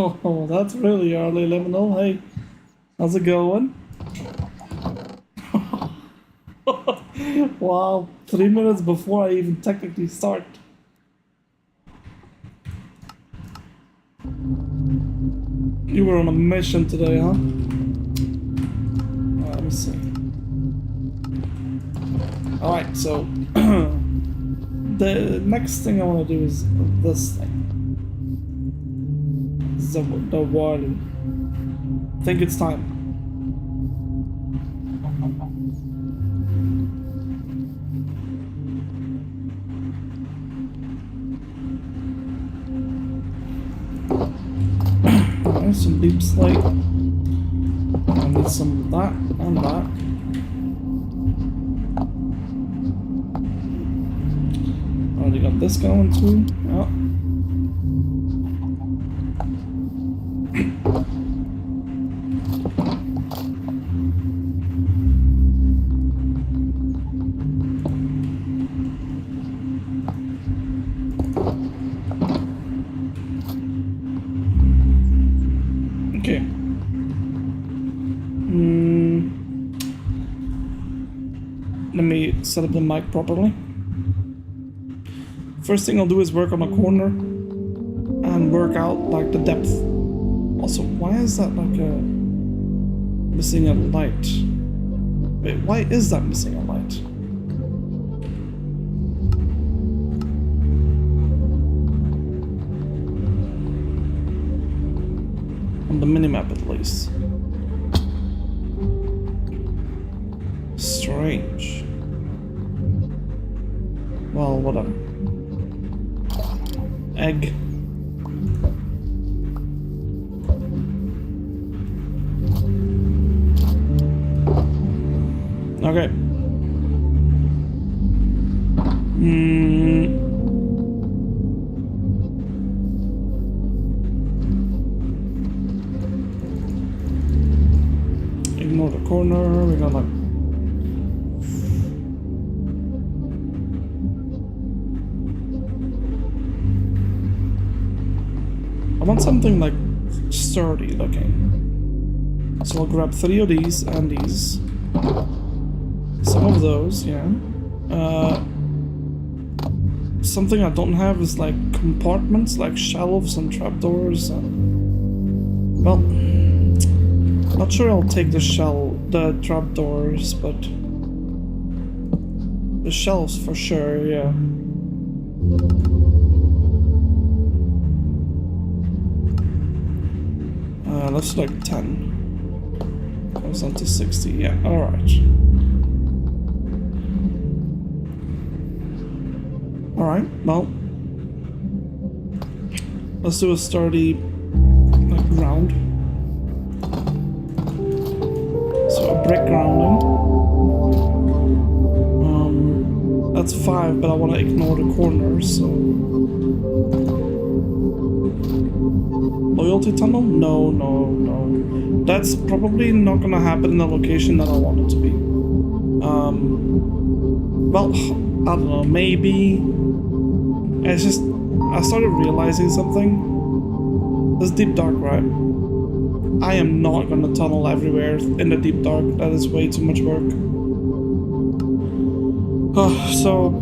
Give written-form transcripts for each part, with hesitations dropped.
Oh, that's really early, Liminal. Hey, how's it going? Wow, 3 minutes before I even technically start. You were on a mission today, huh? Let me see. Alright, so the next thing I want to do is this thing. The warden. I think it's time. Alright, some deep slate. I need some of that and that. Already got this going too. Yeah. Okay. Let me set up the mic properly. First thing I'll do is work on a corner and work out like the depth. Also, why is that like missing a light? Wait, why is that missing a light? On the minimap at least. Strange. Well, whatever. Egg. Okay. Ignore the corner. We're gonna. I want something like sturdy looking. So I'll grab 3 of these and these. Some of those, yeah. Something I don't have is like compartments, like shelves and trapdoors. And, well, not sure I'll take the trapdoors, but the shelves for sure, yeah. Let's do like 10. Goes on to 60, yeah, alright. Alright, well. Let's do a sturdy like ground. So a brick grounding. That's 5, but I want to ignore the corners, so. Loyalty tunnel? No, no, no. That's probably not gonna happen in the location that I want it to be. Well, I don't know, maybe. It's just, I started realizing something. This deep dark, right? I am not gonna tunnel everywhere in the deep dark. That is way too much work. So,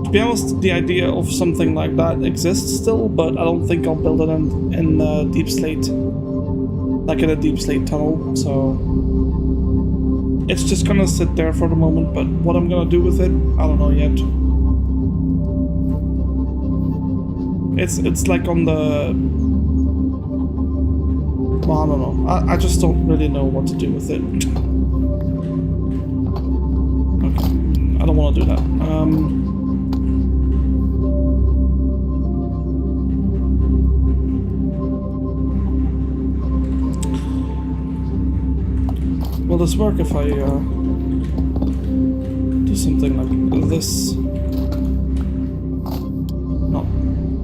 to be honest, the idea of something like that exists still, but I don't think I'll build it in deep slate. Like in a deep slate tunnel, so. It's just gonna sit there for the moment, but what I'm gonna do with it, I don't know yet. It's like on the... Well, I don't know. I just don't really know what to do with it. Okay. I don't want to do that. Will this work if I do something like this? No.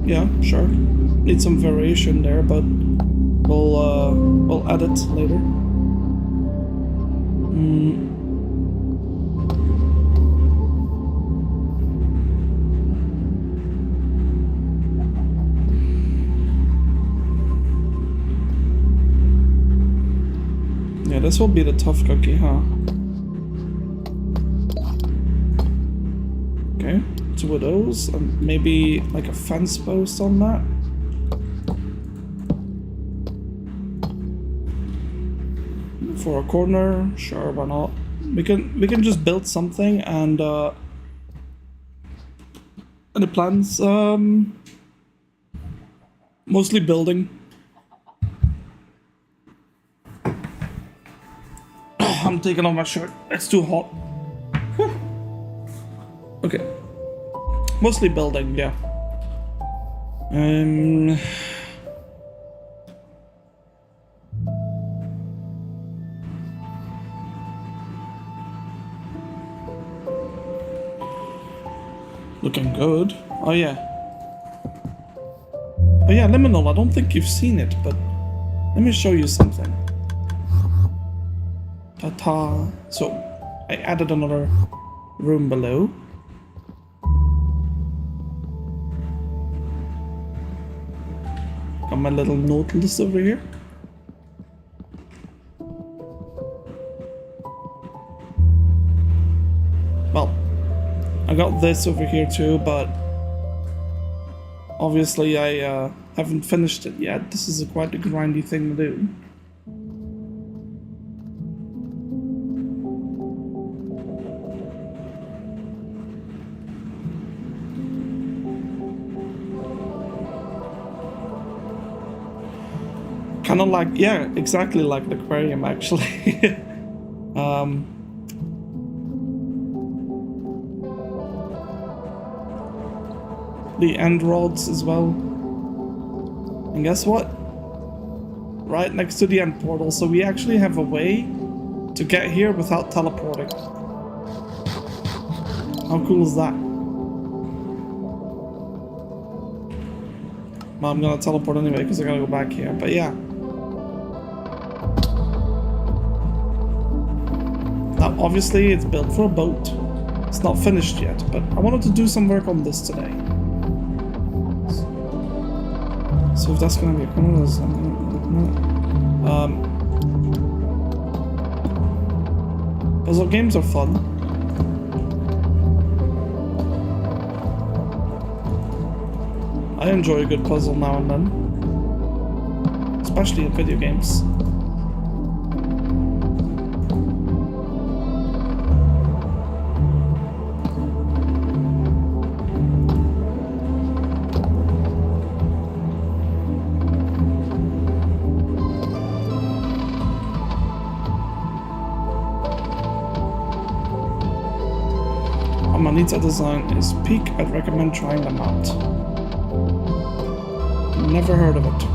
Yeah, sure. Need some variation there, but we'll add it later. this will be the tough cookie, huh? Okay, 2 of those, and maybe like a fence post on that. For a corner, sure, why not? We can just build something, and the plans, mostly building. I'm taking off my shirt. It's too hot. Okay. Mostly building, yeah. Looking good. Oh yeah. Oh yeah, Liminal, I don't think you've seen it, but let me show you something. Ta-ta. So, I added another room below. Got my little Nautilus over here. Well, I got this over here too, but obviously I haven't finished it yet. This is quite a grindy thing to do. Kind of like, yeah, exactly like the aquarium actually. The end rods as well. And guess what? Right next to the end portal, so we actually have a way to get here without teleporting. How cool is that? Well, I'm gonna teleport anyway because I gotta go back here, but yeah. Now, obviously, it's built for a boat. It's not finished yet, but I wanted to do some work on this today. So if that's gonna be a corner, puzzle games are fun. I enjoy a good puzzle now and then, especially in video games. Amanita design is peak. I'd recommend trying them out. Never heard of it.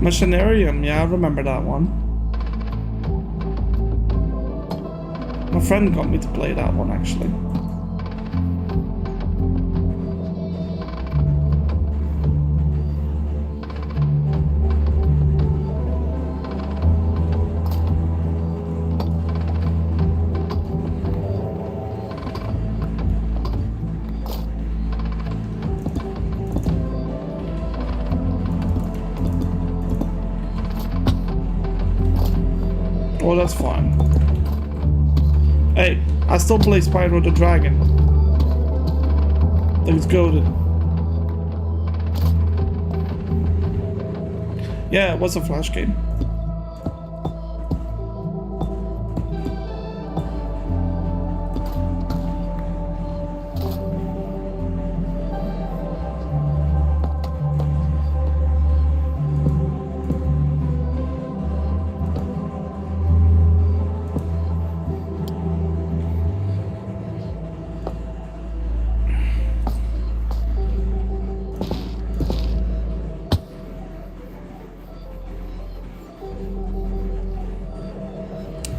Machinarium, yeah, I remember that one. My friend got me to play that one, actually. Oh, that's fine. Hey, I still play Spyro the Dragon. Things goated. Yeah, it was a Flash game.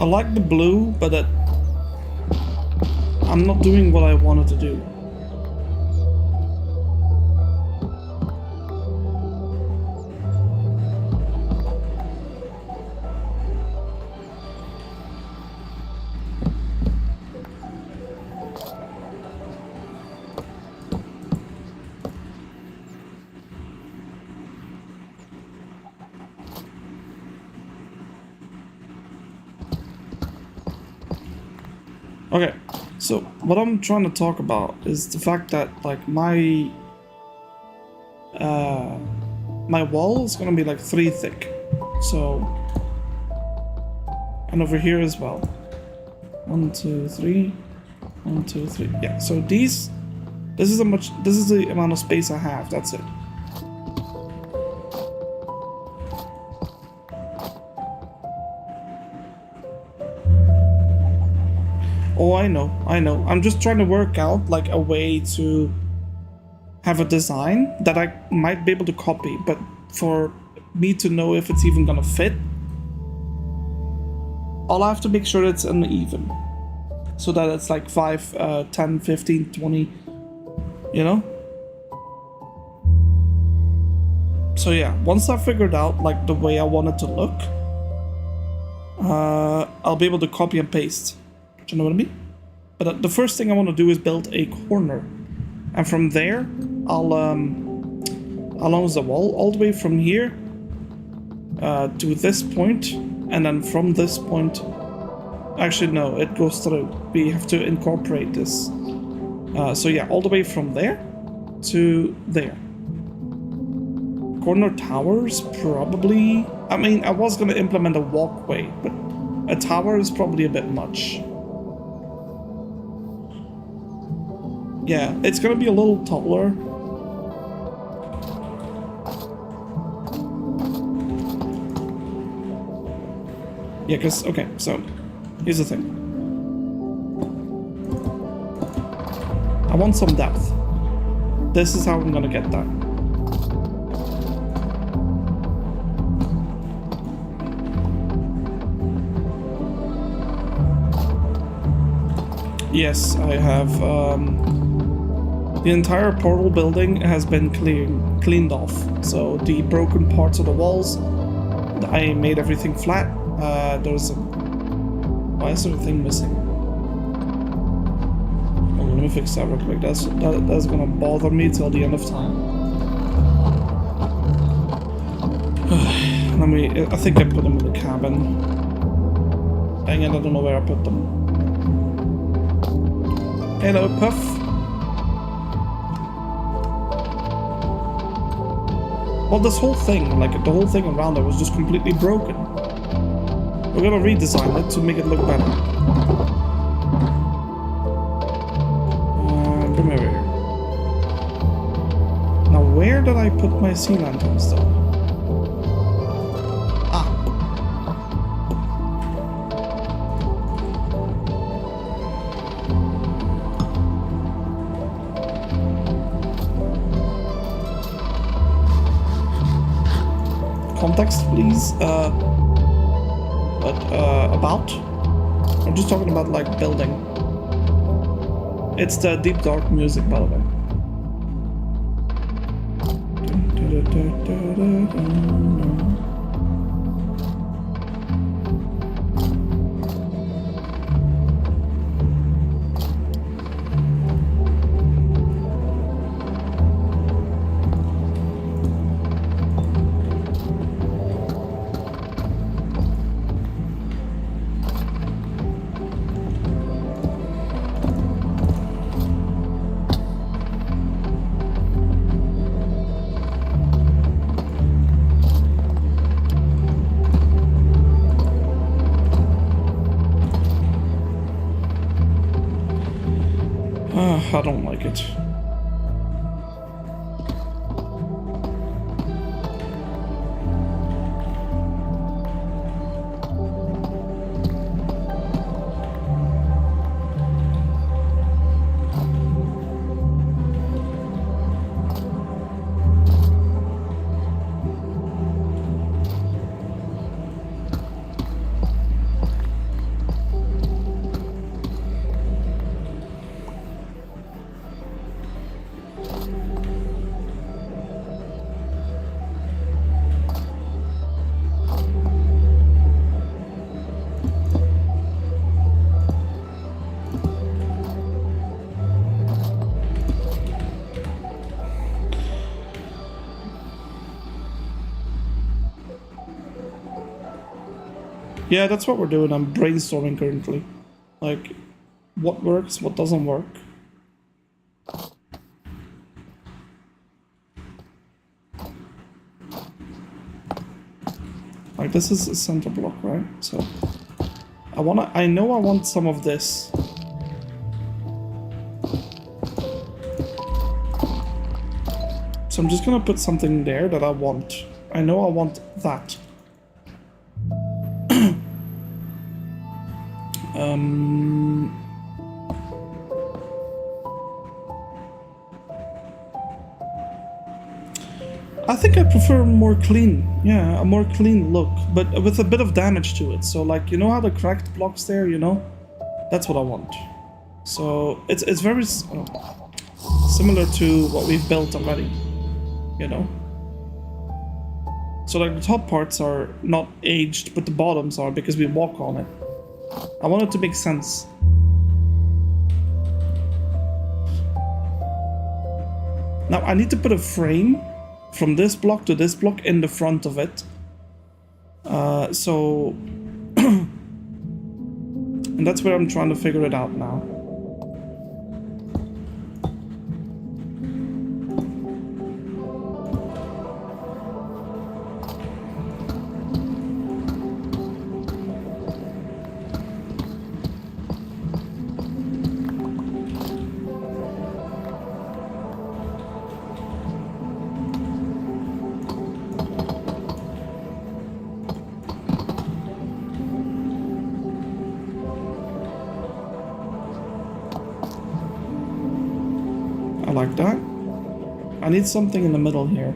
I like the blue, but I'm not doing what I wanted to do. Okay, so what I'm trying to talk about is the fact that like my wall is gonna be like 3 thick, so, and over here as well. 1, 2, 3, 1, 2, 3. Yeah. So this is the amount of space I have. That's it. Oh, I know. I'm just trying to work out like a way to have a design that I might be able to copy, but for me to know if it's even gonna fit, I'll have to make sure it's uneven. So that it's like 5, 10, 15, 20, you know? So yeah, once I figured out like the way I want it to look, I'll be able to copy and paste. Do you know what I mean? But the first thing I want to do is build a corner, and from there I'll along the wall all the way from here to this point, and then from this point, actually no, it goes through. We have to incorporate this. So yeah, all the way from there to there. Corner towers, probably. I mean, I was gonna implement a walkway, but a tower is probably a bit much. Yeah, it's gonna be a little taller. Yeah, because, okay, so, here's the thing. I want some depth. This is how I'm gonna get that. Yes, I have, the entire portal building has been cleaned off. So the broken parts of the walls, I made everything flat. There's a... Why is there a thing missing? Oh, let me fix that real quick. That's gonna bother me till the end of time. I think I put them in the cabin. Dang it, I don't know where I put them. Hello, Puff. Well, this whole thing, like the whole thing around it was just completely broken. We're gonna redesign it to make it look better. Come over here. Now, where did I put my sea lanterns though? Context, please. About? I'm just talking about like building. It's the deep dark music, by the way. I don't like it. Yeah, that's what we're doing. I'm brainstorming currently. Like, what works, what doesn't work. Like, this is a center block, right? So, I know I want some of this. So I'm just gonna put something there that I want. I know I want that. I think I prefer more clean. Yeah, a more clean look, but with a bit of damage to it. So like, you know how the cracked blocks there, you know? That's what I want. So it's very similar to what we've built already, you know? So like the top parts are not aged, but the bottoms are because we walk on it. I want it to make sense. Now I need to put a frame from this block to this block in the front of it. And that's where I'm trying to figure it out now. Like that. I need something in the middle here.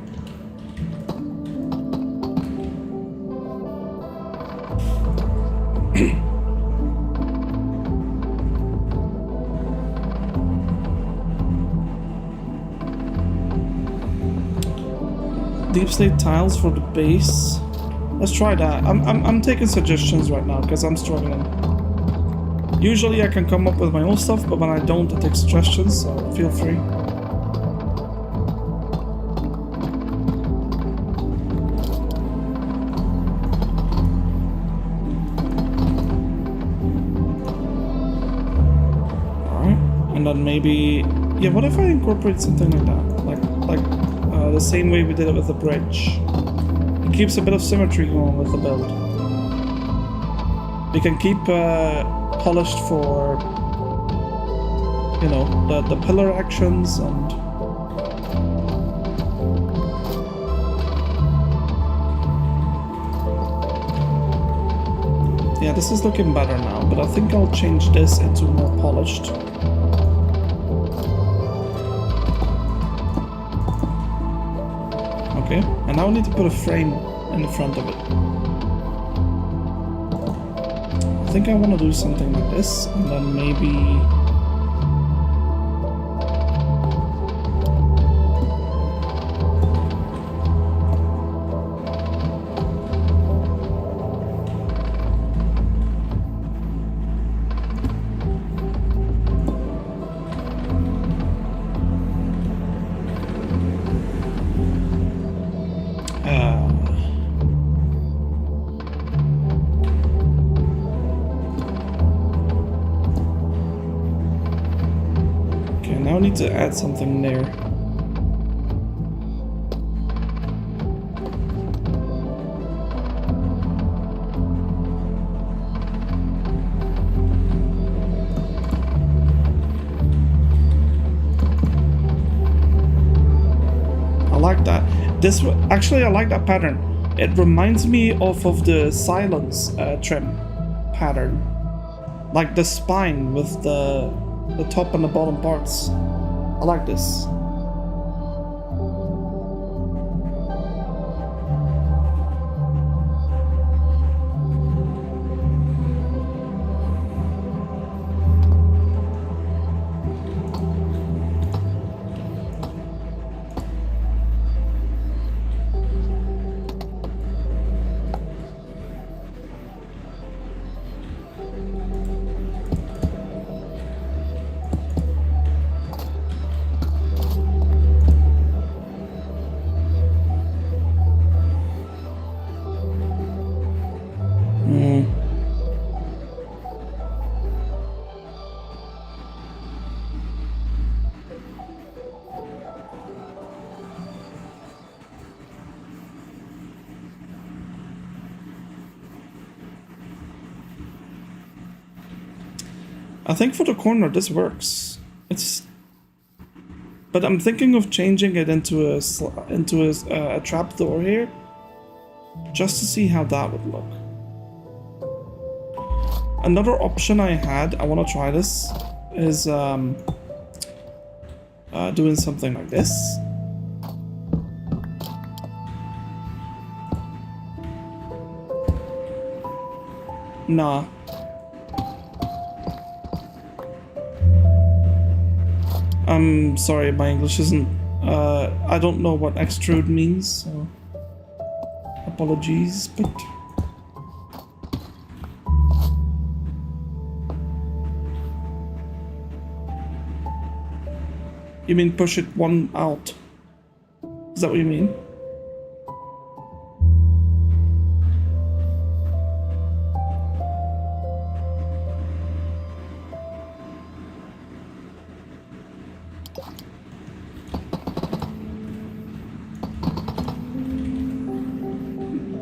Deep slate tiles for the base. Let's try that. I'm taking suggestions right now because I'm struggling. Usually I can come up with my own stuff, but when I don't, I take suggestions, so feel free. And maybe, yeah, what if I incorporate something like that? Like the same way we did it with the bridge. It keeps a bit of symmetry going with the build. We can keep polished for, you know, the pillar actions and... Yeah, this is looking better now, but I think I'll change this into more polished. Okay, and now I need to put a frame in the front of it. I think I want to do something like this, and then maybe... I need to add something there. I like that. This actually, I like that pattern. It reminds me of the silence trim pattern, like the spine with the top and the bottom parts. I like this. I think for the corner this works. It's, but I'm thinking of changing it into a trap door here, just to see how that would look. Another option I had, I want to try this, is doing something like this. Nah. I'm sorry, my English isn't... I don't know what extrude means, so... Apologies, but... You mean push it one out? Is that what you mean?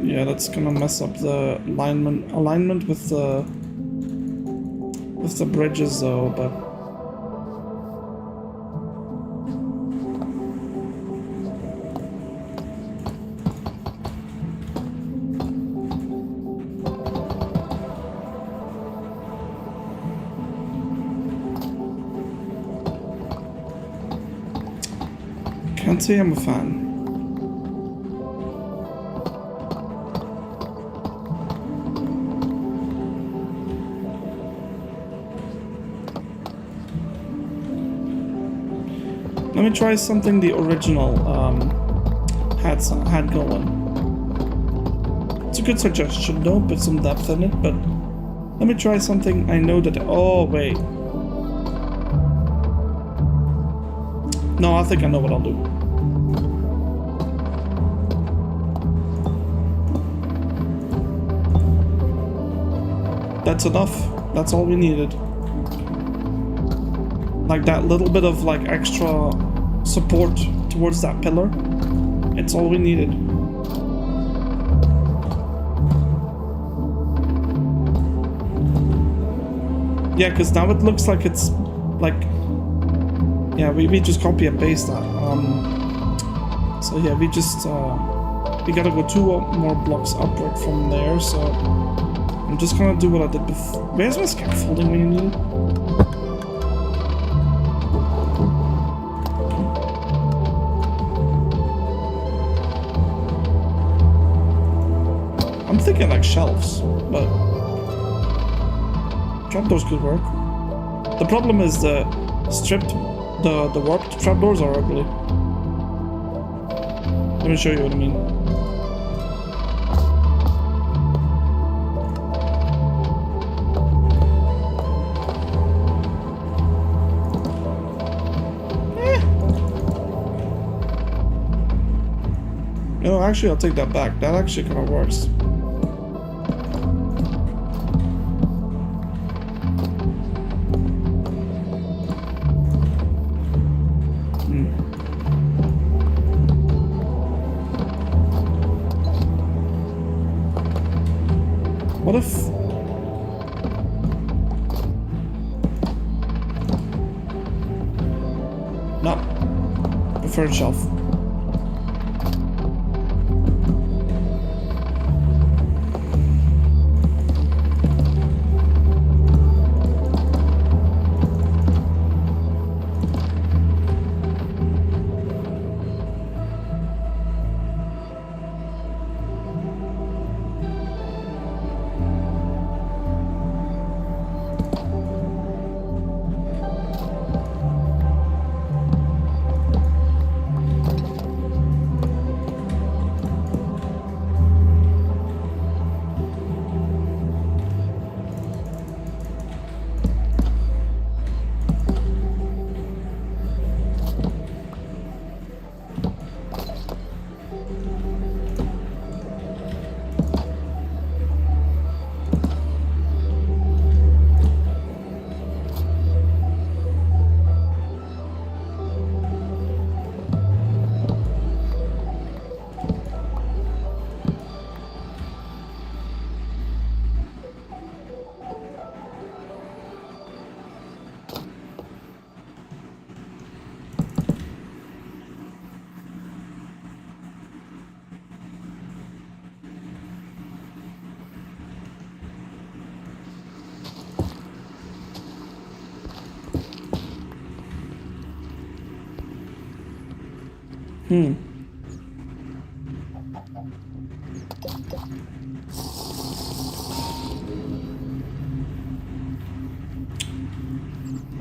Yeah, that's gonna mess up the alignment with the bridges though, but can't say I'm a fan. Let me try something the original had going. It's a good suggestion, don't put some depth in it, but let me try something I know that... Oh, wait. No, I think I know what I'll do. That's enough. That's all we needed. Like that little bit of like extra support towards that pillar. It's all we needed. Yeah, because now it looks like it's like... Yeah, we just copy and paste that. So yeah, we just... we gotta go 2 more blocks upward from there, so... I'm just gonna do what I did before. Where's my scaffolding when you need it? I'm thinking like shelves, but trapdoors could work. The problem is the warped trapdoors are ugly. Let me show you what I mean. No, actually, I'll take that back. That actually kind of works. What if... No. Preferred shelf.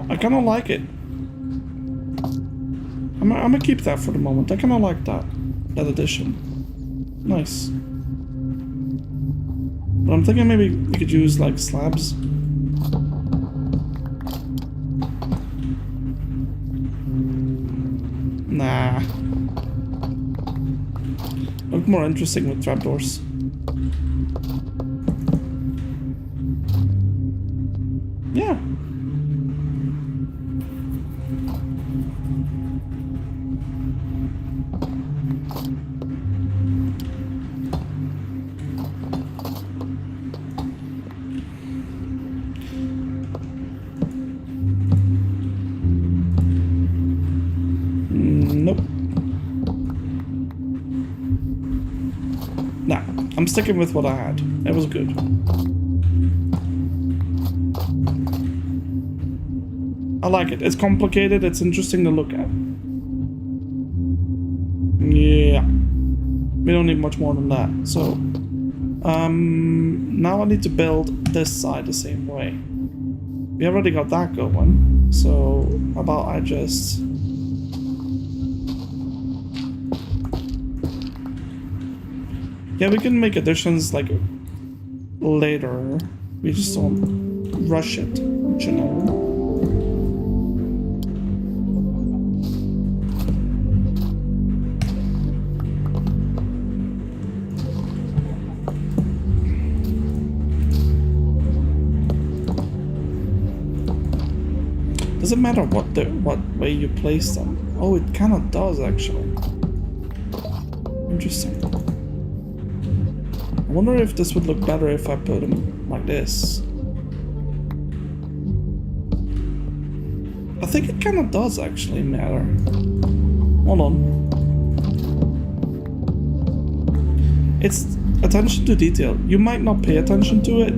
I kind of like it. I'm gonna keep that for the moment. I kind of like that addition. Nice. But I'm thinking maybe we could use like slabs. Nah. Look more interesting with trapdoors. Yeah. Nope. Nah, I'm sticking with what I had. It was good. I like it. It's complicated. It's interesting to look at. Yeah. We don't need much more than that. So, now I need to build this side the same way. We already got that going. So, how about I just... Yeah, we can make additions like later. We just don't rush it, you know. Doesn't matter what way you place them. Oh, it kind of does actually. Interesting. I wonder if this would look better if I put them like this. I think it kind of does actually matter. Hold on. It's attention to detail. You might not pay attention to it,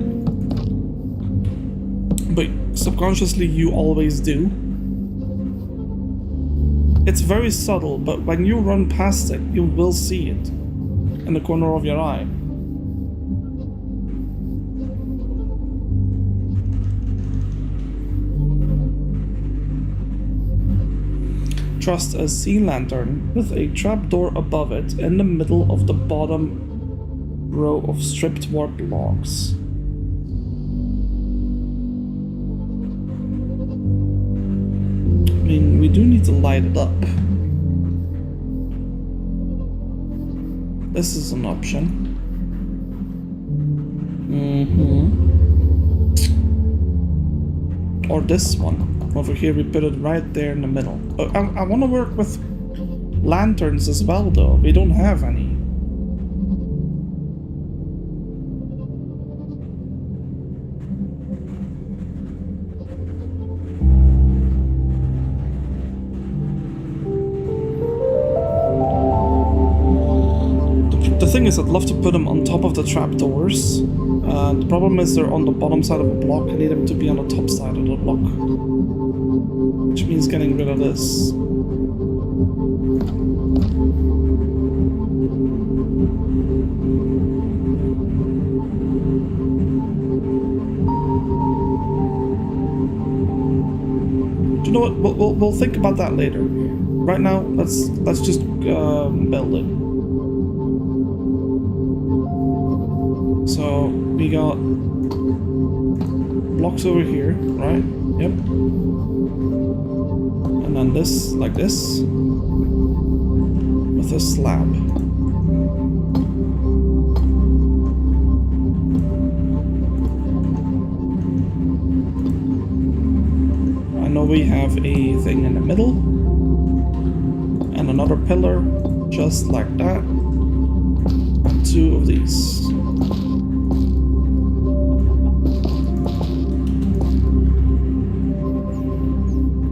but subconsciously you always do. It's very subtle, but when you run past it, you will see it in the corner of your eye. Trust a sea lantern with a trapdoor above it in the middle of the bottom row of stripped warped logs. I mean, we do need to light it up. This is an option. Or this one. Over here, we put it right there in the middle. I want to work with lanterns as well, though. We don't have any. The thing is, I'd love to put them on top of the trapdoors. The problem is they're on the bottom side of a block. I need them to be on the top side of the block. Which means getting rid of this. Do you know what? We'll think about that later. Right now, let's just build it. So we got blocks over here, right? Yep. And then this, like this, with a slab. I know we have a thing in the middle, and another pillar, just like that, and two of these.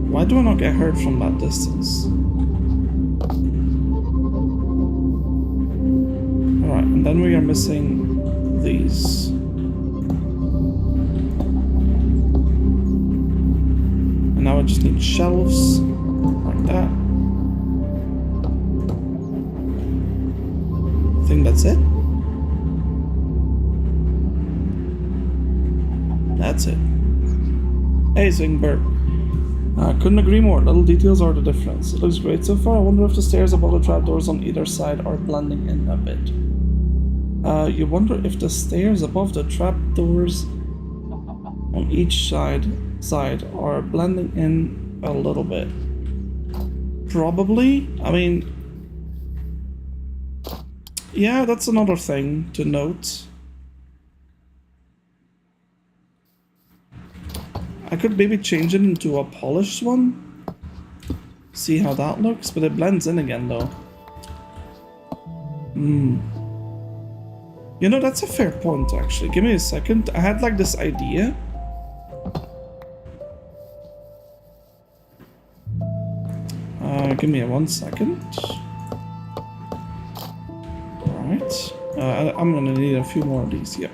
Why do I not get hurt from that distance? Alright, and then we are missing these. And now I just need shelves, like that. I think that's it. That's it. Hey, Zingberg. Couldn't agree more. Little details are the difference. It looks great so far. I wonder if the stairs above the trapdoors on either side are blending in a bit. You wonder if the stairs above the trapdoors on each side are blending in a little bit. Probably. I mean, yeah, that's another thing to note. I could maybe change it into a polished one. See how that looks, but it blends in again though. You know, that's a fair point actually. Give me a second. I had like this idea. Give me 1 second. Alright. I'm gonna need a few more of these, yeah.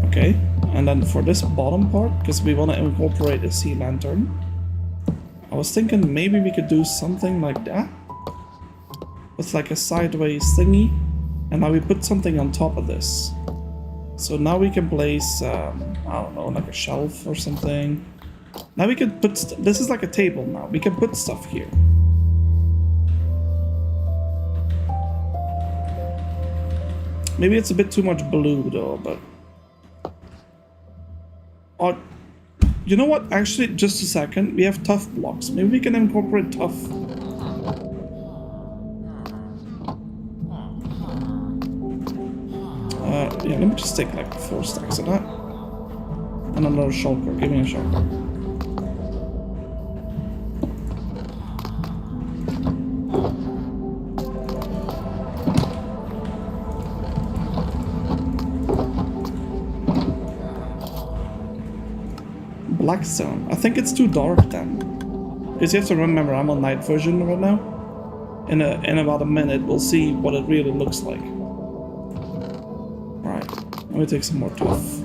Okay, and then for this bottom part, because we want to incorporate a sea lantern, I was thinking maybe we could do something like that. With like a sideways thingy, and now we put something on top of this. So now we can place, I don't know, like a shelf or something. Now we can put, this is like a table now, we can put stuff here. Maybe it's a bit too much blue though, but... you know what? Actually, just a second. We have tough blocks. Maybe we can incorporate tough. Yeah, let me just take like 4 stacks of that. And another shulker. Give me a shulker. Blackstone. I think it's too dark then. Because you have to remember, I'm on night version right now. In about a minute, we'll see what it really looks like. Alright, let me take some more tough.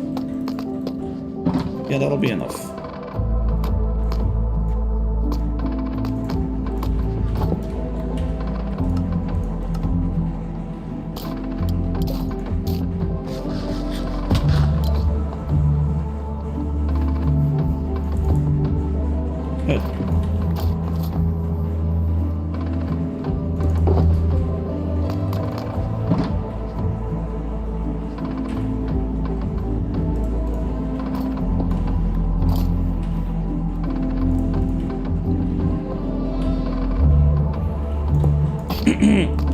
Yeah, that'll be enough.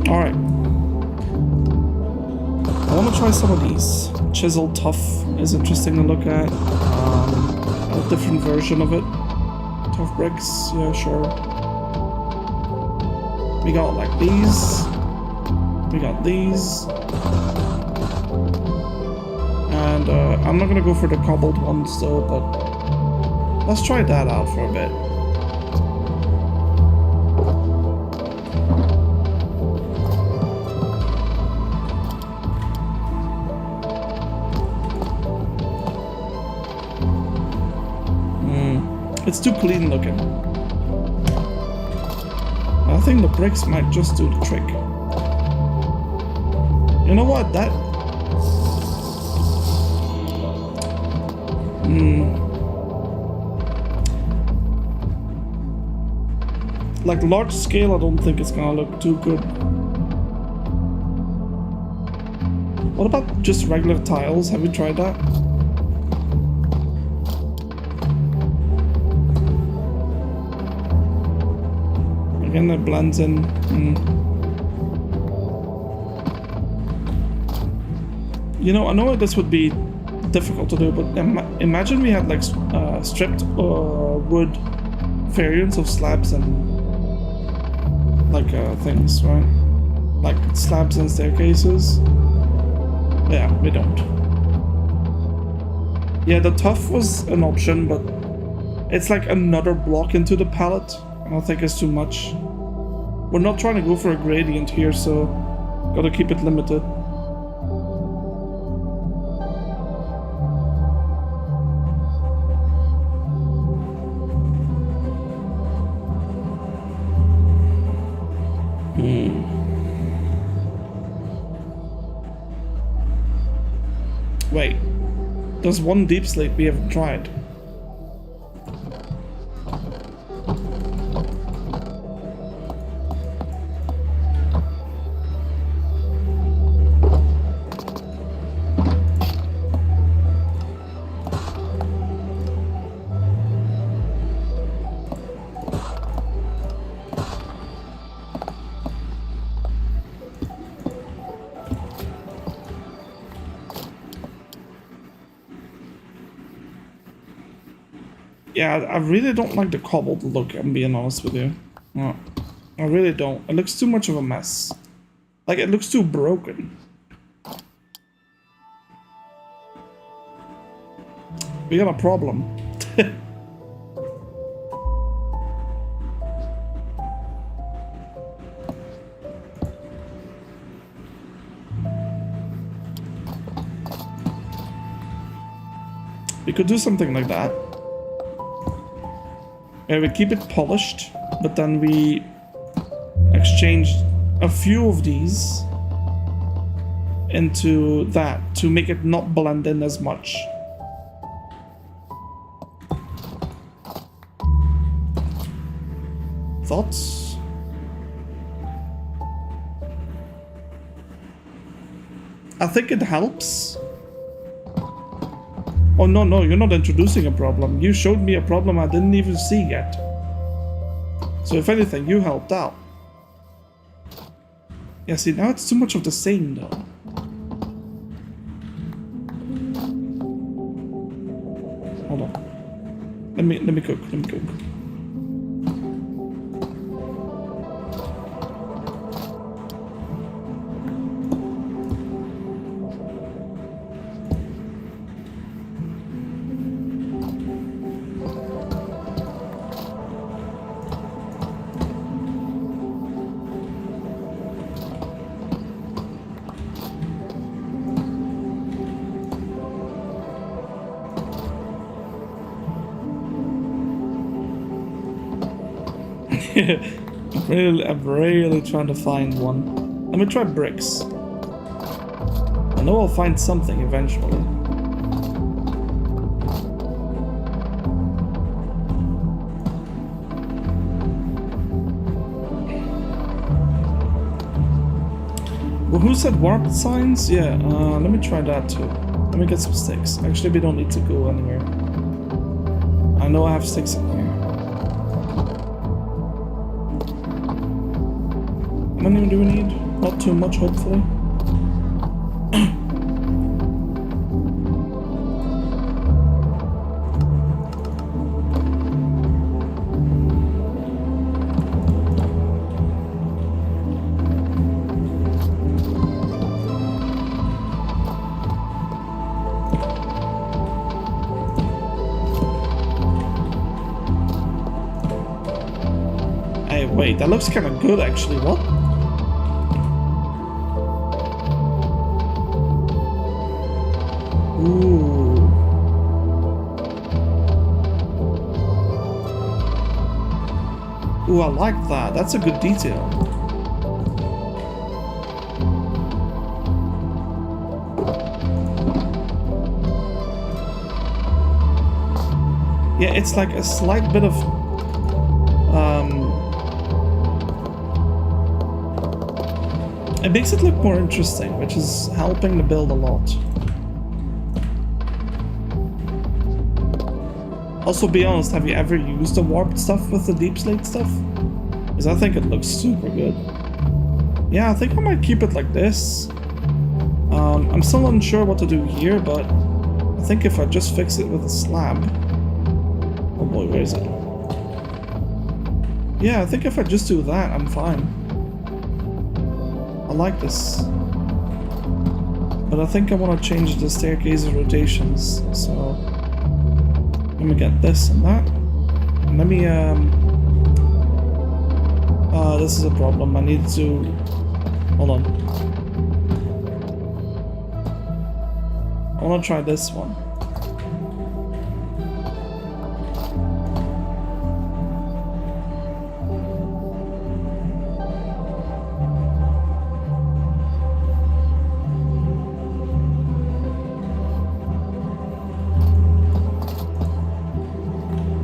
Alright. I want to try some of these. Chiseled Tough is interesting to look at. A different version of it. Tough bricks, yeah, sure. We got like these. We got these. And I'm not gonna go for the cobbled ones though, but let's try that out for a bit. It's too clean looking. I think the bricks might just do the trick. You know what? That... Like large scale, I don't think it's gonna look too good. What about just regular tiles? Have you tried that? Again, it blends in. You know, I know this would be difficult to do, but imagine we had like stripped wood variants of slabs and like things, right? Like slabs and staircases. Yeah, we don't. Yeah, the tough was an option, but it's like another block into the palette. I don't think it's too much. We're not trying to go for a gradient here, so gotta keep it limited. Wait. There's one deep slate we haven't tried. Yeah, I really don't like the cobbled look, I'm being honest with you. No, I really don't. It looks too much of a mess. Like, it looks too broken. We got a problem. We could do something like that. We keep it polished, but then we exchange a few of these into that to make it not blend in as much. Thoughts? I think it helps. Oh, no, you're not introducing a problem. You showed me a problem I didn't even see yet. So if anything, you helped out. Yeah, see, now it's too much of the same, though. Hold on. Let me cook. I'm really trying to find one. Let me try bricks. I know I'll find something eventually. Well, who said warped signs? Yeah, let me try that too. Let me get some sticks. Actually, we don't need to go anywhere. I know I have sticks in here. How many do we need? Not too much, hopefully. Hey, wait, that looks kind of good actually. What? Ooh. Ooh, I like that. That's a good detail. Yeah, it's like a slight bit of it makes it look more interesting, which is helping the build a lot. Also, be honest, have you ever used the warped stuff with the deep slate stuff? Because I think it looks super good. Yeah, I think I might keep it like this. I'm still unsure what to do here, but I think if I just fix it with a slab... Oh boy, where is it? Yeah, I think if I just do that, I'm fine. I like this. But I think I want to change the staircase rotations, so... Let me get this and that. And let me, this is a problem. I need to... Hold on. I want to try this one.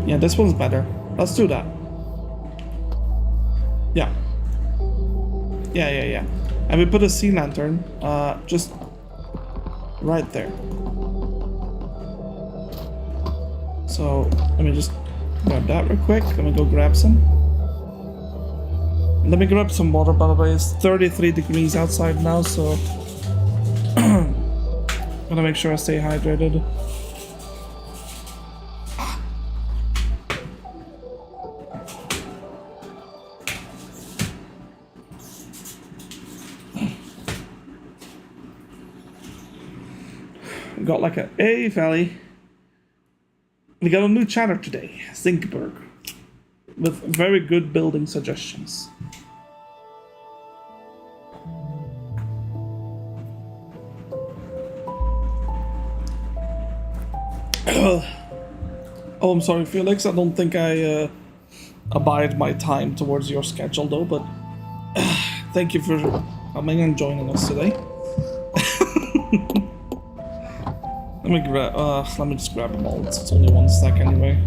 Yeah, this one's better. Let's do that. Yeah. Yeah. And we put a sea lantern, just right there. So let me just grab that real quick. Let me go grab some. Let me grab some water, by the way. It's 33 degrees outside now, so I'm gonna make sure I stay hydrated. Got like a hey Valley. We got a new chatter today, Zinkberg, with very good building suggestions. Oh, I'm sorry, Felix. I don't think I abide my time towards your schedule, though. But thank you for coming and joining us today. Let me just grab them all. It's only one stack anyway.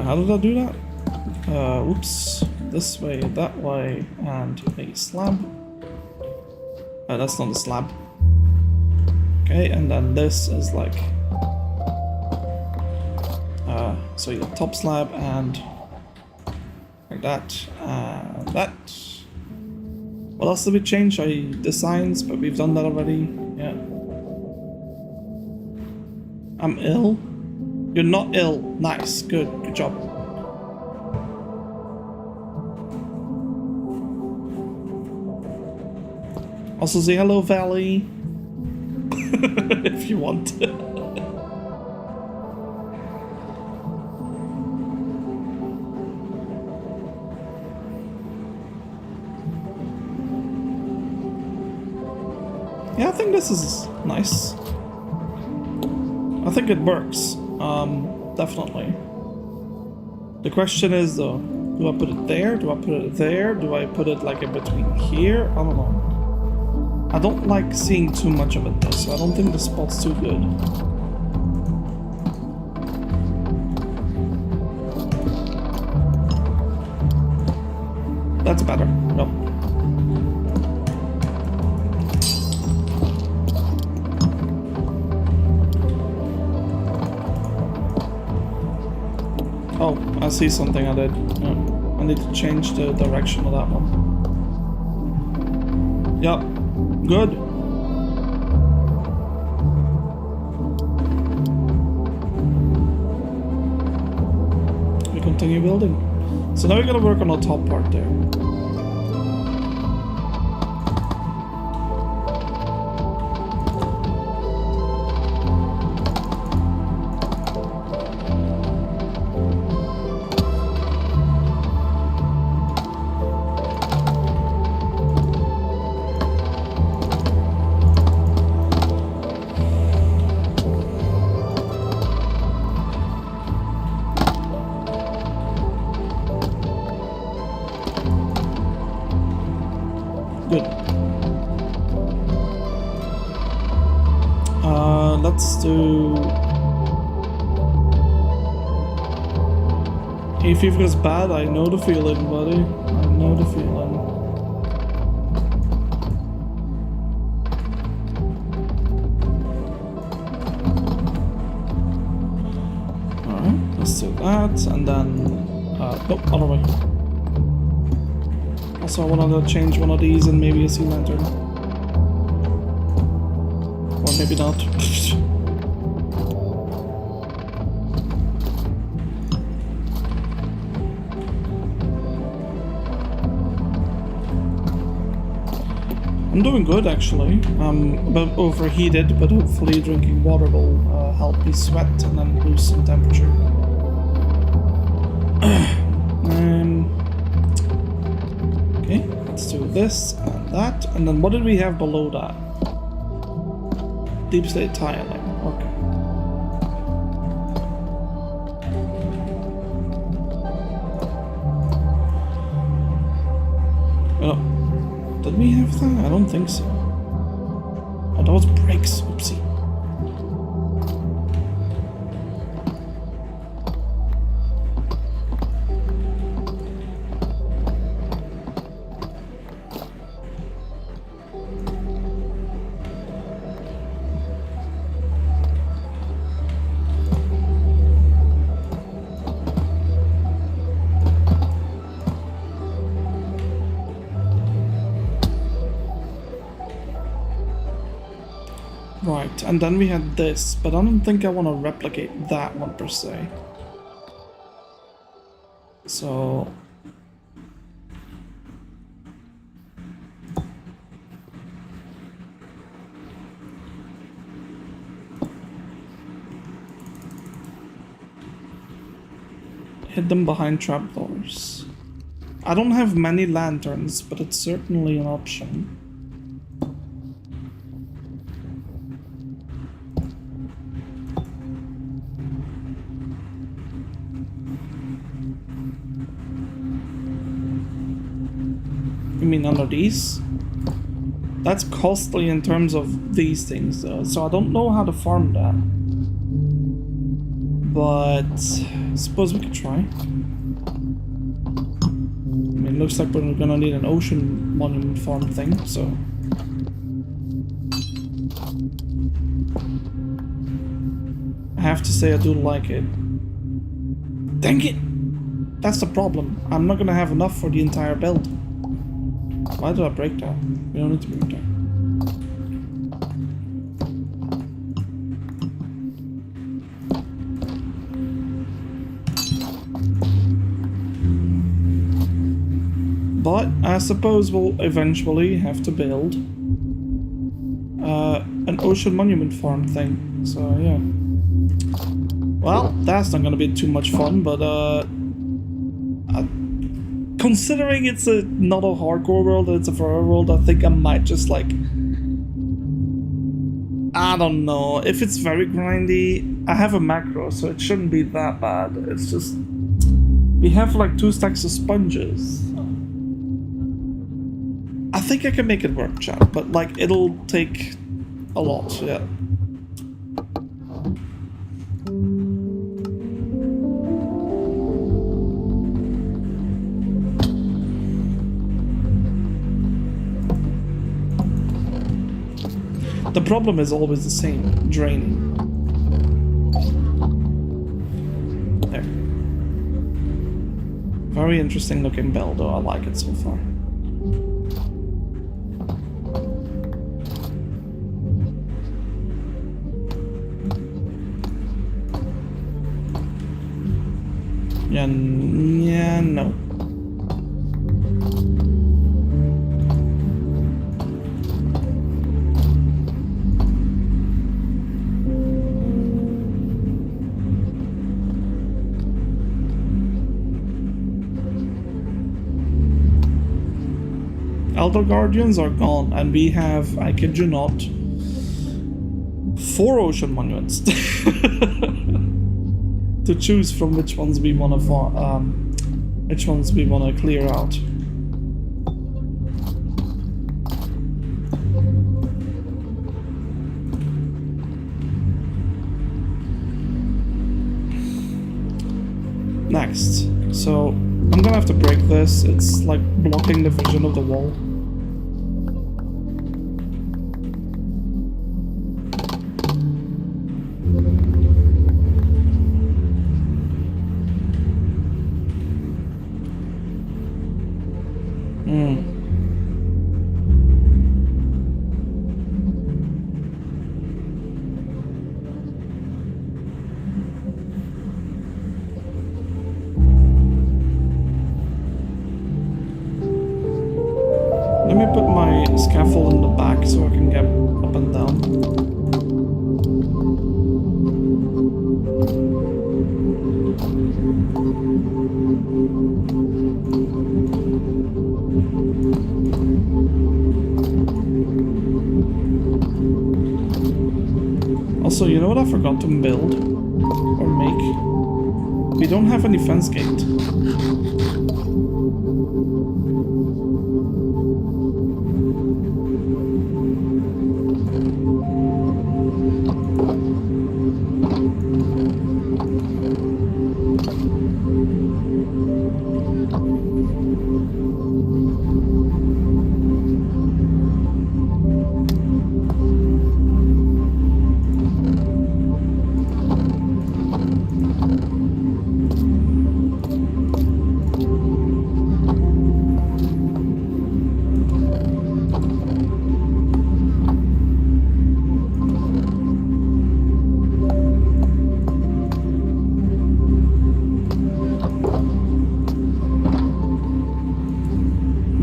How did I do that? Oops. This way, that way, and a slab. That's not a slab. Okay, and then this is like... so your top slab and like that, and that. What else did we change? The signs, but we've done that already. Yeah. I'm ill. You're not ill. Nice. Good job. Also say hello, Valley. If you want. Yeah, I think this is nice. I think it works. Definitely. The question is though, do I put it there? Do I put it there? Do I put it like in between here? I don't know. I don't like seeing too much of it though, so I don't think the spot's too good. That's better. Nope. Oh, I see something I did. Yeah. I need to change the direction of that one. Yep. Good. We continue building. So now we're gonna work on the top part there. Good. Let's do... Hay fever is bad, I know the feeling, buddy. I know the feeling. Alright, let's do that, and then... nope, other way. Also, I wanted to change one of these and maybe a sea lantern. Or maybe not. I'm doing good actually. I'm a bit overheated, but hopefully drinking water will help me sweat and then lose some temperature. Okay, let's do this and that. And then what did we have below that? Deep slate tiling. Okay. Did we have that? I don't think so. Oh, that was brakes. Oopsie. Right, and then we had this, but I don't think I want to replicate that one per se. So... hid them behind trapdoors. I don't have many lanterns, but it's certainly an option. You mean under these? That's costly in terms of these things though, so I don't know how to farm that. But I suppose we could try. I mean, it looks like we're gonna need an ocean monument farm thing, so... I have to say I do like it. Dang it! That's the problem. I'm not gonna have enough for the entire build. Why did I break that? We don't need to break that. But I suppose we'll eventually have to build an ocean monument farm thing. So yeah. Well, that's not gonna be too much fun, but considering it's not a hardcore world, it's a forever world, I think I might just like... I don't know. If it's very grindy, I have a macro, so it shouldn't be that bad. It's just... we have like 2 stacks of sponges. I think I can make it work, chat, but like it'll take a lot, yeah. The problem is always the same, draining. There. Very interesting looking bell though, I like it so far. Yeah, no. Elder Guardians are gone, and we have, I kid you not, 4 ocean monuments to choose from which ones we want to clear out. Next, so I'm gonna have to break this. It's like blocking the vision of the wall. Let me put my scaffold in the back so I can get up and down. Also, you know what I forgot to build or make? We don't have any fence gate.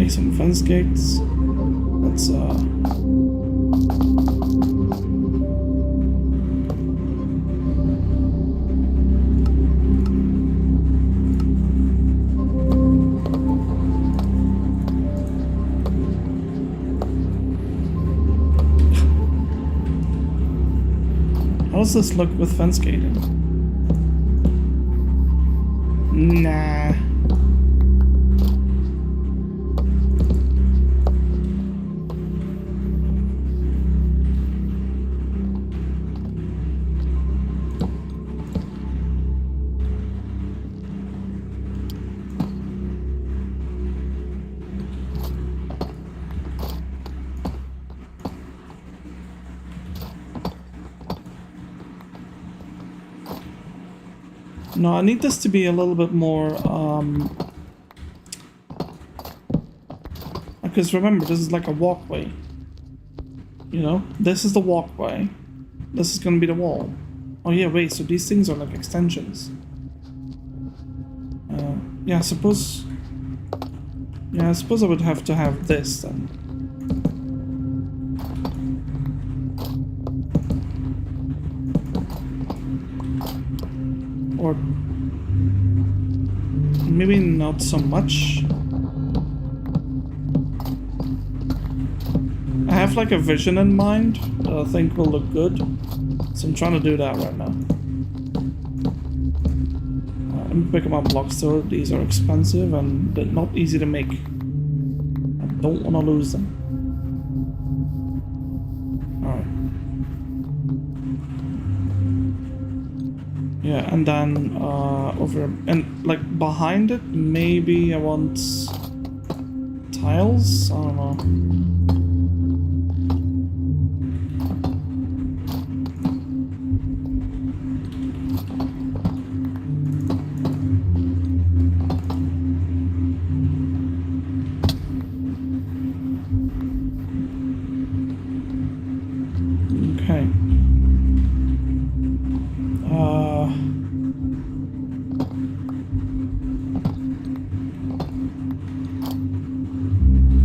make some fence gates. Let's how does this look with fence gating? Nah. No, I need this to be a little bit more, because remember, this is like a walkway. You know? This is the walkway. This is gonna be the wall. Oh yeah, wait, so these things are like extensions. Yeah, I suppose... Yeah, I suppose I would have to have this then. Or maybe not so much. I have like a vision in mind that I think will look good, so I'm trying to do that right now. Let me pick up my blocks though. These are expensive and they're not easy to make. I don't want to lose them. Yeah, and then over and like behind it, maybe I want tiles. I don't know. Okay.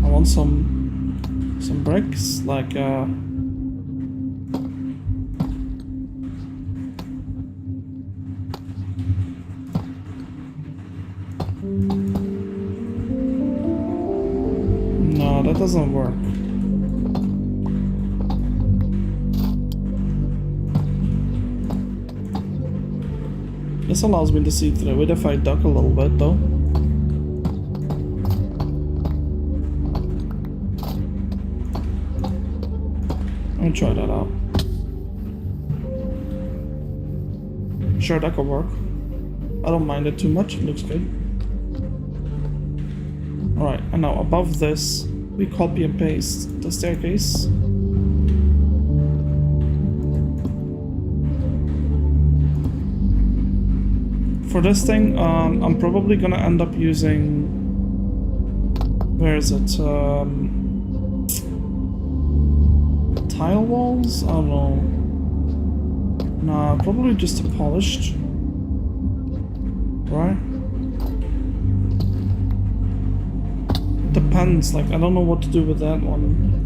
I want some bricks, like no, that doesn't work. This allows me to see through it if I duck a little bit, though. I'll try that out. Sure, that could work. I don't mind it too much, it looks good. Alright, and now above this, we copy and paste the staircase. For this thing, I'm probably gonna end up using... Where is it? Tile walls? I don't know. Nah, probably just a polished. Right? Depends, like, I don't know what to do with that one.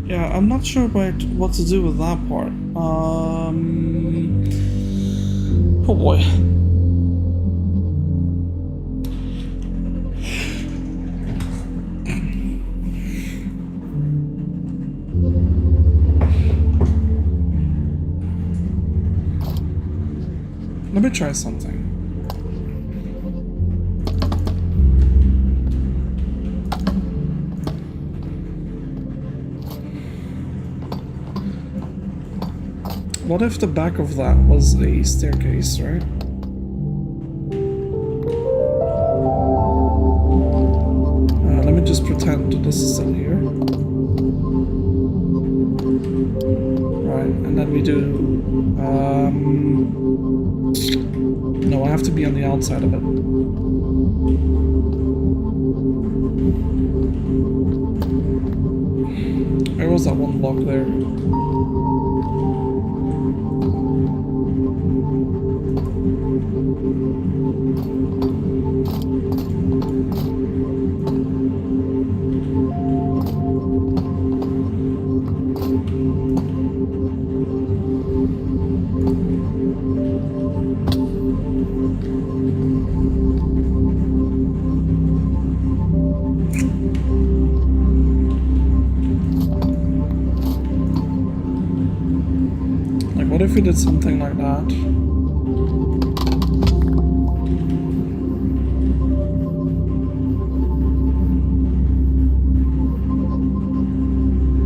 Yeah, I'm not sure about what to do with that part. Oh boy. Let me try something. What if the back of that was a staircase, right? Let me just pretend this is still here. Right, and then we do... No, I have to be on the outside of it. Where was that one block there? What if we did something like that?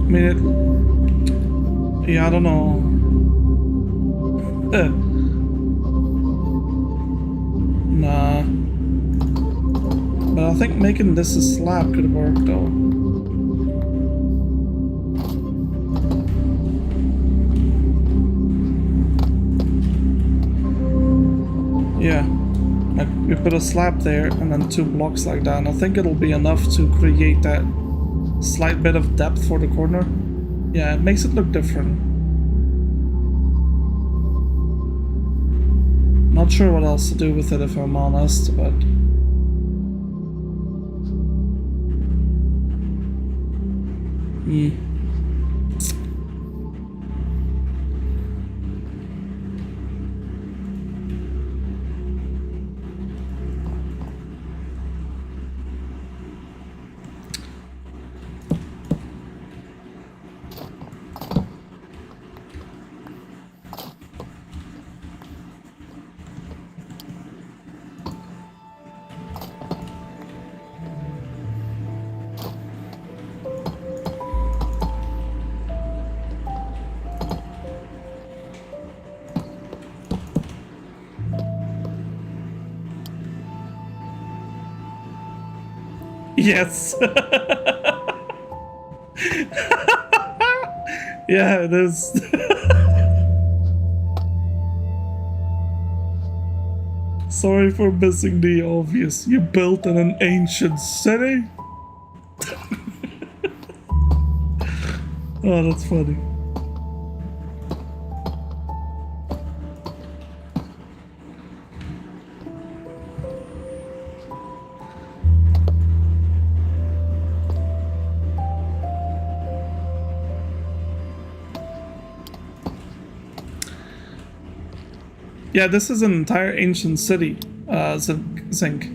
I mean, yeah, I don't know. Nah. But I think making this a slab could work, though. Yeah, like we put a slab there and then 2 blocks like that, and I think it'll be enough to create that slight bit of depth for the corner. Yeah, it makes it look different. Not sure what else to do with it if I'm honest, but... Yes. Yeah, it is. Sorry for missing the obvious. You built in an ancient city? Oh, that's funny. Yeah, this is an entire ancient city, Zinc.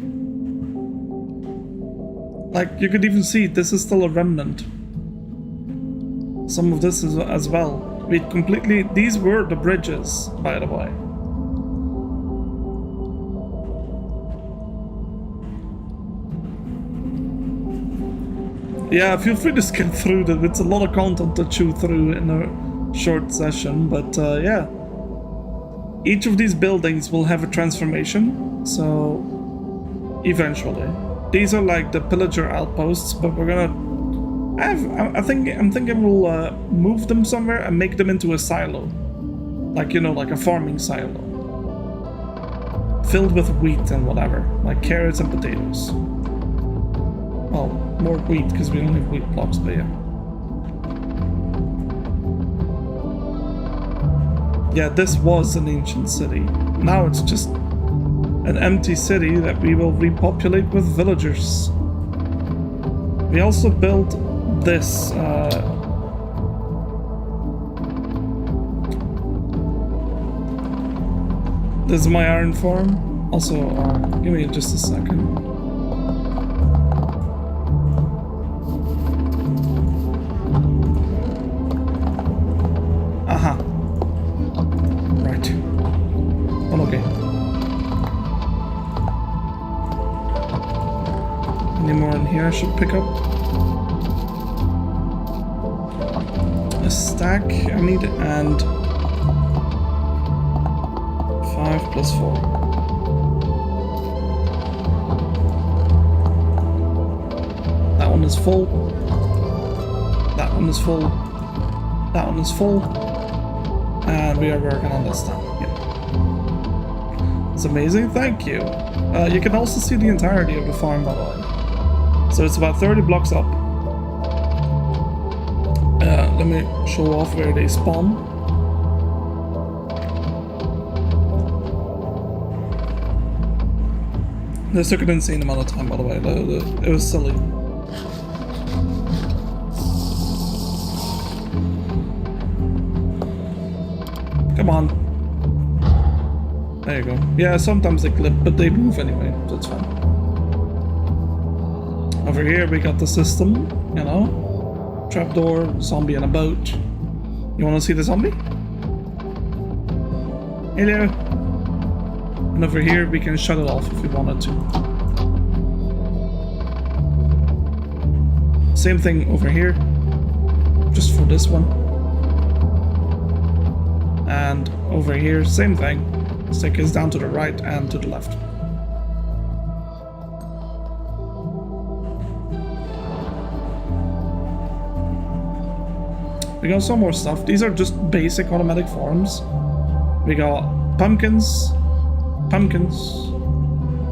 Like, you could even see this is still a remnant. Some of this is as well. We completely... These were the bridges, by the way. Yeah, feel free to skip through them. It's a lot of content to chew through in a short session, but yeah. Each of these buildings will have a transformation, so eventually. These are like the pillager outposts, but we're gonna... I'm thinking we'll move them somewhere and make them into a silo. Like, you know, like a farming silo. Filled with wheat and whatever, like carrots and potatoes. Well, more wheat, because we don't have wheat blocks, but yeah. Yeah, this was an ancient city. Now it's just an empty city that we will repopulate with villagers. We also built this, this is my iron farm. Also, give me just a second. Aha. Right. Oh, okay. Any more in here I should pick up? A stack I need, and 5 plus 4. That one is full. That one is full. That one is full. And we are working on this now. Yeah. It's amazing, thank you. You can also see the entirety of the farm, by the way. So it's about 30 blocks up. Let me show off where they spawn. This took an insane amount of time, by the way. It was silly. Come on. There you go. Yeah, sometimes they clip, but they move anyway. That's fine. Over here we got the system, you know. Trapdoor, zombie and a boat. You wanna see the zombie? Hello. And over here we can shut it off if we wanted to. Same thing over here. Just for this one. And over here, same thing. Stick is down to the right and to the left. We got some more stuff. These are just basic automatic farms. We got pumpkins,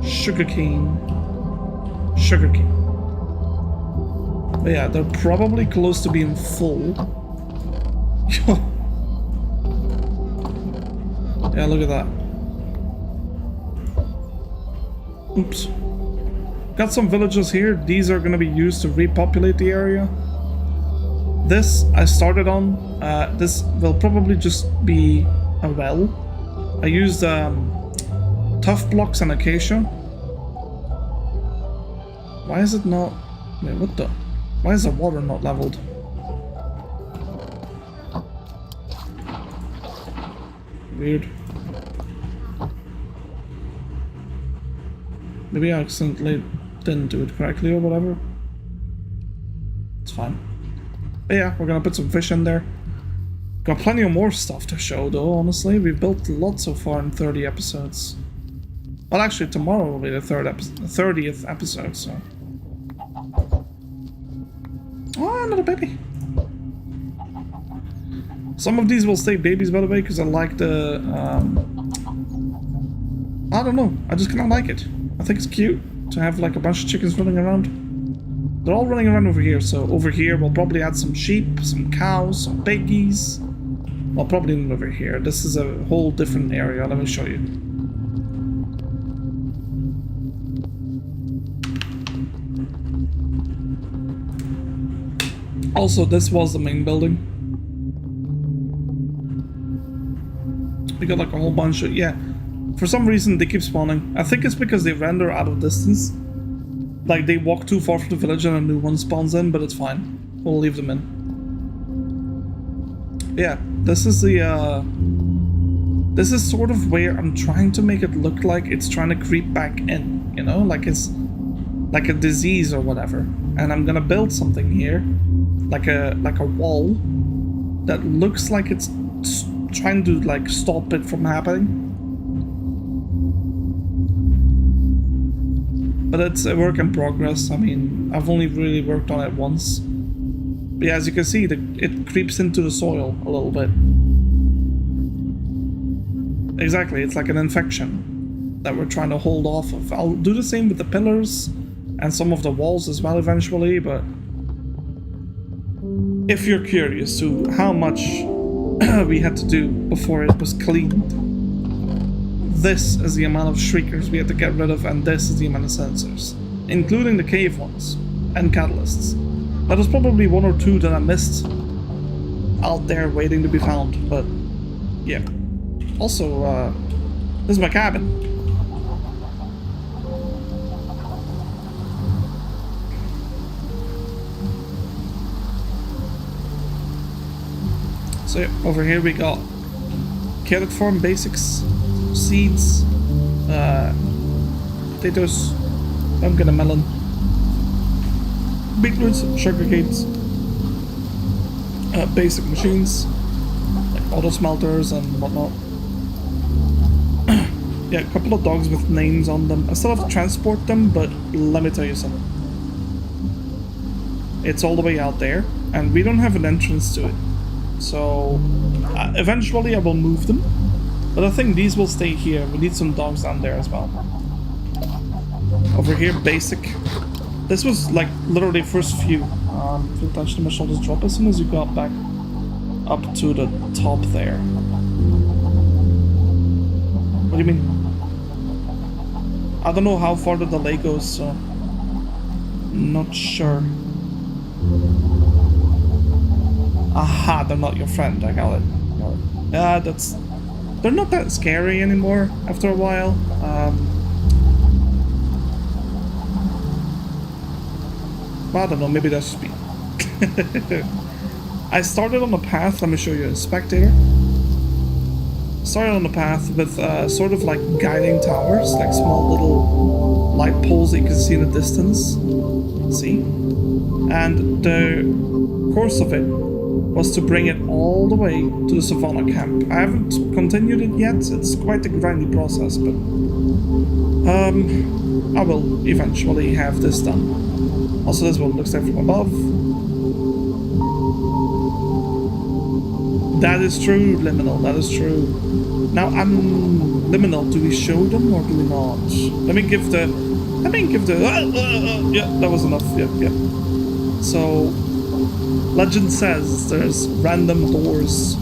sugarcane. But yeah, they're probably close to being full. Yeah, look at that. Oops. Got some villages here. These are gonna be used to repopulate the area. This I started on. This will probably just be a well. I used tough blocks and acacia. Why is it not? Wait, what the? Why is the water not leveled? Weird. Maybe I accidentally didn't do it correctly or whatever. It's fine. But yeah, we're gonna put some fish in there. Got plenty of more stuff to show though, honestly. We've built a lot so far in 30 episodes. Well, actually, tomorrow will be the 30th episode, so... Oh, another baby! Some of these will stay babies, by the way, because I like the... I don't know, I just kinda like it. I think it's cute to have like a bunch of chickens running around. They're all running around over here, so over here we'll probably add some sheep, some cows, some piggies. Well, probably not over here. This is a whole different area. Let me show you. Also, this was the main building. We got like a whole bunch of... Yeah. For some reason, they keep spawning. I think it's because they render out of distance. Like, they walk too far from the village and a new one spawns in, but it's fine. We'll leave them in. Yeah, this is the, this is sort of where I'm trying to make it look like it's trying to creep back in, you know? Like it's like a disease or whatever. And I'm gonna build something here. Like a wall that looks like it's trying to, like, stop it from happening. But it's a work in progress. I mean, I've only really worked on it once. But yeah, as you can see, it creeps into the soil a little bit. Exactly, it's like an infection that we're trying to hold off of. I'll do the same with the pillars and some of the walls as well eventually, but... If you're curious to how much we had to do before it was cleaned, this is the amount of shriekers we had to get rid of, and this is the amount of sensors, including the cave ones and catalysts. There's probably one or two that I missed out there waiting to be found, but yeah. Also, this is my cabin. So yeah, over here we got carrot farm basics. Seeds, potatoes, pumpkin and melon, beetroots, sugar canes, basic machines like auto smelters and whatnot. Yeah, a couple of dogs with names on them. I still have to transport them, but let me tell you something. It's all the way out there, and we don't have an entrance to it. So eventually I will move them. But I think these will stay here. We need some dogs down there as well. Over here, basic. This was like literally first few. If you touch them, my shoulders drop as soon as you got back up to the top there. What do you mean? I don't know how far the lake goes, so not sure. Aha, they're not your friend. I got it. Yeah, they're not that scary anymore after a while. I don't know, maybe that's just me. I started on a path, let me show you a spectator. Started on a path with sort of like guiding towers, like small little light poles that you can see in the distance. See? And the course of it was to bring it all the way to the Savannah camp. I haven't continued it yet, it's quite a grindy process, but I will eventually have this done. Also, this one looks like from above. That is true, Liminal, that is true. Now, Liminal, do we show them or do we not? Let me give the... yeah, that was enough, yeah. So, legend says there's random doors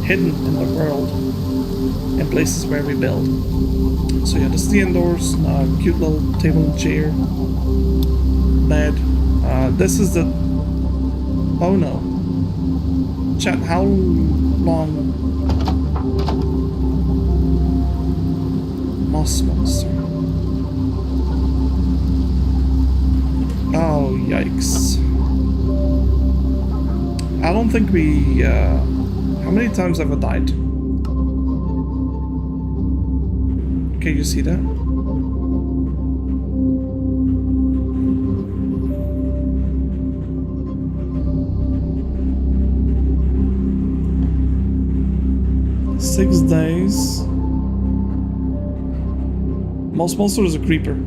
hidden in the world in places where we build. So yeah, this is the indoors, cute little table and chair, bed. This is the... oh no. Chat, how long... Moss monster. Oh, yikes. I don't think we... how many times have I died? Can you see that? Six days. Most monster is a creeper.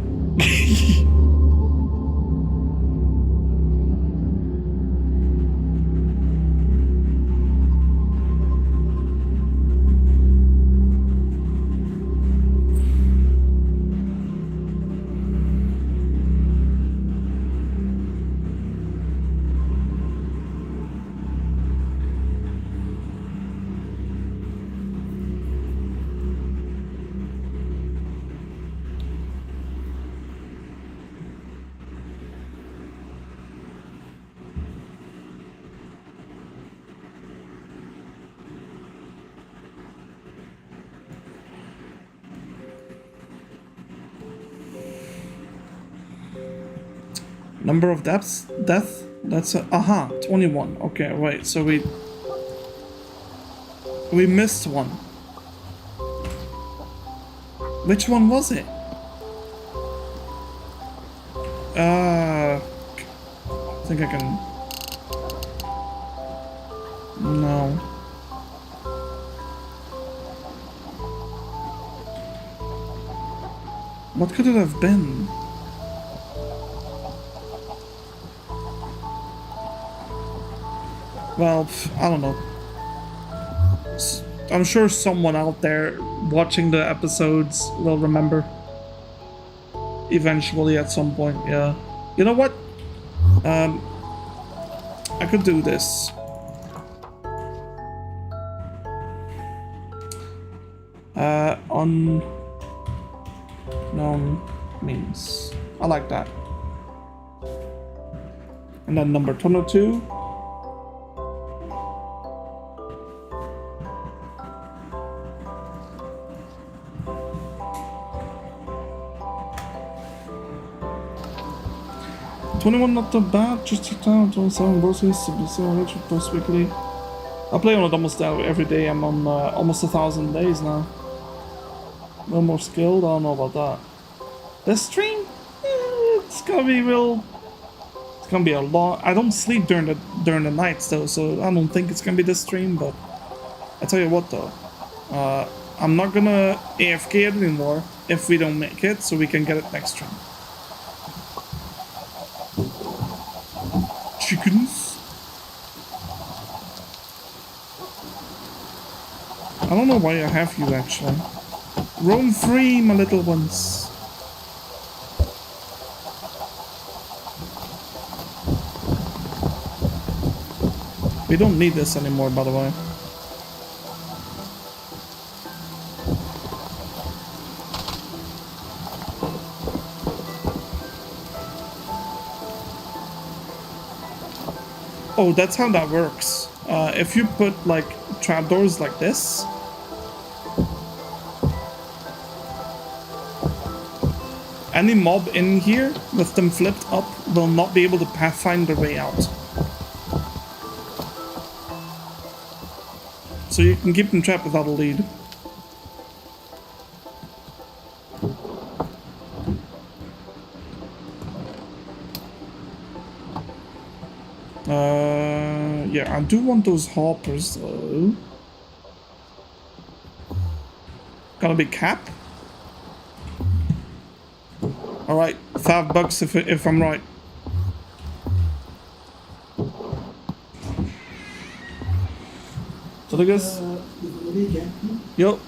Number of death? That's a... aha, 21. Okay, wait, so we missed one. Which one was it? I think I can... no. What could it have been? Well, I don't know. I'm sure someone out there watching the episodes will remember. Eventually, at some point, yeah. You know what? I could do this. Unknown means. I like that. And then number 22. $21 not that bad, just a town, 27 bosses, so post weekly. I play on it almost every day. I'm on almost 1,000 days now. A little more skilled, I don't know about that. This stream? It's gonna be real... it's gonna be a lot. I don't sleep during the nights though, so I don't think it's gonna be this stream, but... I tell you what though. I'm not gonna AFK it anymore if we don't make it, so we can get it next stream. Chickens. I don't know why I have you actually. Roam free, my little ones. We don't need this anymore, by the way. Oh, that's how that works. If you put like trapdoors like this, any mob in here with them flipped up will not be able to find their way out. So you can keep them trapped without a lead. Yeah, I do want those hoppers though. Gotta be cap. All right, $5 if I'm right. So look at this. Yup.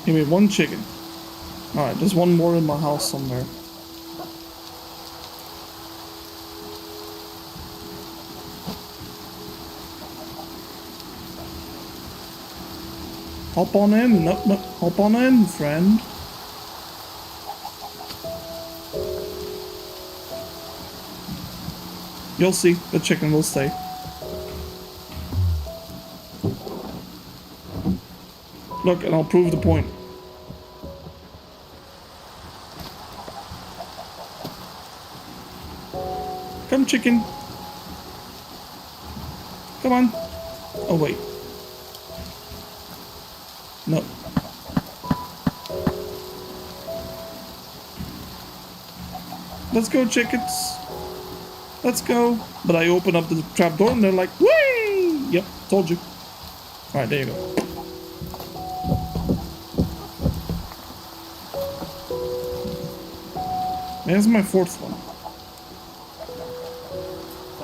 Give me one chicken. Alright, there's one more in my house somewhere. Hop on in. No, hop on in, friend. You'll see, the chicken will stay. Look, and I'll prove the point. Come, chicken. Come on. Oh, wait. No. Let's go, chickens. Let's go. But I open up the trapdoor and they're like, whee! Yep, told you. Alright, there you go. There's my fourth one.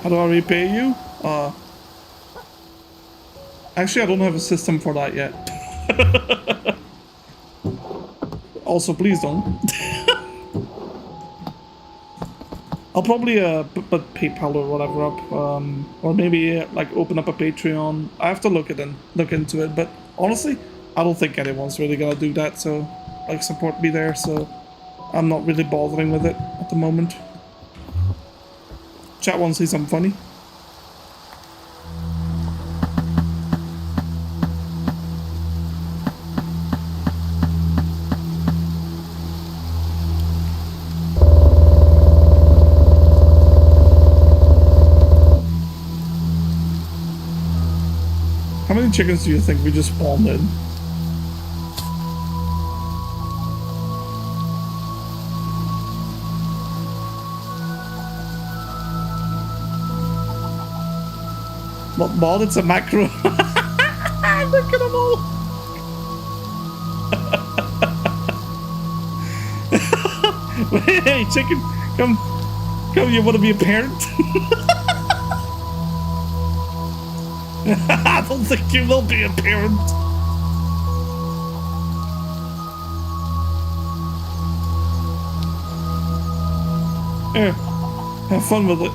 How do I repay you? Actually, I don't have a system for that yet. Also, please don't. I'll probably put PayPal or whatever up, or maybe like open up a Patreon. I have to look into it, but honestly, I don't think anyone's really gonna do that. So, like, support me there. So, I'm not really bothering with it at the moment. Chat wants to see something funny. How many chickens do you think we just spawned in? Not mod, it's a macro. Look at them all. Hey, chicken, come, you want to be a parent? I don't think you will be a parent. Here, have fun with it.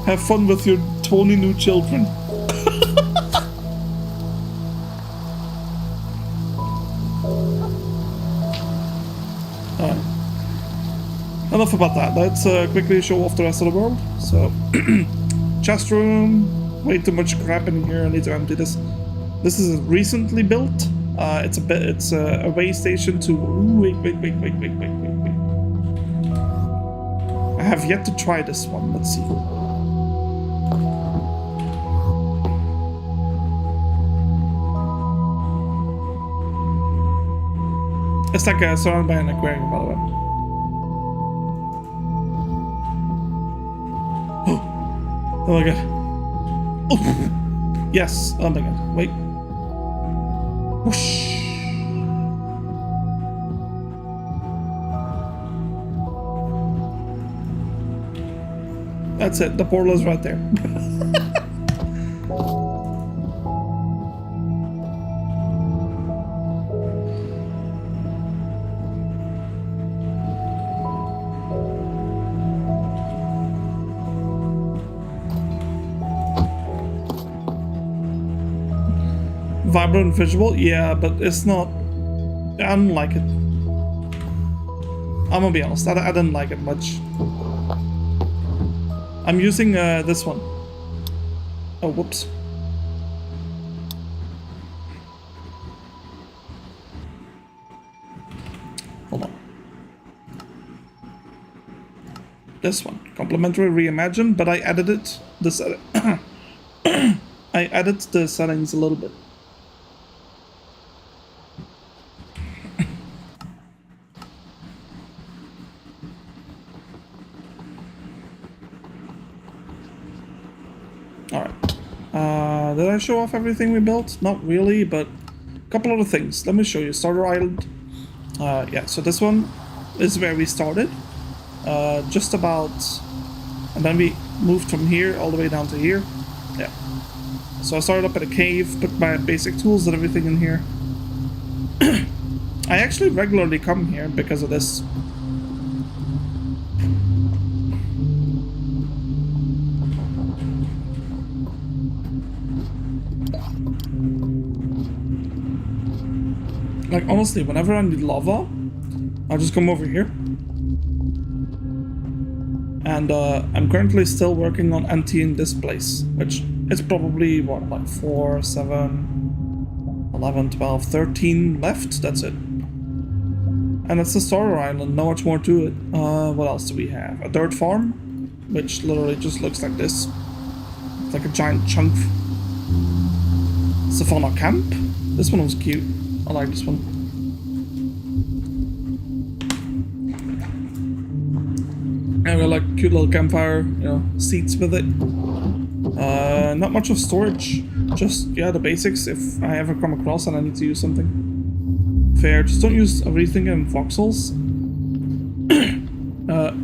Have fun with your 20 new children. Alright. Enough about that. Let's quickly show off the rest of the world. So, chest room. Way too much crap in here. I need to empty this. This is recently built. It's a way station to. Ooh, wait. I have yet to try this one. Let's see. It's like surrounded by an aquarium, by the way. Oh my god. Oh. Yes. Oh my god. Wait. Whoosh. That's it. The portal is right there. Vibrant visual, yeah, but it's not. I don't like it. I'm gonna be honest, I didn't like it much. I'm using this one. Oh, whoops. Hold on. This one, complementary reimagine, but I edited the I added the settings a little bit. Alright. Did I show off everything we built? Not really, but a couple other things. Let me show you. Starter Island. Yeah, so this one is where we started. Just about... And then we moved from here all the way down to here. Yeah. So I started up at a cave, put my basic tools and everything in here. I actually regularly come here because of this. Like, honestly, whenever I need lava, I'll just come over here. And I'm currently still working on emptying this place, which is probably, what, like 4, 7, 11, 12, 13 left? That's it. And it's a starter island, not much more to it. What else do we have? A dirt farm, which literally just looks like this. It's like a giant chunk. Savannah camp. This one was cute. I like this one. And we got like a cute little campfire, you know, seats with it. Not much of storage. Just, yeah, the basics if I ever come across and I need to use something. Fair. Just don't use everything in voxels.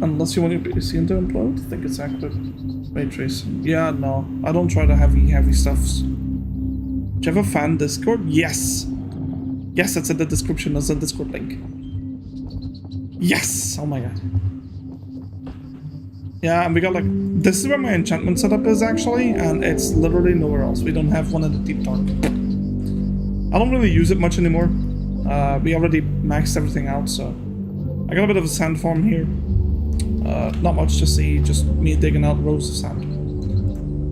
Unless you want your PC to implode. I think it's active. Ray tracing. Yeah, no. I don't try the heavy stuffs. Do you have a fan Discord? Yes! Yes, it's in the description. There's a Discord link. Yes! Oh my god. Yeah, and we got like... This is where my enchantment setup is actually, and it's literally nowhere else. We don't have one in the deep dark. I don't really use it much anymore. We already maxed everything out, so... I got a bit of a sand farm here. Not much to see, just me digging out rows of sand.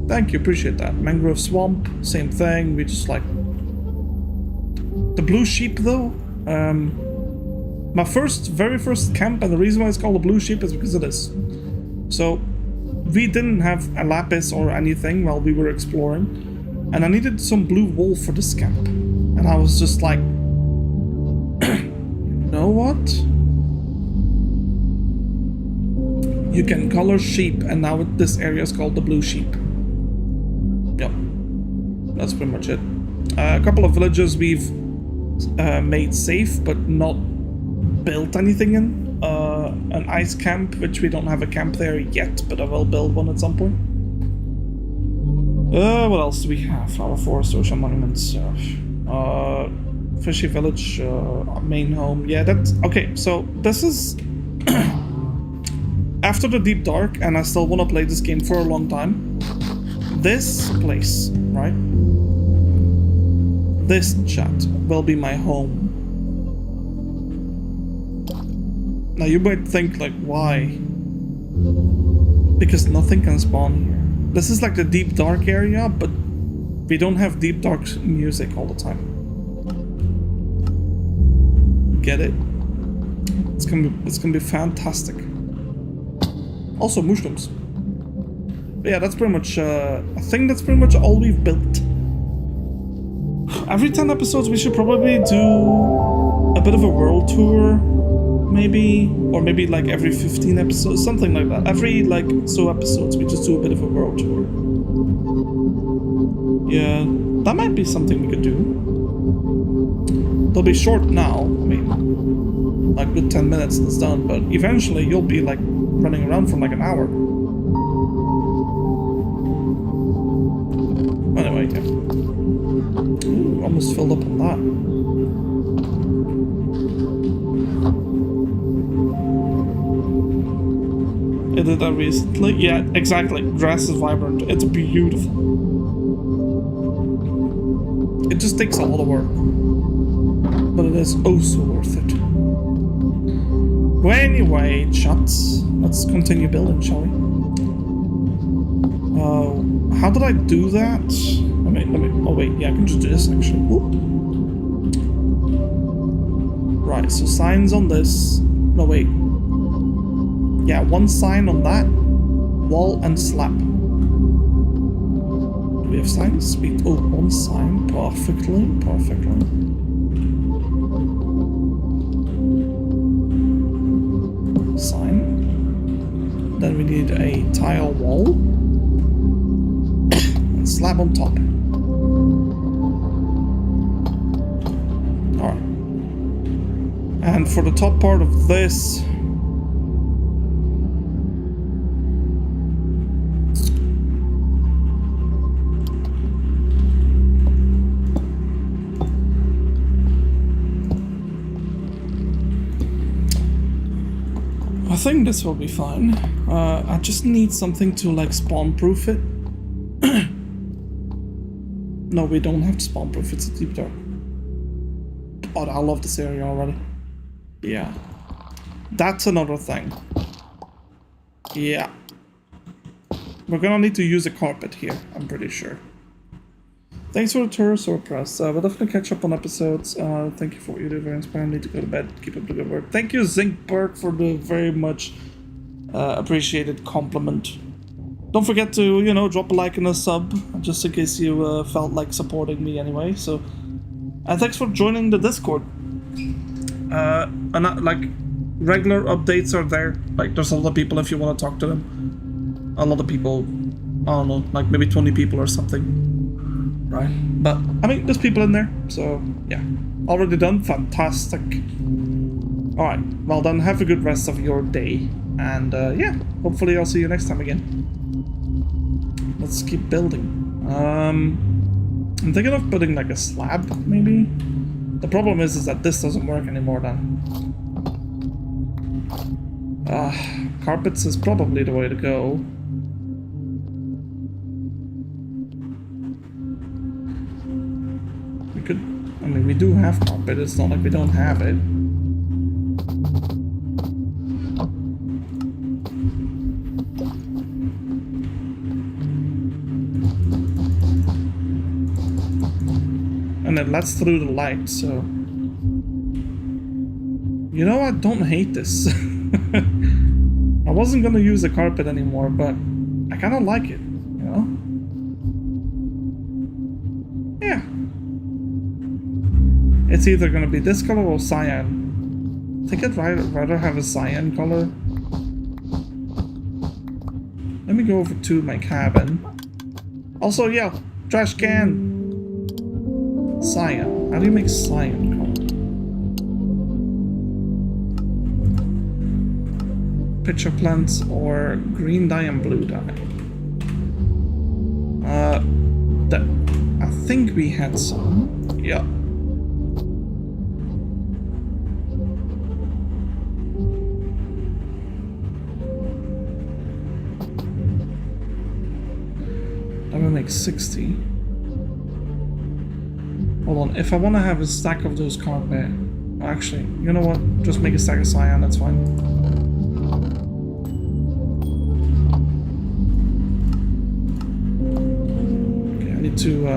Thank you, appreciate that. Mangrove swamp, same thing, we just like... The blue sheep though, my very first camp, and the reason why it's called a blue sheep is because of this. So, we didn't have a lapis or anything while we were exploring, and I needed some blue wool for this camp. And I was just like, you know what? You can color sheep, and now this area is called the blue sheep. Yep, that's pretty much it. A couple of villages we've made safe, but not built anything in. An ice camp, which we don't have a camp there yet, but I will build one at some point. What else do we have? Our forest, ocean monuments, fishy village, main home. Yeah, that's okay. So this is after the deep dark, and I still want to play this game for a long time. This place, right? This chat will be my home. Now you might think like, why? Because nothing can spawn here. This is like the deep dark area, but we don't have deep dark music all the time. Get it? It's gonna be fantastic. Also mushrooms. But yeah, that's pretty much I think that's pretty much all we've built. Every 10 episodes we should probably do a bit of a world tour. Maybe, or maybe like every 15 episodes, something like that. Every like so episodes, we just do a bit of a world tour. Yeah, that might be something we could do. They'll be short now, I mean, like with 10 minutes and it's done, but eventually you'll be like running around for like an hour. Anyway, yeah. Ooh, almost filled up on that. I did that recently. Yeah, exactly. Grass is vibrant. It's beautiful. It just takes a lot of work. But it is oh so worth it. Well, anyway, chats. Let's continue building, shall we? How did I do that? Let me. Oh wait, yeah, I can just do this actually. Ooh. Right, so signs on this. No wait. Yeah, one sign on that wall and slab. Do we have signs? Speed. Oh, one sign. Perfectly. Sign. Then we need a tile wall and slab on top. All right. And for the top part of this, I think this will be fine. I just need something to like spawn-proof it. No, we don't have to spawn-proof. It's a deep dark. Oh, I love this area already. Yeah. That's another thing. Yeah. We're gonna need to use a carpet here, I'm pretty sure. Thanks for the Pterosaur Press. We'll definitely catch up on episodes. Thank you for what you do. Very inspiring. Need to go to bed. Keep up the good work. Thank you, Zinkberg, for the very much appreciated compliment. Don't forget to, you know, drop a like and a sub, just in case you felt like supporting me anyway. So, and thanks for joining the Discord. And like regular updates are there. Like, there's a lot of people if you want to talk to them. A lot of people. I don't know, like maybe 20 people or something. Right, but I mean, there's people in there, so yeah. Already done, fantastic. All right, well done. Have a good rest of your day, and yeah, hopefully I'll see you next time again. Let's keep building. I'm thinking of putting like a slab, maybe. The problem is that this doesn't work anymore. Then carpets is probably the way to go. I mean, we do have carpet, it's not like we don't have it. And it lets through the light, so... You know, I don't hate this. I wasn't gonna use the carpet anymore, but I kinda like it, you know? Yeah. It's either gonna be this color or cyan. I think I'd rather have a cyan color. Let me go over to my cabin. Also, yeah, trash can. Cyan. How do you make cyan color? Pitcher plants or green dye and blue dye. I think we had some. Yeah. Make 60. Hold on, if I want to have a stack of those carpet, actually, you know what? Just make a stack of cyan, that's fine. Okay, I need to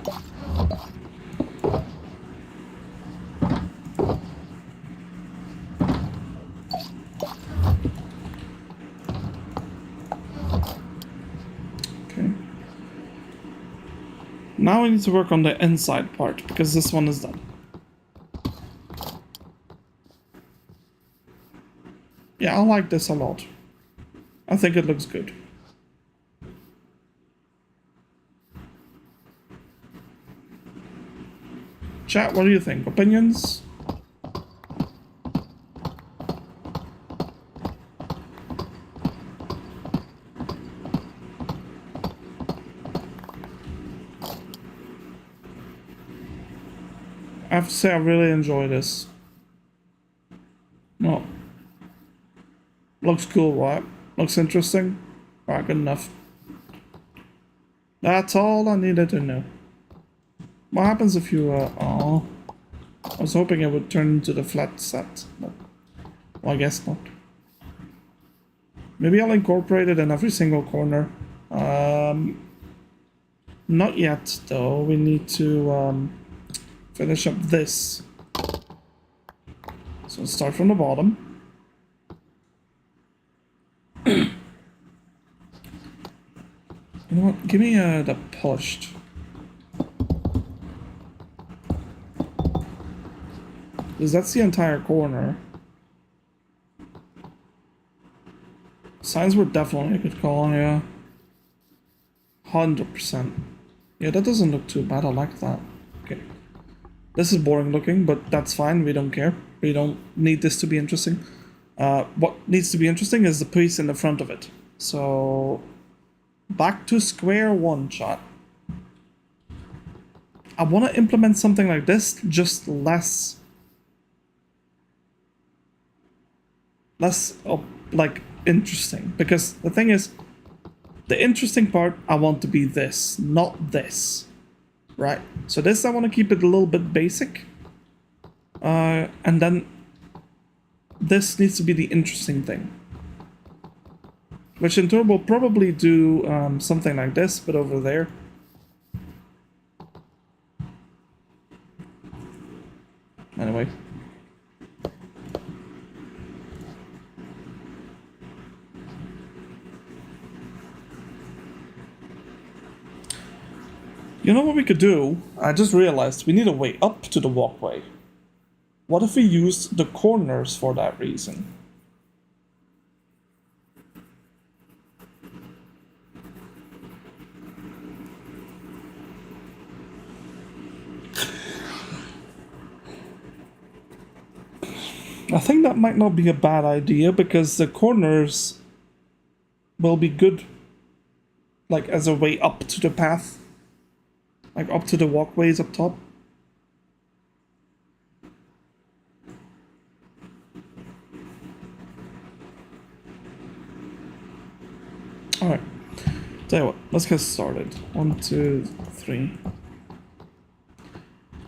Okay. Now I need to work on the inside part, because this one is done. Yeah, I like this a lot. I think it looks good. Chat, what do you think? Opinions? I have to say I really enjoy this. No. Looks cool, right? Looks interesting? Right, good enough. That's all I needed to know. What happens if you, oh, I was hoping it would turn into the flat set, but, well, I guess not. Maybe I'll incorporate it in every single corner. Not yet, though. We need to, finish up this. So let's start from the bottom. You know what? Give me, the polished. Because that's the entire corner. Signs were definitely a good call, yeah. 100%. Yeah, that doesn't look too bad, I like that. Okay. This is boring looking, but that's fine, we don't care. We don't need this to be interesting. What needs to be interesting is the piece in the front of it. So, back to square one, chat. I want to implement something like this, just less, like, interesting. Because the thing is, the interesting part, I want to be this, not this. Right? So this, I want to keep it a little bit basic. And then this needs to be the interesting thing. Which in turn will probably do something like this, but over there. Anyway. You know what we could do? I just realized we need a way up to the walkway. What if we used the corners for that reason? I think that might not be a bad idea because the corners will be good, like, as a way up to the path. Like, up to the walkways up top. Alright. Tell you what, let's get started. 1, 2, 3.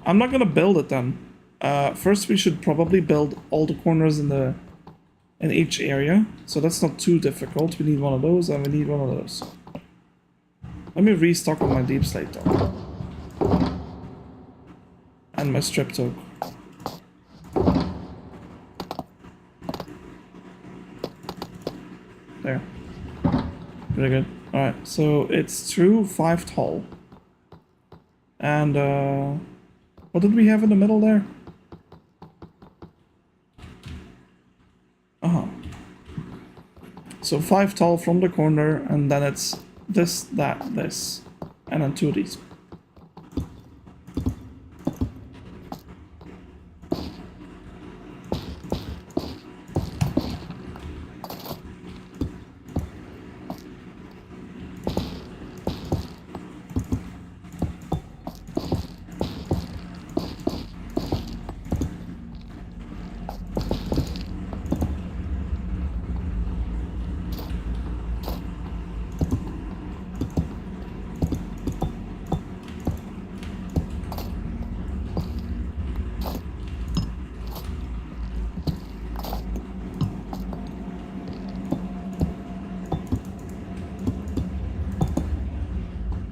I'm not gonna build it then. First we should probably build all the corners in each area. So that's not too difficult. We need one of those and we need one of those. Let me restock with my deep slate though. And my strip toke. There. Pretty good. Alright, so it's through 5 tall. And what did we have in the middle there? So 5 tall from the corner, and then it's this, that, this, and then 2 of these.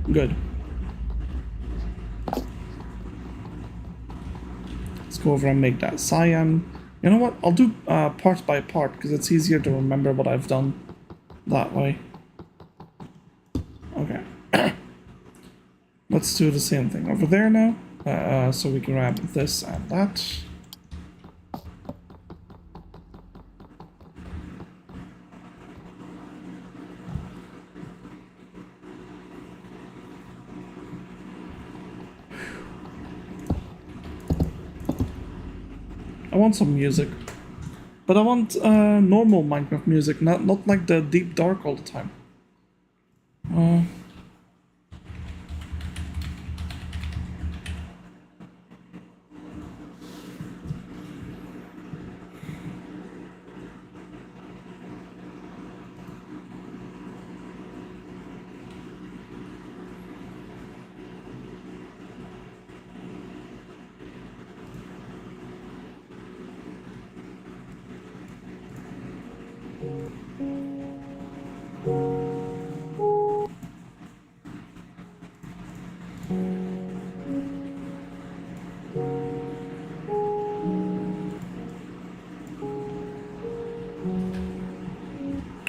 Good. Let's go over and make that cyan. You know what? I'll do part by part because it's easier to remember what I've done that way. Okay. Let's do the same thing over there now. So we can grab this and that. I want some music. But I want normal Minecraft music, not like the deep dark all the time.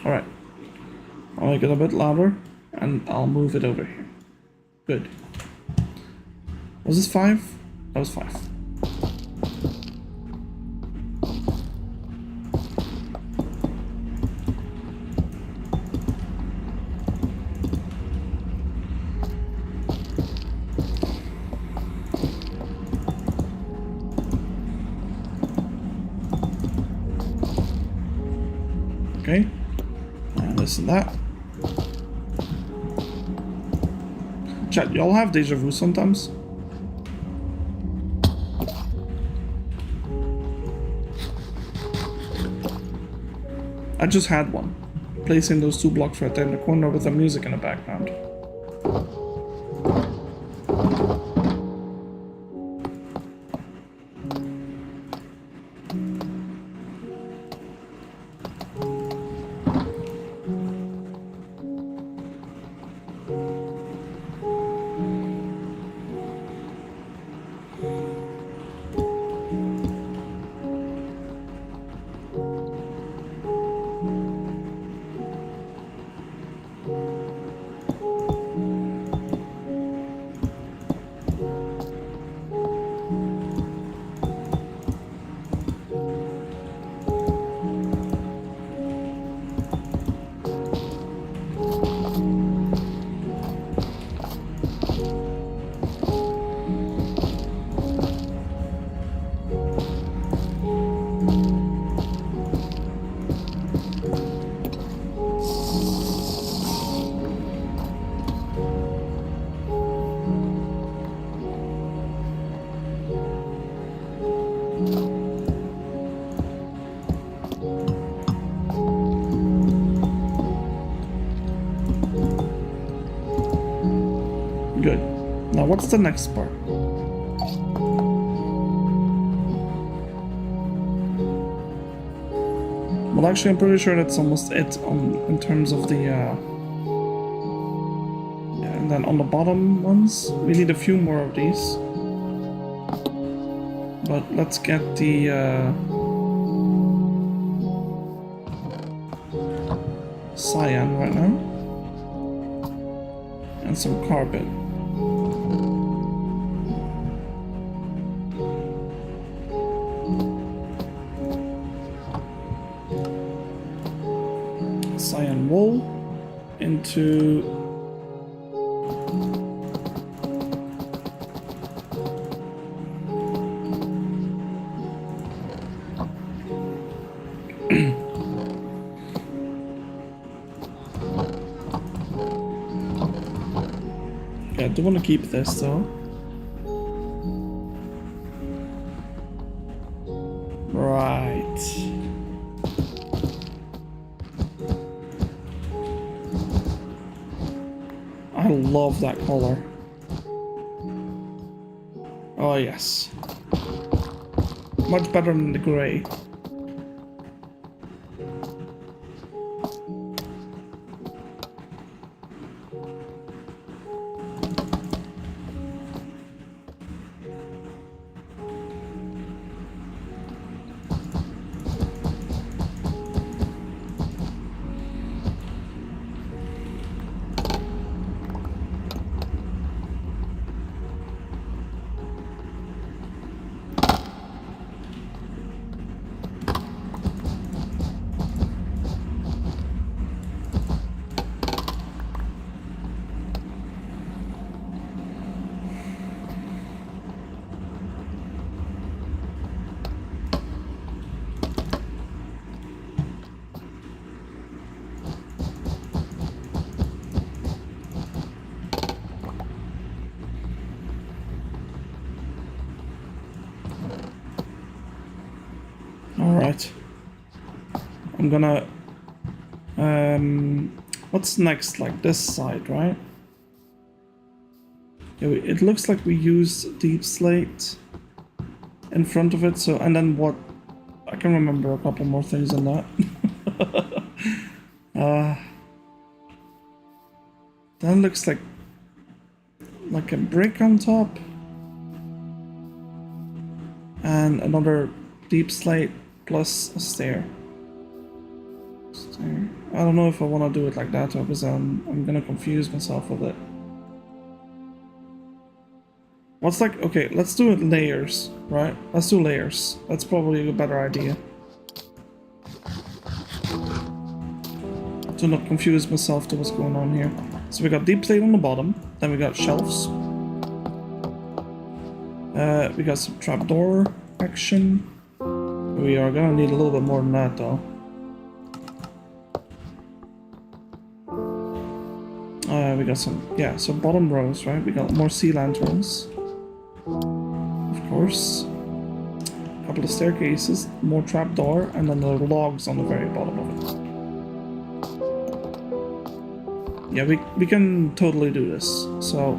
Alright. I'll make it a bit louder and I'll move it over here. Good. Was this 5? That was 5. Okay. And this and that. Chat, y'all have deja vu sometimes? I just had one. Placing those 2 blocks right there in the corner with the music in the background. Good. Now what's the next part? Well, actually, I'm pretty sure that's almost it in terms of the... yeah, and then on the bottom ones, we need a few more of these. But let's get the... cyan right now. And some carpet. Cyan wool into yeah, I do want to keep this though. Right. I love that color. Oh yes. Much better than the gray. Alright. I'm gonna... what's next? Like this side, right? Yeah, it looks like we use deep slate in front of it, so... And then what? I can remember a couple more things on that. That looks like a brick on top. And another deep slate plus a stair. I don't know if I want to do it like that, though, because I'm gonna confuse myself with it. What's like... Okay, let's do it layers, right? Let's do layers. That's probably a better idea. To not confuse myself to what's going on here. So we got deep slate on the bottom, then we got shelves. We got some trapdoor action. We are gonna need a little bit more than that, though. We got some, yeah, so bottom rows, right? We got more sea lanterns. Of course. A couple of staircases, more trapdoor, and then the logs on the very bottom of it. Yeah, we can totally do this. So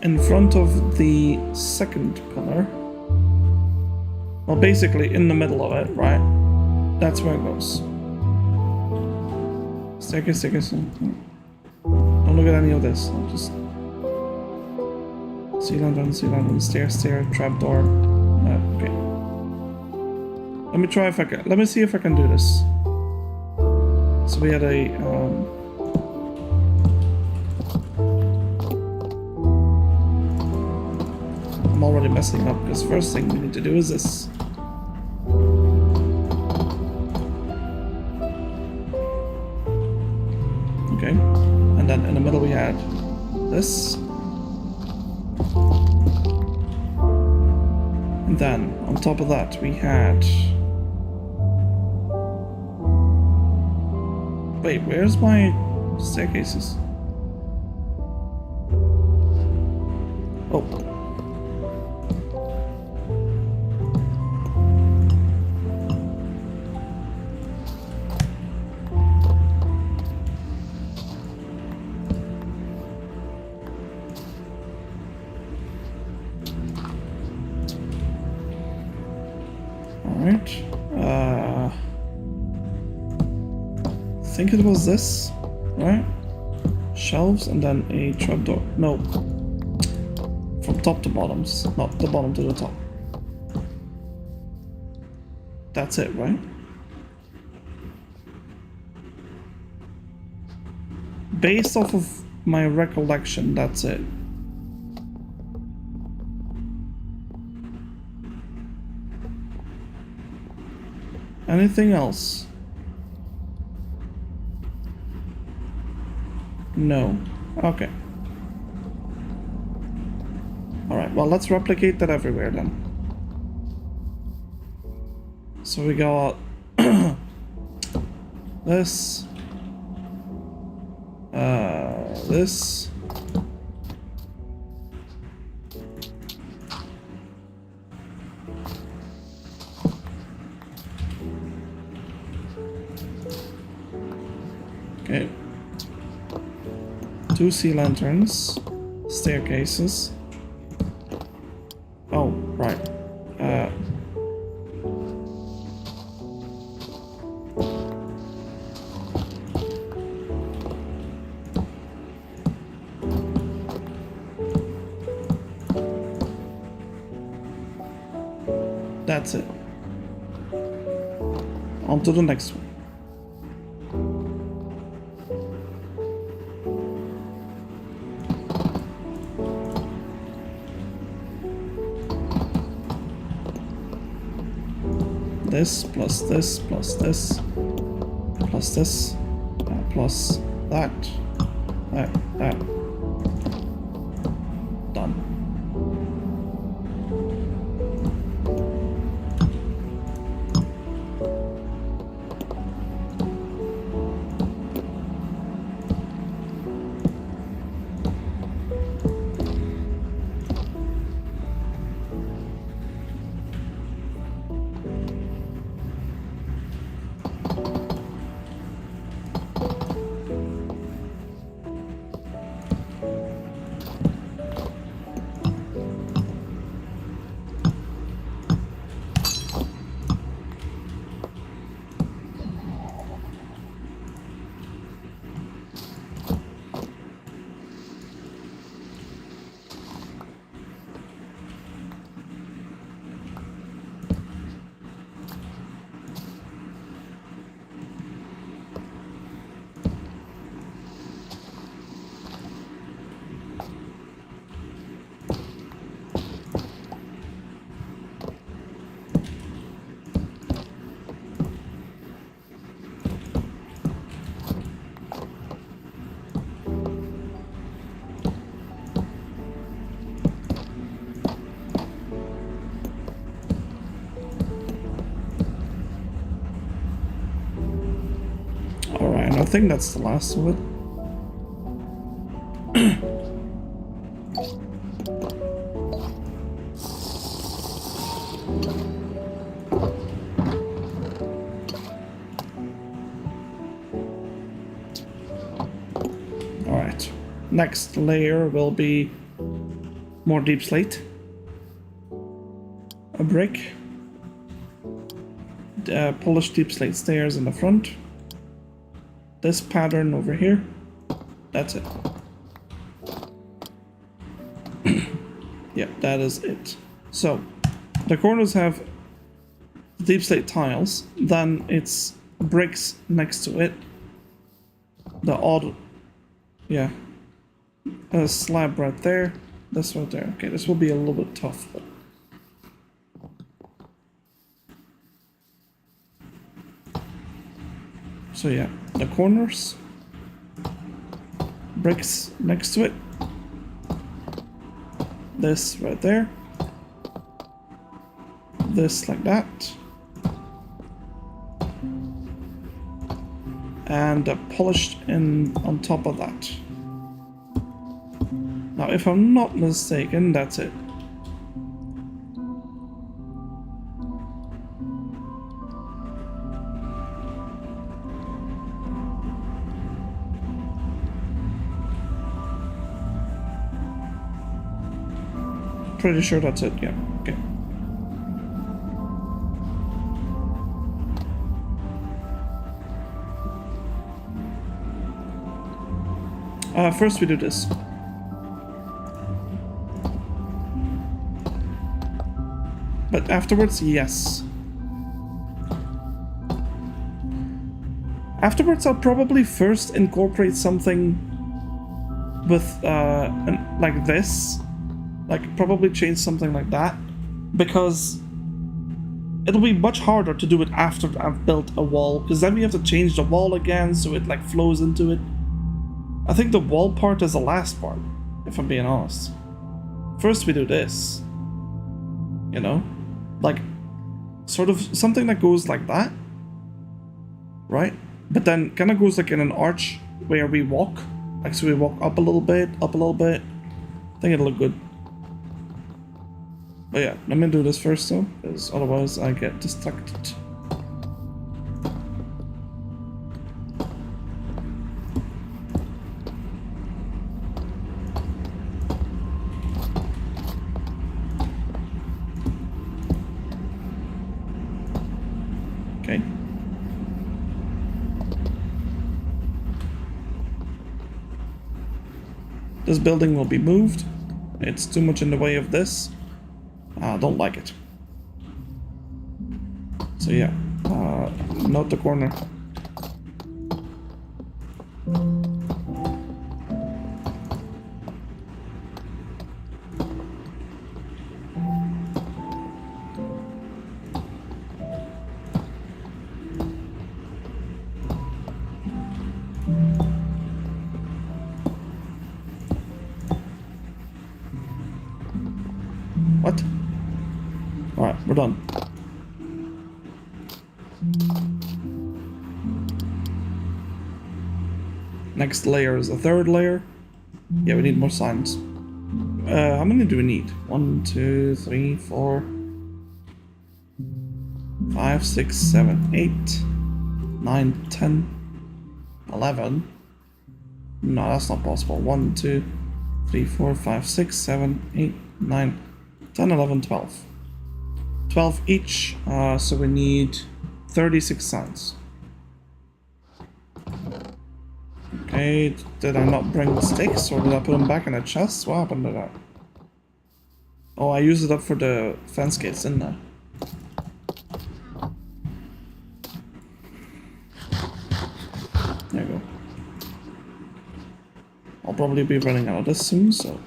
in front of the second pillar, well, basically in the middle of it, right? That's where it goes. Staircase, staircase. Don't look at any of this. I'll just sea lantern, stair, stair, trapdoor. Okay. Let me try if I can. Let me see if I can do this. So we had a. I'm already messing up because first thing we need to do is this. Okay, and then in the middle we had this. And then on top of that we had. Wait, where's my staircases? Oh. Alright. I think it was this, right? Shelves and then a trapdoor. No. From top to bottoms, not the bottom to the top. That's it, right? Based off of my recollection, that's it. Anything else? No. Okay. Alright, well, let's replicate that everywhere then. So we got this, this, okay. 2 sea lanterns, staircases. Oh, right. That's it. On to the next one. This plus this plus this plus this plus that. Done. think that's the last of it. Alright. Next layer will be more deep slate. A brick. Polished deep slate stairs in the front. This pattern over here. That's it. Yeah, that is it. So, the corners have deep slate tiles, then it's bricks next to it. The odd, yeah, a slab right there, this right there. Okay, this will be a little bit tough, but so yeah, the corners, bricks next to it, this right there, this like that, and polished in on top of that. Now, if I'm not mistaken, that's it. Pretty sure that's it, yeah, okay. First we do this. But afterwards, yes. Afterwards, I'll probably first incorporate something with, like this. Like, probably change something like that. Because it'll be much harder to do it after I've built a wall. Because then we have to change the wall again so it, like, flows into it. I think the wall part is the last part, if I'm being honest. First we do this. You know? Like, sort of something that goes like that. Right? But then kind of goes like in an arch where we walk. Like, so we walk up a little bit, up a little bit. I think it'll look good. But yeah, let me do this first though, because otherwise I get distracted. Okay. This building will be moved. It's too much in the way of this. I don't like it. So yeah, note the corner. What? Alright, we're done. Next layer is the third layer. Yeah, we need more signs. How many do we need? 1, 2, 3, 4, 5, 6, 7, 8, 9, 10, 11. No, that's not possible. 1, 2, 3, 4, 5, 6, 7, 8, 9, 10, 11, 12. 12 each, so we need 36 signs. Okay, did I not bring the sticks, or did I put them back in the chest? What happened to that? Oh, I used it up for the fence gates, didn't I? There you go. I'll probably be running out of this soon, so...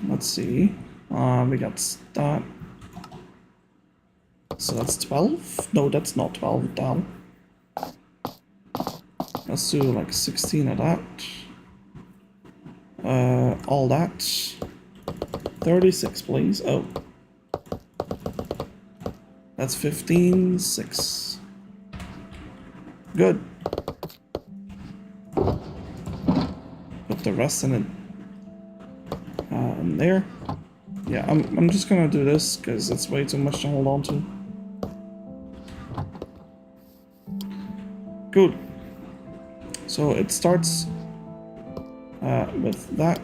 Let's see. We got that. So that's 12? No, that's not 12 down. Let's do like 16 of that. All that. 36, please. Oh. That's 15, 6. Good. Put the rest in it. In there. Yeah, I'm just gonna do this because it's way too much to hold on to. Good. So it starts with that.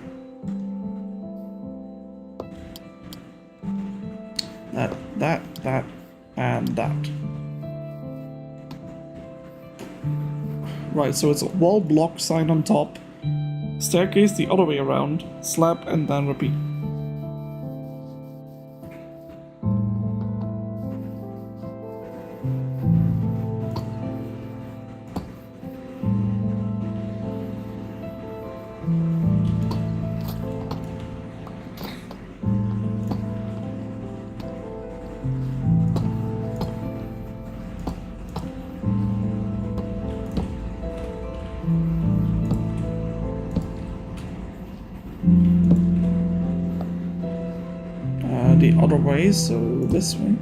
That, and that. Right, so it's a wall block sign on top, staircase the other way around, slab, and then repeat. The other way, so this way.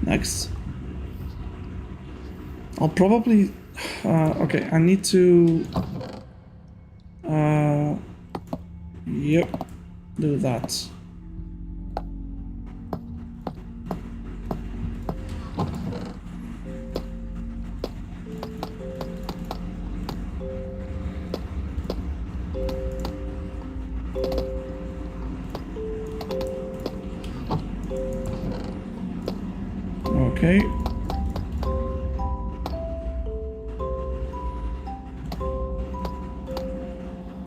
Next. I'll probably... okay, I need to... yep, do that. Okay.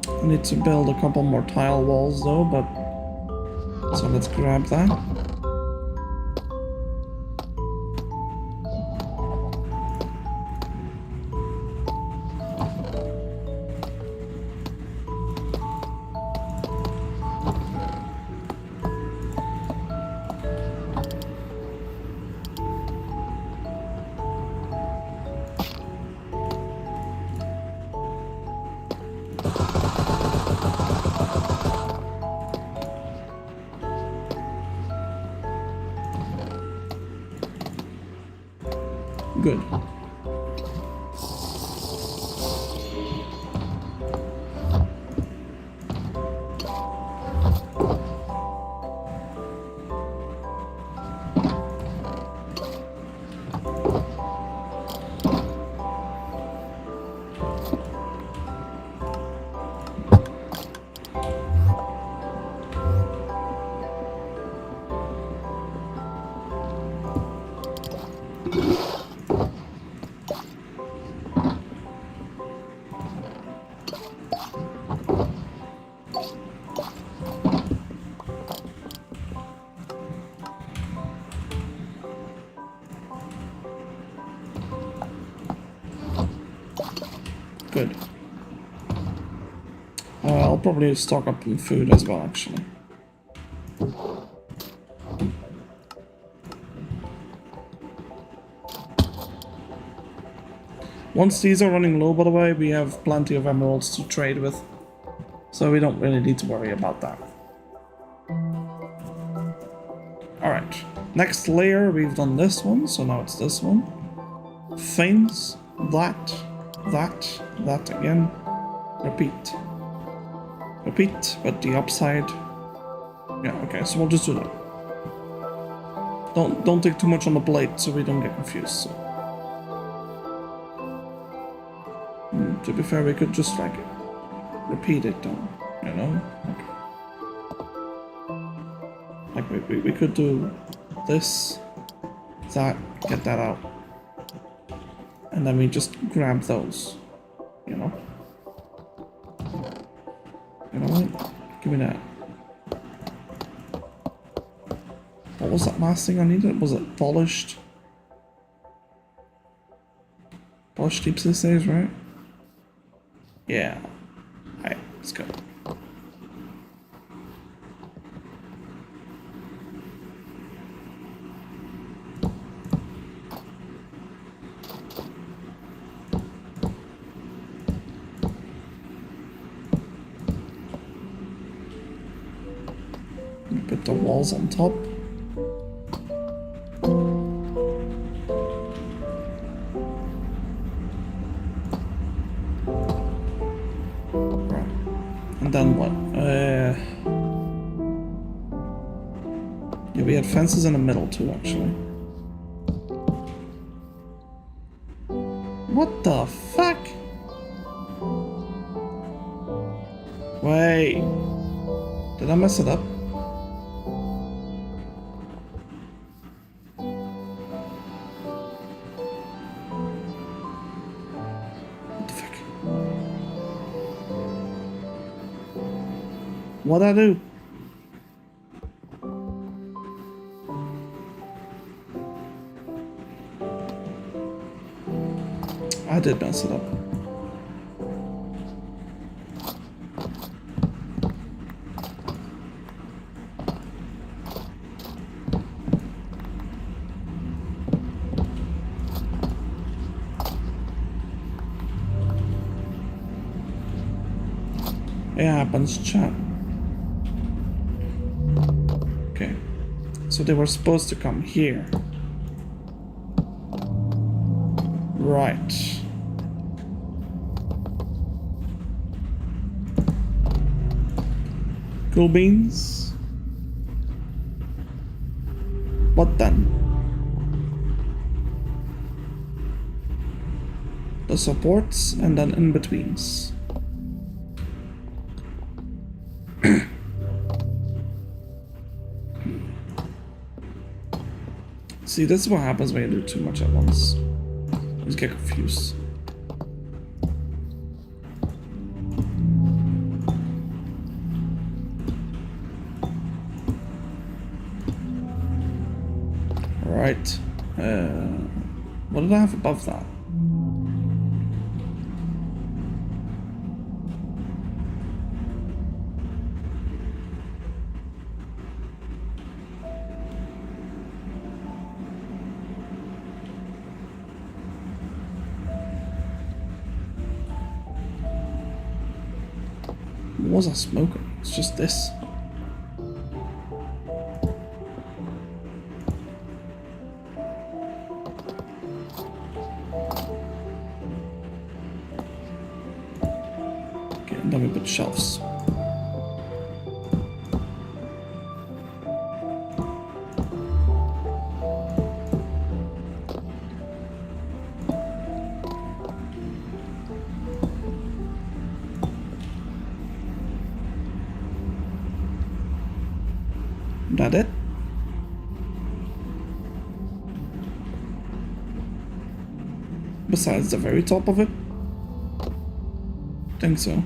I need to build a couple more tile walls though, but... So let's grab that. Good. Good. I'll probably stock up on food as well, actually. Once these are running low, by the way, we have plenty of emeralds to trade with. So we don't really need to worry about that. Alright. Next layer, we've done this one, so now it's this one. Things, that again. Repeat. repeat, but the upside. Yeah, okay, so we'll just do that. Don't take too much on the plate so we don't get confused. So. To be fair, we could just like repeat it, though, you know? Like we could do this, that, get that out. And then we just grab those, you know? You know what? Give me that. What was that last thing I needed? Was it polished? Polished deep sea stays, right? Yeah. Alright, let's go. Put the walls on top. And then what? Yeah, we had fences in the middle too, actually. What the fuck? Wait. Did I mess it up? What the fuck? What'd I do? I did mess it up. It happens, chat. Okay. So they were supposed to come here. Right. Cool beans. What then? The supports and then in-betweens. See, this is what happens when you do too much at once. You just get confused. Right. What did I have above that? What was I smoking? It's just this. Okay, and then we put shelves. That it? Besides the very top of it? Think so.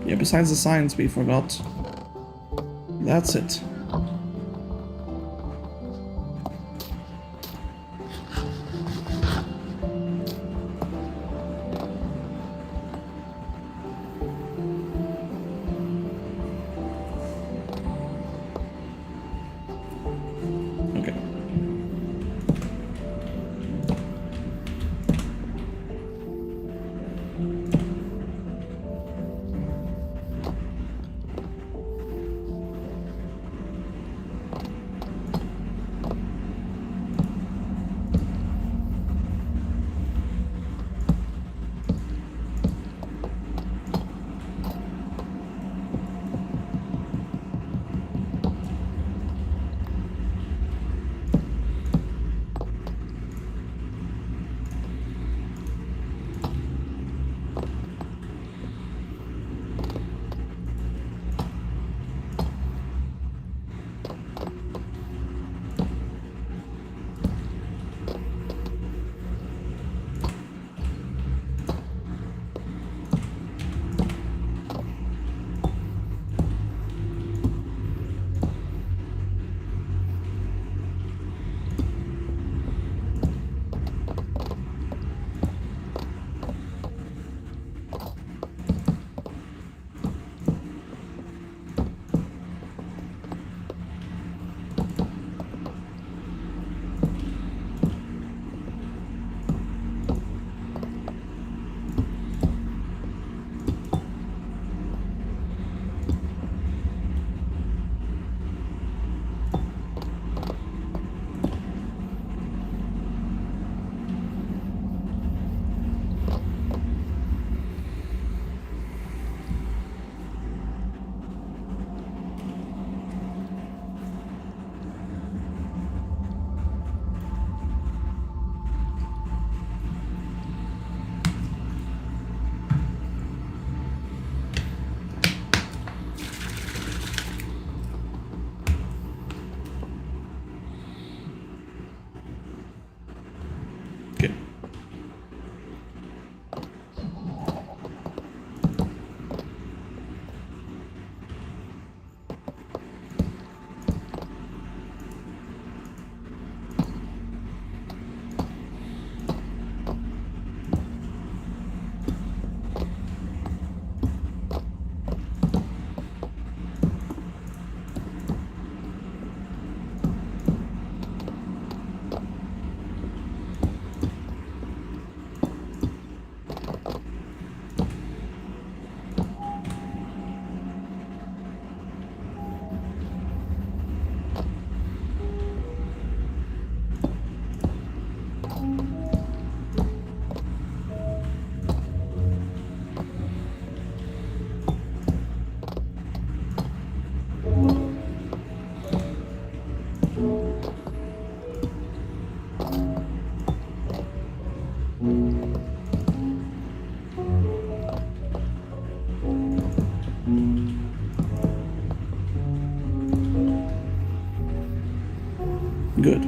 Yeah, besides the signs we forgot. That's it. Good.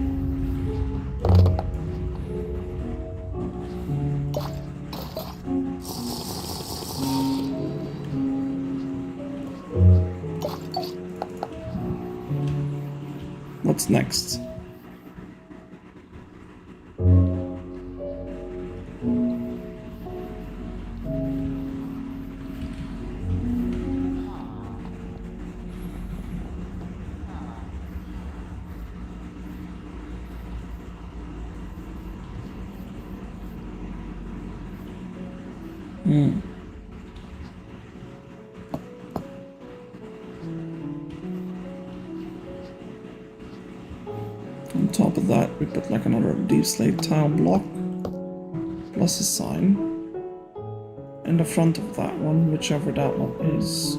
What's next? On top of that, we put like another deep slate tile block plus a sign in the front of that one, whichever that one is.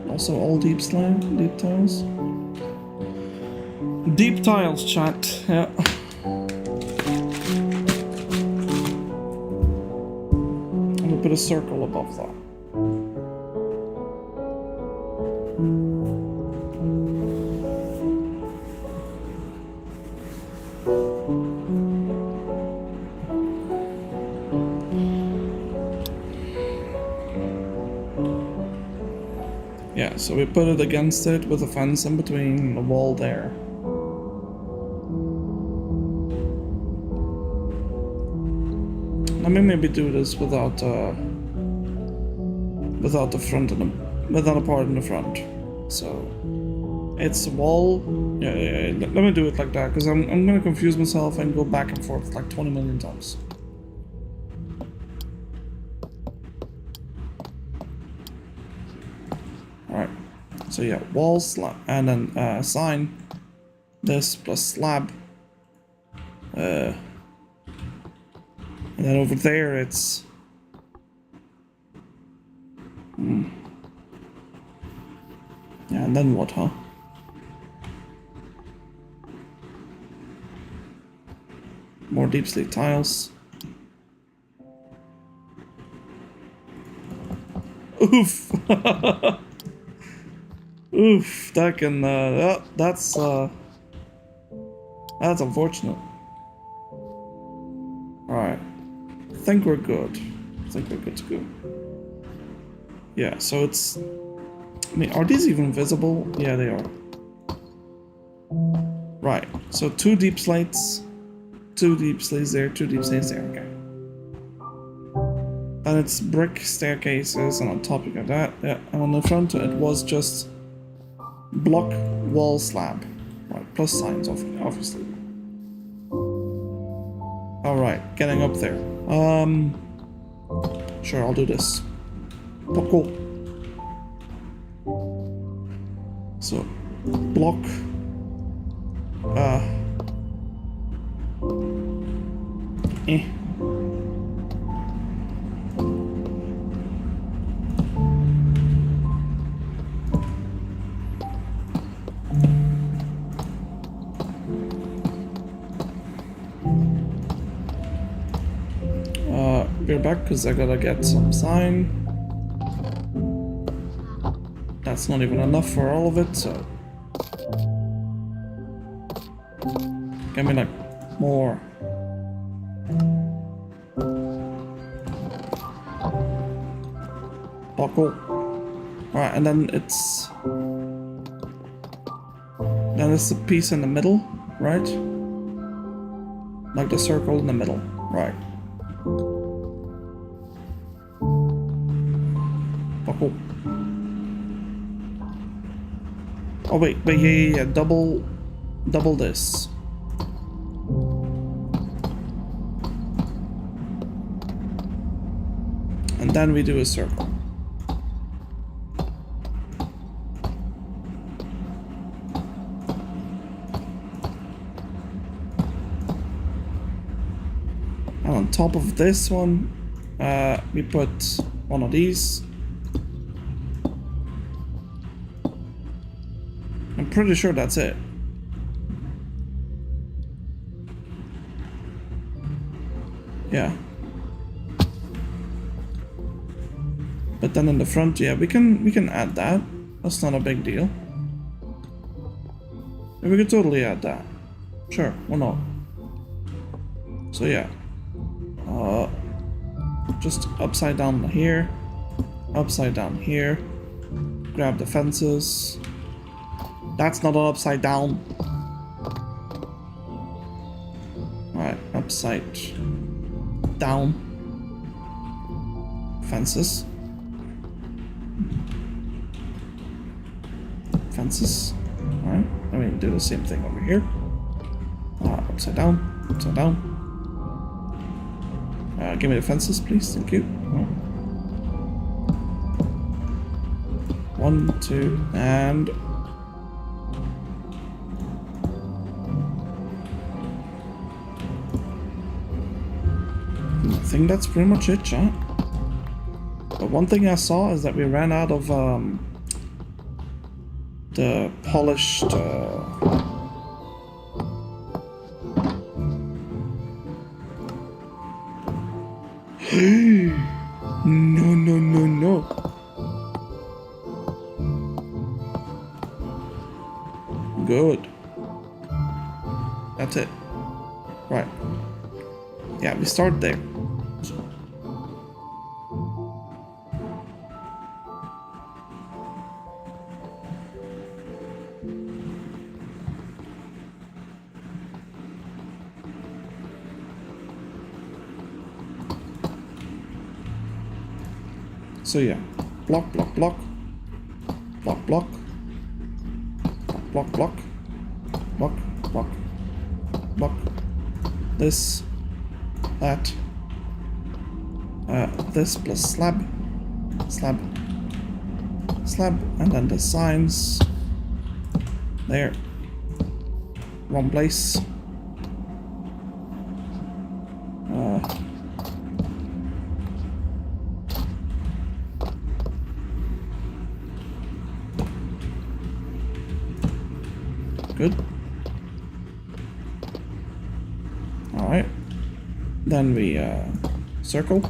Also all deep tiles. Deep tiles, chat. Yeah. I'm gonna put a circle above that. Yeah, so we put it against it with a fence in between, a wall there. Let me maybe do this without the front and without a part in the front. So it's a wall. Yeah. Let me do it like that, because I'm gonna confuse myself and go back and forth like 20 million times. Alright. So yeah, wall slab and then sign. This plus slab. And then over there it's yeah, and then what, huh? More deep slate tiles. Oof. Oof, that can that's unfortunate. Alright. I think we're good. I think we're good to go. Yeah, so it's... I mean, are these even visible? Yeah, they are. Right, so 2 deep slates. 2 deep slates there, 2 deep slates there, okay. And it's brick staircases, and on top you got that. Yeah, and on the front it was just block wall slab. Right, plus signs, obviously. Alright, getting up there. Sure, I'll do this. Oh, cool. So, block. We're back because I gotta get some sign. That's not even enough for all of it, so give me like more. Oh, cool. Alright, and then it's a piece in the middle, right? Like the circle in the middle, right? Oh, cool. Oh wait, yeah, double this. And then we do a circle. top of this one, we put one of these. I'm pretty sure that's it. Yeah. But then in the front, yeah, we can add that. That's not a big deal. And we could totally add that. Sure, why not? So yeah. Just upside down here. Upside down here. Grab the fences. That's not an upside down. Alright, upside down. Fences. Fences. Alright, let me do the same thing over here. Upside down. Upside down. Give me the fences, please. Thank you. 1, 2, and... I think that's pretty much it, chat. But one thing I saw is that we ran out of the polished no. Good. That's it. Right. Yeah, we start there. So yeah, block, block, block, block, block, block, block, block, block, block, this, that, this plus slab, slab, slab, and then the signs, there, wrong place, good. Alright. Then we circle.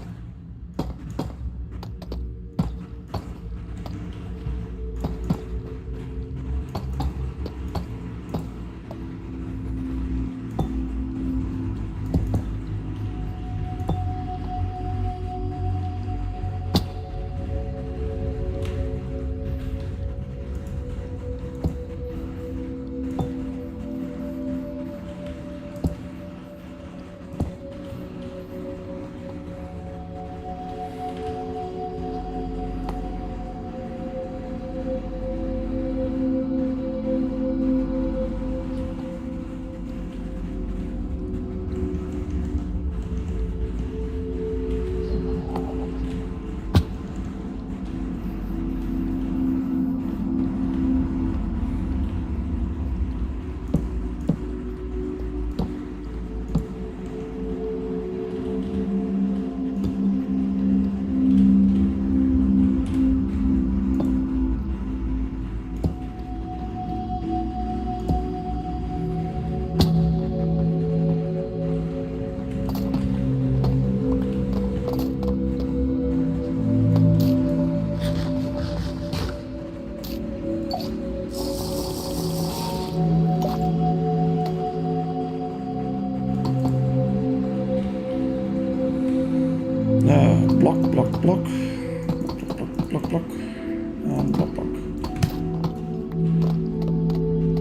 Block, block, block, block, block, block, and block, block.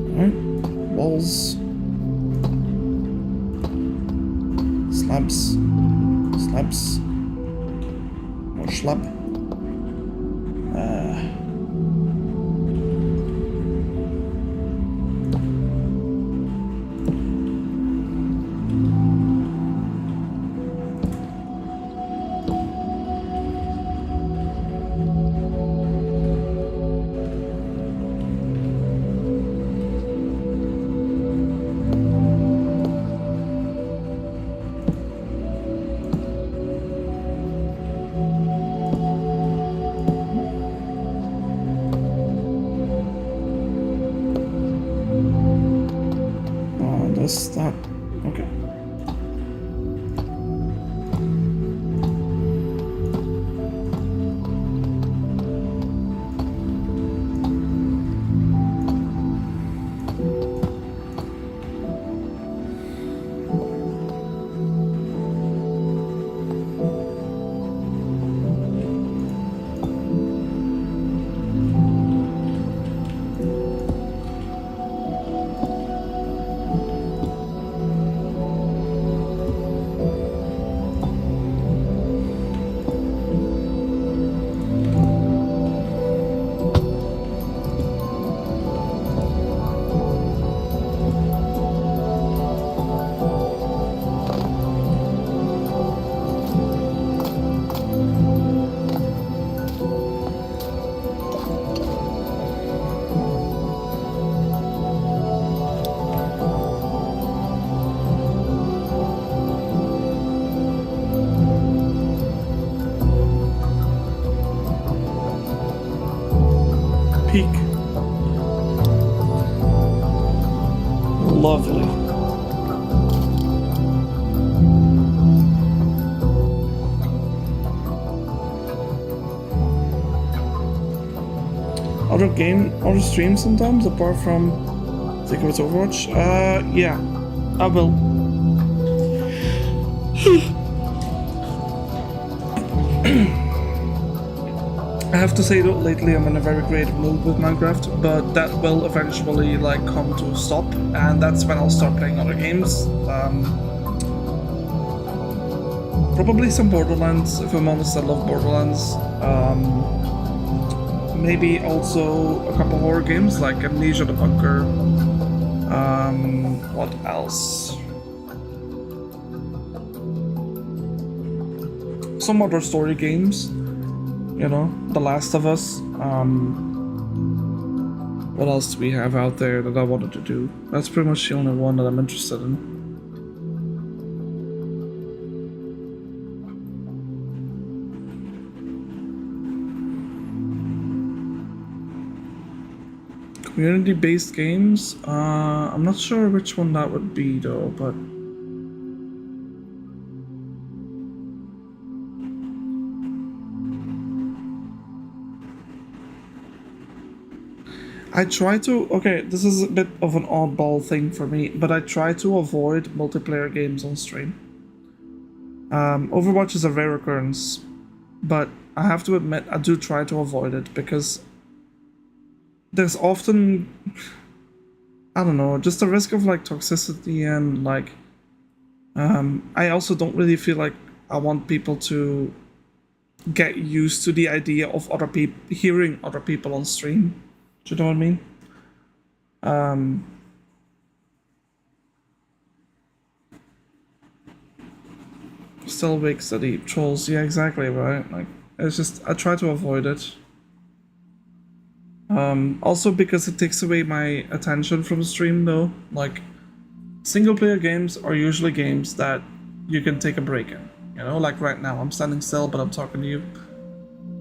Alright, walls, slabs, slabs, more slab. peek. Lovely. Other streams sometimes apart from Secrets Overwatch? Yeah, I will. I have to say that lately I'm in a very creative mood with Minecraft, but that will eventually like come to a stop, and that's when I'll start playing other games. Probably some Borderlands, if I'm honest. I love Borderlands. Maybe also a couple horror games like Amnesia: The Bunker. What else? Some other story games, you know, The Last of Us. What else do we have out there that I wanted to do? That's pretty much the only one that I'm interested in. Community-based games? I'm not sure which one that would be though, but... I try to... Okay, this is a bit of an oddball thing for me, but I try to avoid multiplayer games on stream. Overwatch is a rare occurrence, but I have to admit I do try to avoid it because there's often, I don't know, just a risk of like toxicity and like, I also don't really feel like I want people to get used to the idea of other people, hearing other people on stream. Do you know what I mean? Still wake study trolls, yeah, exactly, right? Like, it's just, I try to avoid it. Also because it takes away my attention from the stream though. Like, single player games are usually games that you can take a break in. You know, like right now, I'm standing still, but I'm talking to you.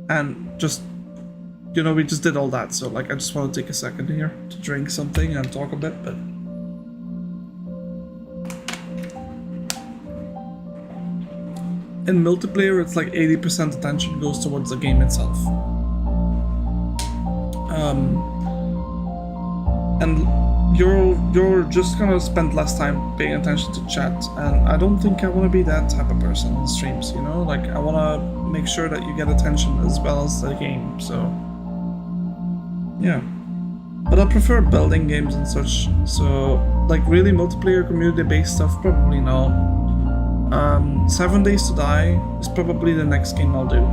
And just, you know, we just did all that, so like, I just want to take a second here to drink something and talk a bit, but... In multiplayer, it's like 80% attention goes towards the game itself. And you're just gonna spend less time paying attention to chat, and I don't think I want to be that type of person on streams, you know? Like, I want to make sure that you get attention as well as the game, so... Yeah. But I prefer building games and such, so... Like, really multiplayer community-based stuff, probably not. 7 Days to Die is probably the next game I'll do.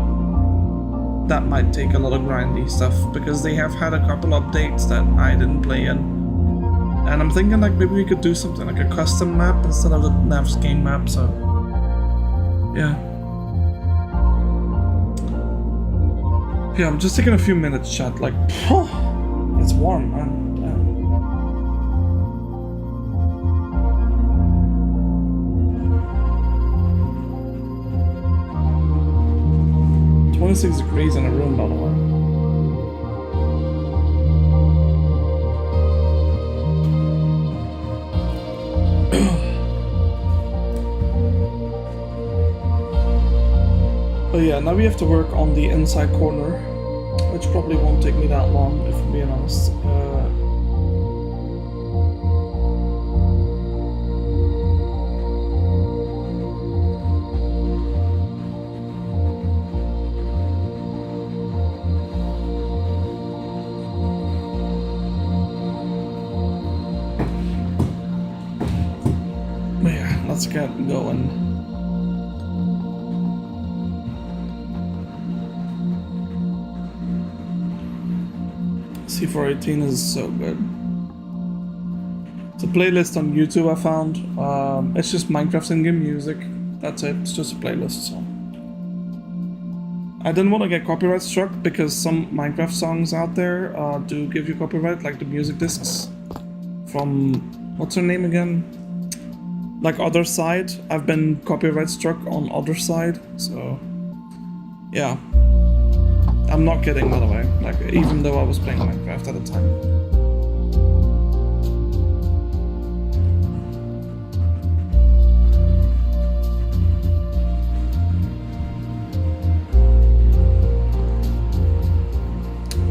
That might take a lot of grindy stuff, because they have had a couple updates that I didn't play in. And I'm thinking like maybe we could do something like a custom map instead of the Nav's game map, so... Yeah. Yeah, I'm just taking a few minutes, chat, like... It's warm, man. Damn. 26 degrees in a room, by the way. But yeah, now we have to work on the inside corner, which probably won't take me that long, if I'm being honest. But yeah, let's get going. C418 is so good. It's a playlist on YouTube I found. It's just Minecraft in-game music. That's it. It's just a playlist, so. I didn't want to get copyright struck because some Minecraft songs out there do give you copyright, like the music discs from, what's her name again? Like Other Side. I've been copyright struck on Other Side, so yeah. I'm not kidding, by the way. Like, even though I was playing Minecraft at the time.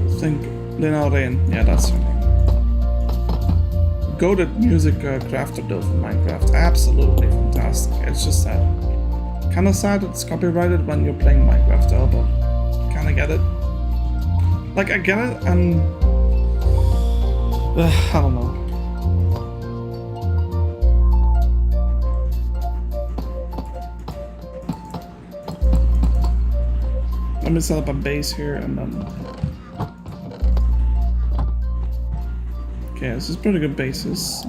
I think Lena Rain. Yeah, that's her name. Goated music crafter though for Minecraft. Absolutely fantastic. It's just sad. Kinda sad it's copyrighted when you're playing Minecraft though, but kinda get it. Like, I get it, and I don't know. Let me set up a base here and then... Okay, this is pretty good bases.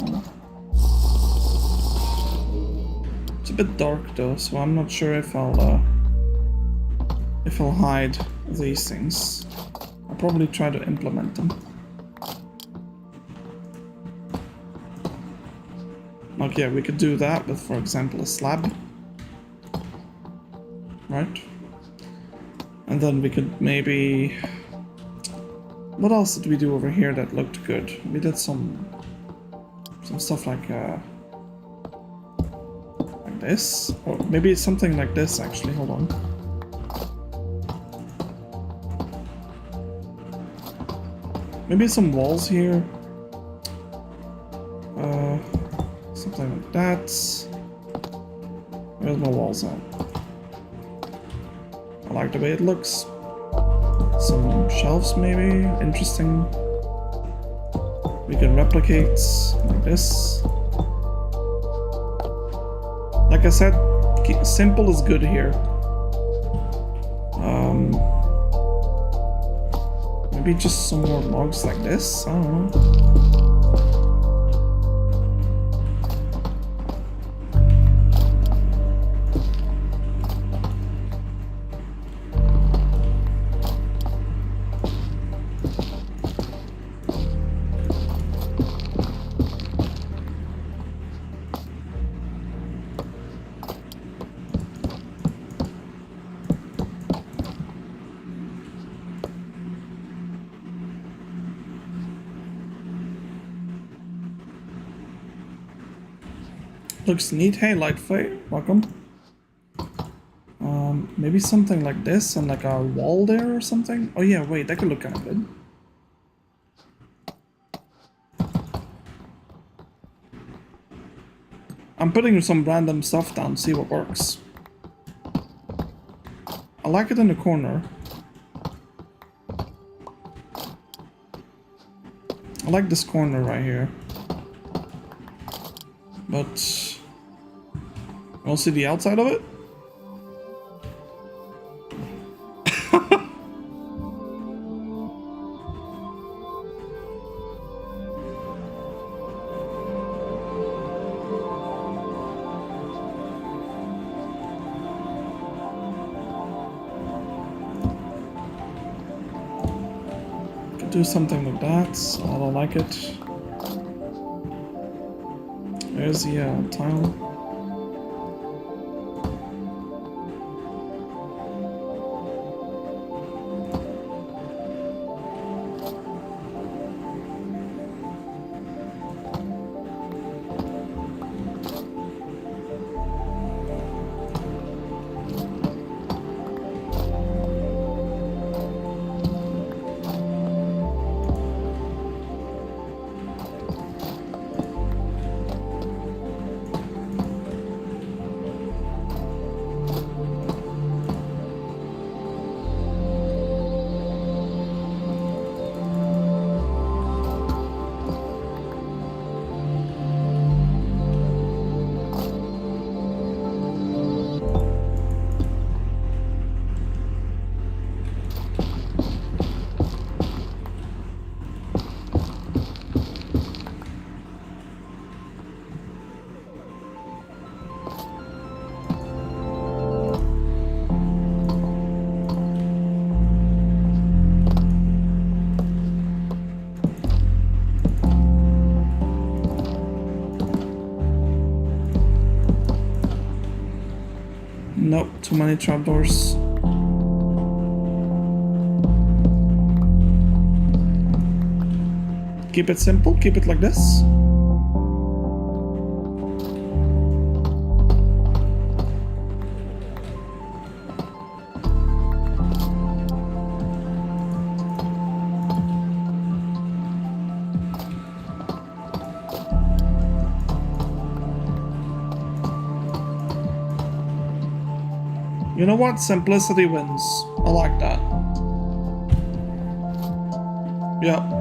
It's a bit dark though, so I'm not sure if I'll hide these things. I'll probably try to implement them. Like, yeah, we could do that with, for example, a slab. Right? And then we could maybe... What else did we do over here that looked good? We did some stuff like this, or maybe it's something like this actually. Hold on. Maybe some walls here. Something like that. Where's my walls at? I like the way it looks. Some shelves maybe, interesting. We can replicate like this. Like I said, simple is good here. Maybe just some more logs like this, I don't know. Looks neat. Hey, Lightfire, welcome. Maybe something like this and like a wall there or something. Oh yeah, wait, that could look kind of good. I'm putting some random stuff down, see what works. I like it in the corner. I like this corner right here. But... you want to see the outside of it? Could do something like that. I don't like it. There's the tile. Nope, too many trapdoors. Keep it simple, keep it like this. You know what? Simplicity wins. I like that. Yeah.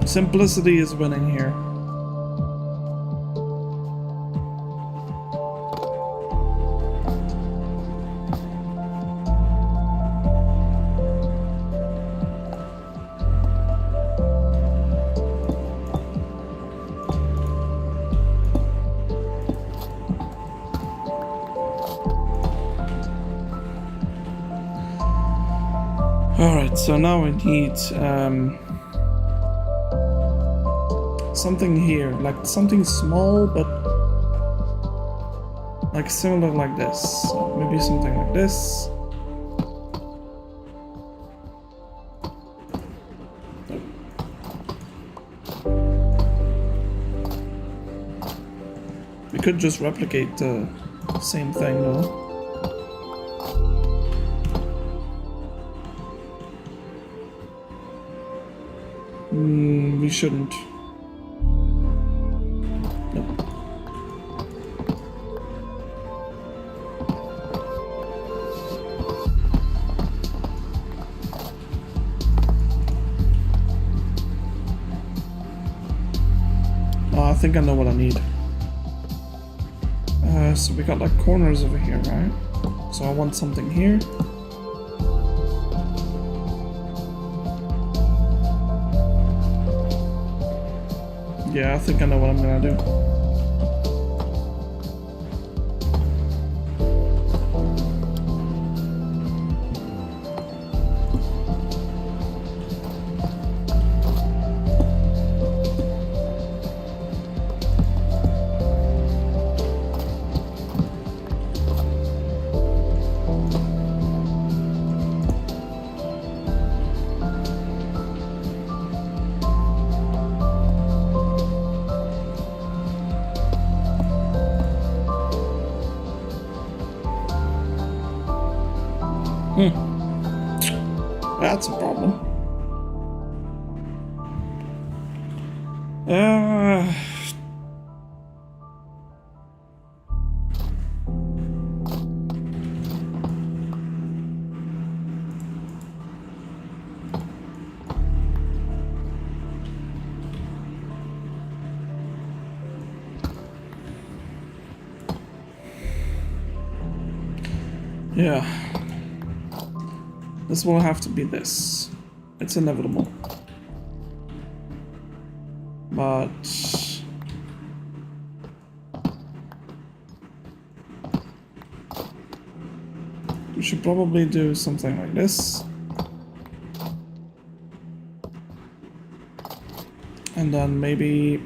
Simplicity is winning here. Alright, so now we need something here, like something small but like similar like this. So maybe something like this. We could just replicate the same thing though. We shouldn't. Nope. Oh, I think I know what I need. So we got like corners over here, right? So I want something here. Yeah, I think I know what I'm gonna do. That's a problem. Yeah. This will have to be this. It's inevitable. But we should probably do something like this. And then maybe,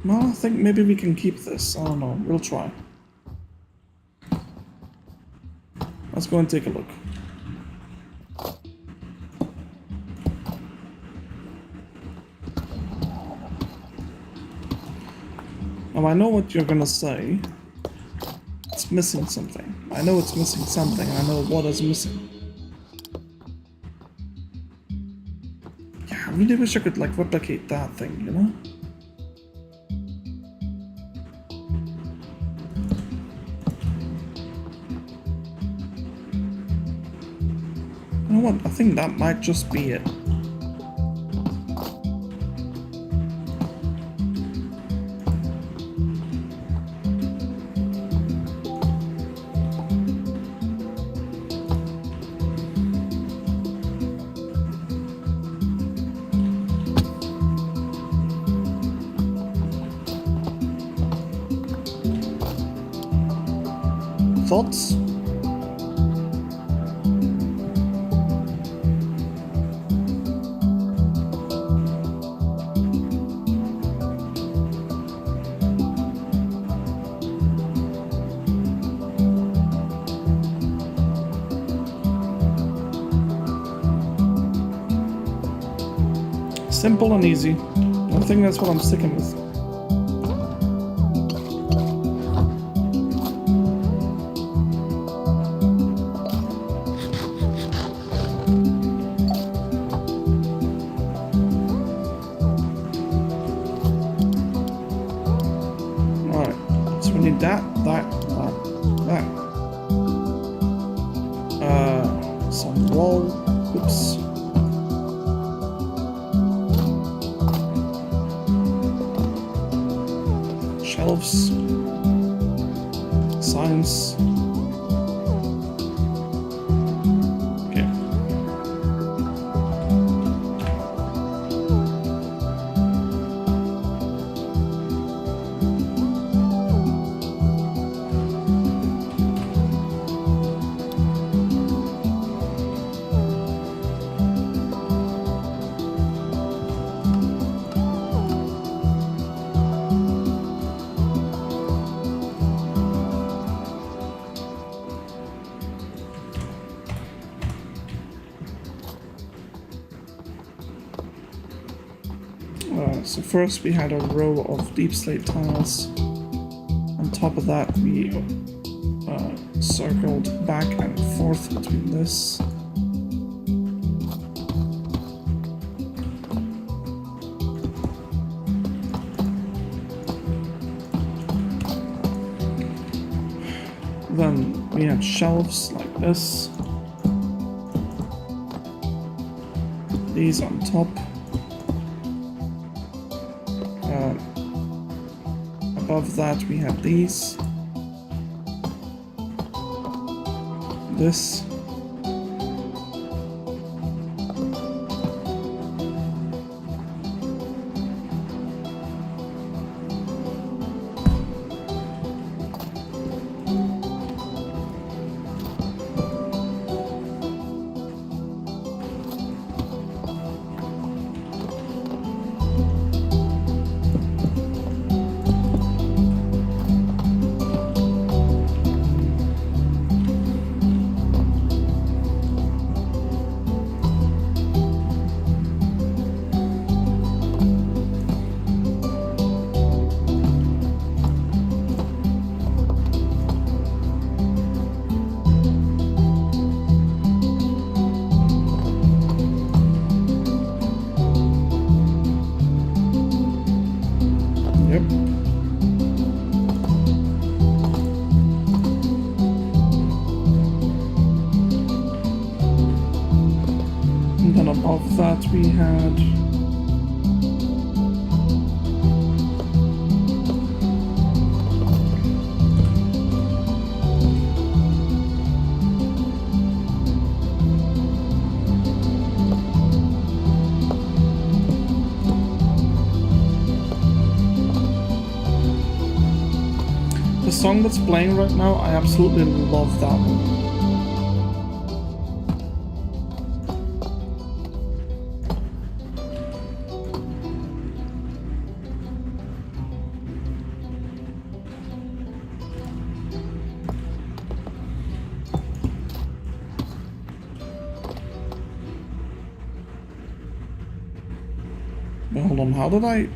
well, I think maybe we can keep this. I don't know. We'll try. Let's go and take a look. Now I know what you're gonna say. It's missing something. I know it's missing something. I know what is missing. Yeah, I really wish I could like replicate that thing, you know? You know what? I think that might just be it. Thoughts? Simple and easy. I think that's what I'm sticking with. Alright, so we need that. Some wall. Oops. Shelves. Signs. Okay. So first we had a row of deep slate tiles. On top of that we circled back and forth between this. Then we had shelves like this. These on top. Above that we have these. This. Above that we had the song that's playing right now. I absolutely love that one. Wait, hold on, how did I...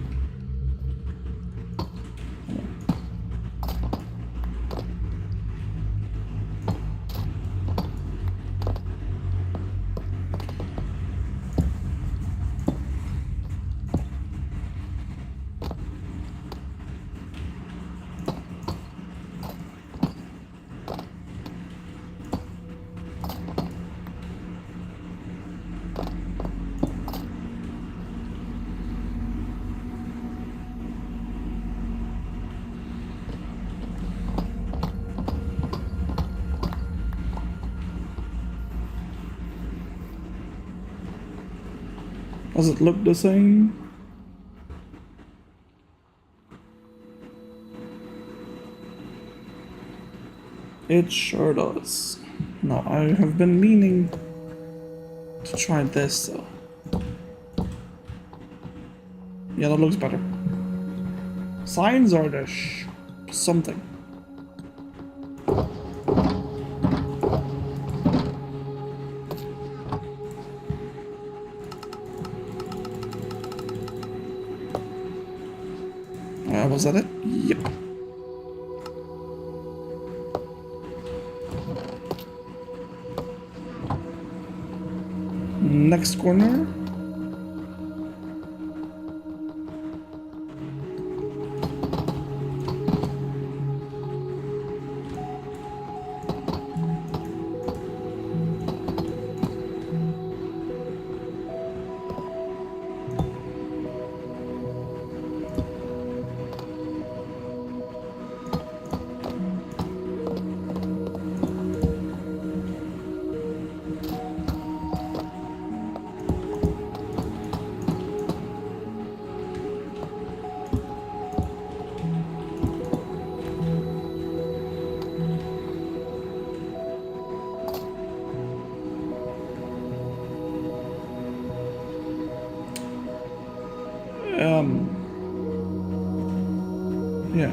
Does it look the same? It sure does. Now, I have been meaning to try this though. Yeah, that looks better. Signs are the something. Was that it? Yep. Next corner. Yeah.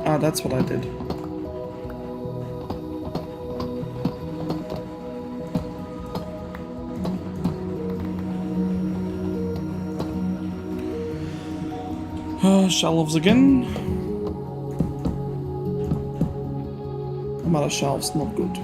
Ah, that's what I did. Shelves again. I'm out of shelves, not good.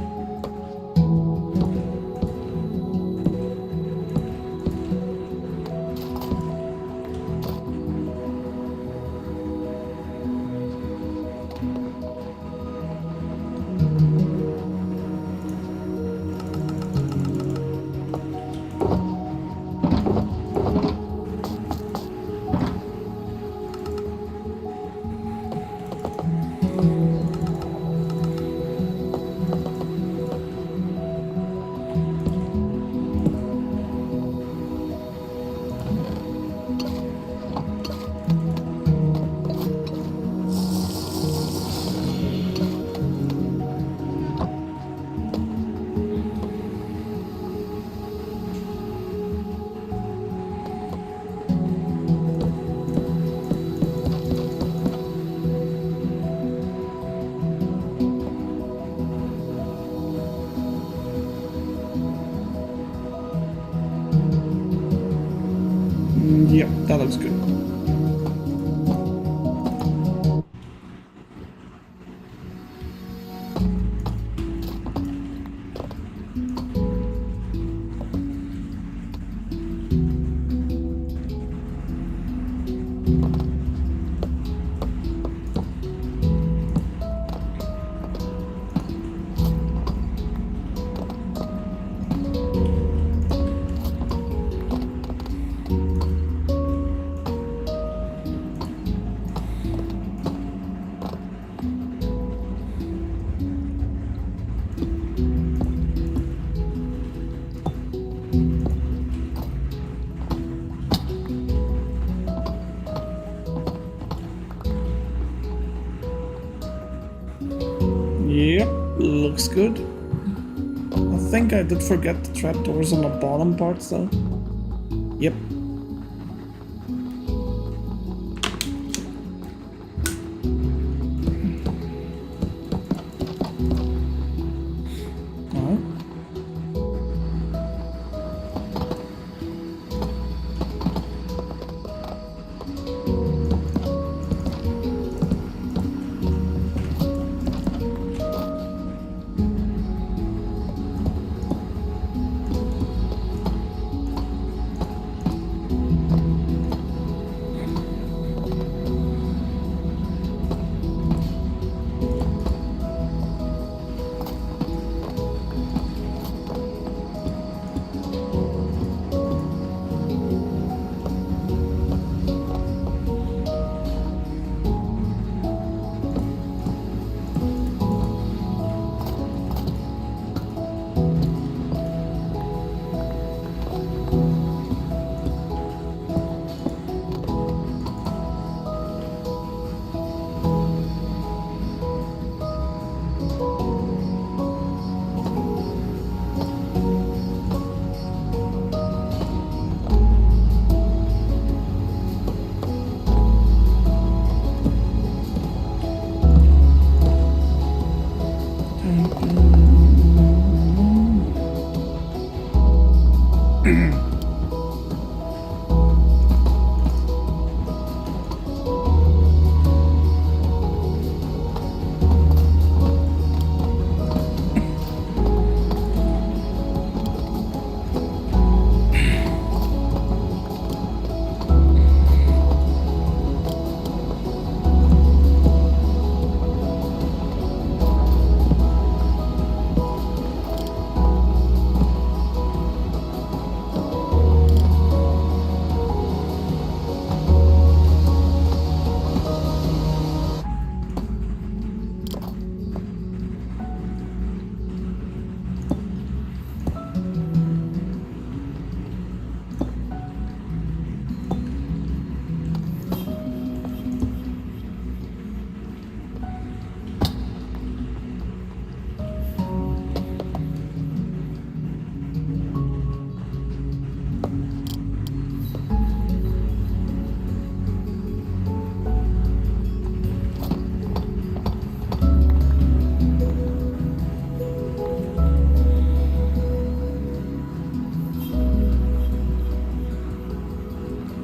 Yep, that looks good. Yep, looks good. I think I did forget the trapdoors on the bottom parts though. Yep. Alright.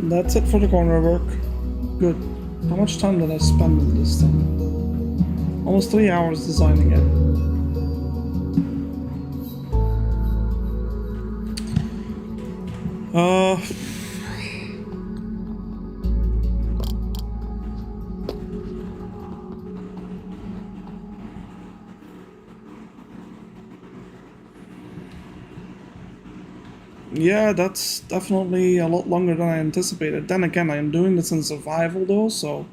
That's it for the corner work. Good. How much time did I spend on this thing? Almost 3 hours designing it. Yeah, that's definitely a lot longer than I anticipated. Then again, I am doing this in survival though, so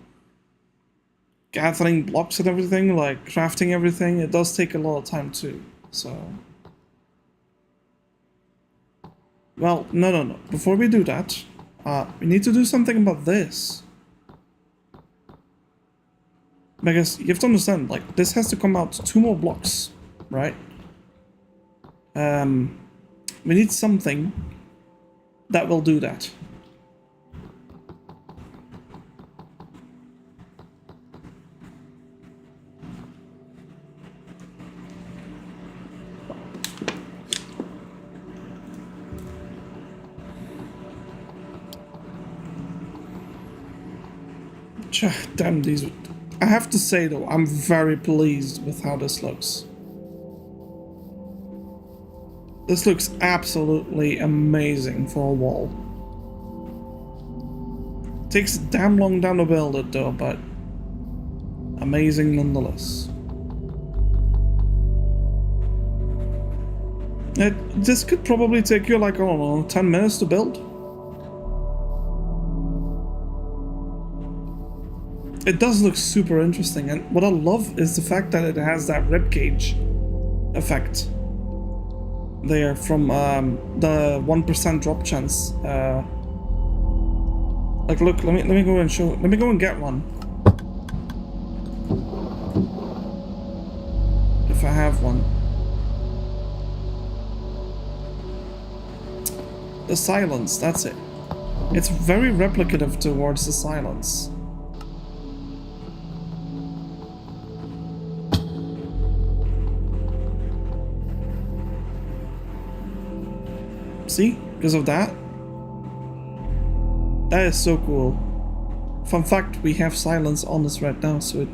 gathering blocks and everything, like crafting everything, it does take a lot of time too. So, well, no. Before we do that, we need to do something about this. Because you have to understand, like, this has to come out 2 more blocks, right? We need something that will do that. Damn, these... I have to say though, I'm very pleased with how this looks. This looks absolutely amazing for a wall. Takes damn long time to build it though, but amazing nonetheless. This could probably take you like, I don't know, 10 minutes to build. It does look super interesting, and what I love is the fact that it has that ribcage effect there from the 1% drop chance. Like, look, let me go and show. Let me go and get one. If I have one. The silence, that's it. It's very replicative towards the silence. See? Because of that? That is so cool. Fun fact, we have silence on us right now, so it...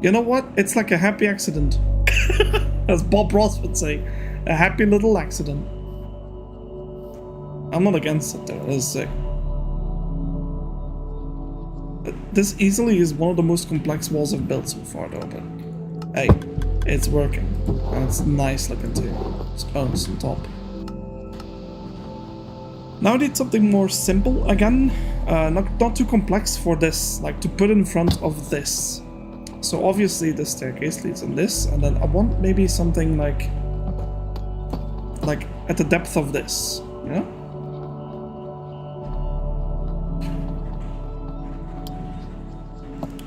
You know what? It's like a happy accident. As Bob Ross would say. A happy little accident. I'm not against it though, it's sick. This easily is one of the most complex walls I've built so far though, but... Hey, it's working. And it's nice looking too. Stones on top. Now I need something more simple again, not too complex for this, like to put in front of this. So obviously the staircase leads in this, and then I want maybe something like at the depth of this, you know?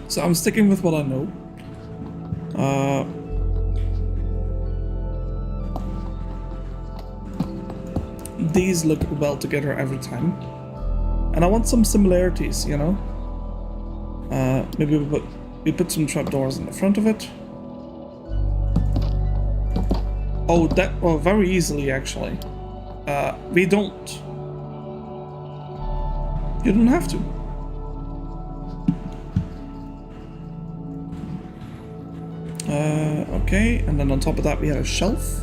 So I'm sticking with what I know. These look well together every time, and I want some similarities, you know. Maybe we put some trapdoors in the front of it. Oh, that, well, very easily actually. We don't. You don't have to. Okay, and then on top of that we had a shelf.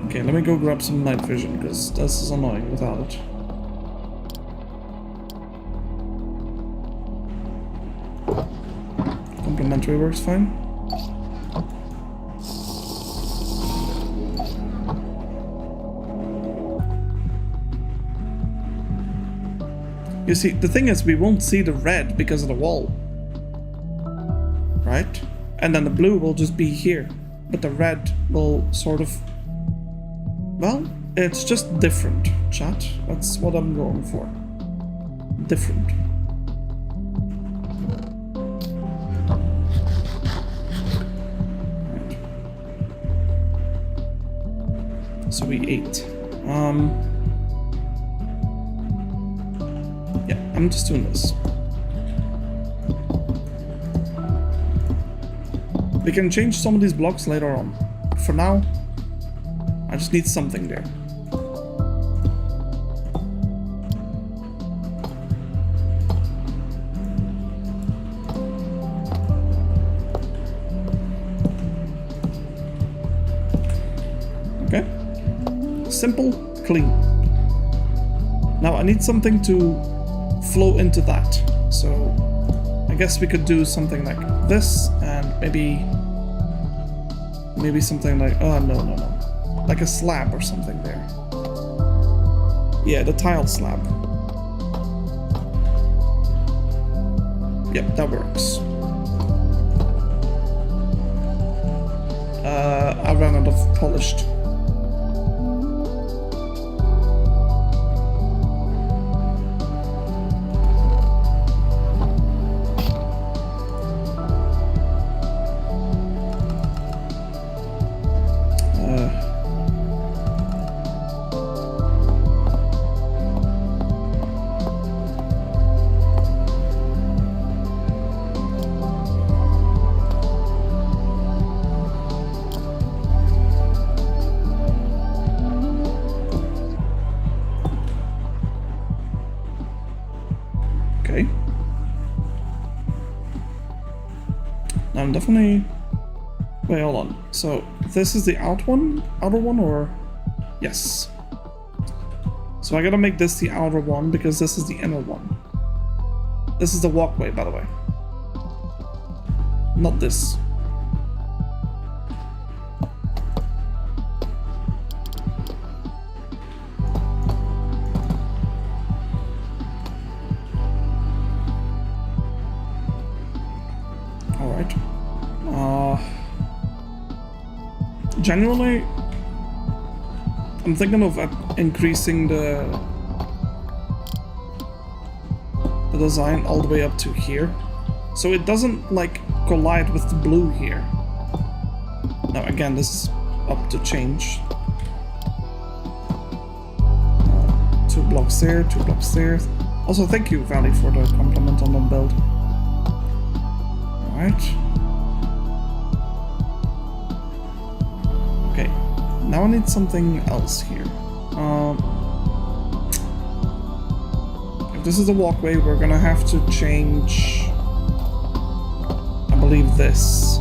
Okay, let me go grab some night vision, because this is annoying without it. Complementary works fine. You see, the thing is, we won't see the red because of the wall. Right? And then the blue will just be here. But the red will sort of... Well, it's just different, chat. That's what I'm going for. Different. Right. So we ate. Yeah, I'm just doing this. We can change some of these blocks later on. For now, I just need something there. Okay. Simple, clean. Now I need something to flow into that. So I guess we could do something like this, and maybe something like, oh no, like a slab or something there. Yeah, the tile slab. Yep, that works. I ran out of polished. I'm definitely... Wait, hold on. So, this is the outer one, or... Yes. So I gotta make this the outer one, because this is the inner one. This is the walkway, by the way. Not this. Alright. Genuinely, I'm thinking of increasing the design all the way up to here, so it doesn't like collide with the blue here. Now again, this is up to change. 2 blocks there, 2 blocks there. Also, thank you, Valley, for the compliment on the build. Alright. Okay, now I need something else here. If this is the walkway, we're gonna have to change, I believe, this.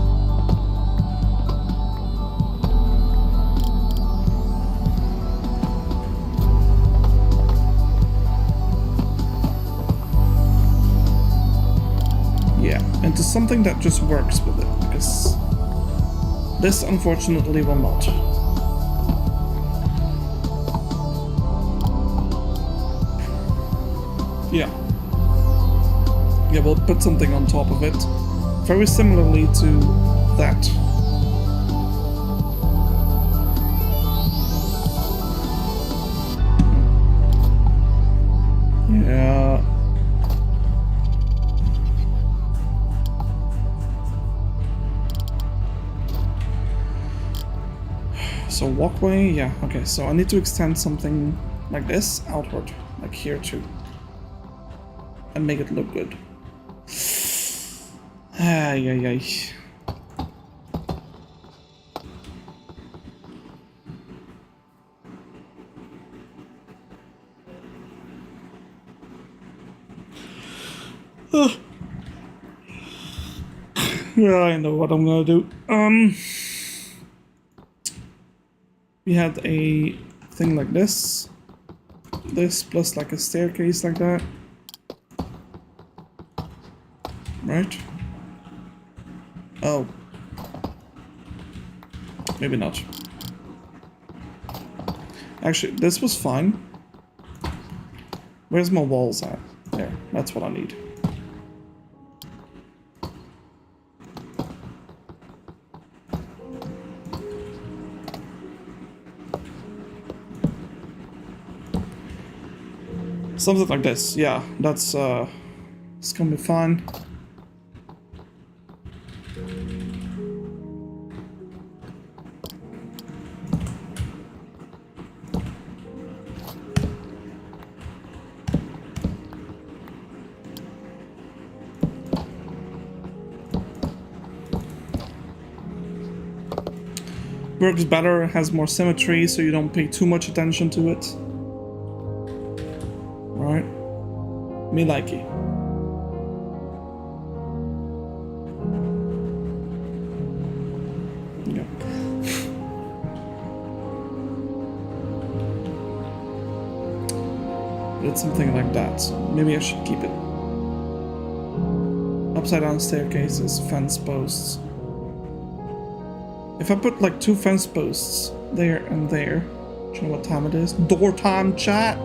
Yeah, into something that just works with it, because this unfortunately will not. Yeah. Yeah, we'll put something on top of it, very similarly to that. Yeah. So walkway, yeah, okay, so I need to extend something like this, outward, like here too. And make it look good. Ay, ay, ay. Yeah, I know what I'm gonna do. We had a thing like this. This plus like a staircase like that. Right? Oh. Maybe not. Actually, this was fine. Where's my walls at? There, that's what I need. Something like this, yeah, that's it's gonna be fine. Works better, has more symmetry, so you don't pay too much attention to it. Right? Me like it. Yeah. It's something like that, so maybe I should keep it. Upside down staircases, fence posts. If I put like 2 fence posts there and there, do you know what time it is? Door time, chat!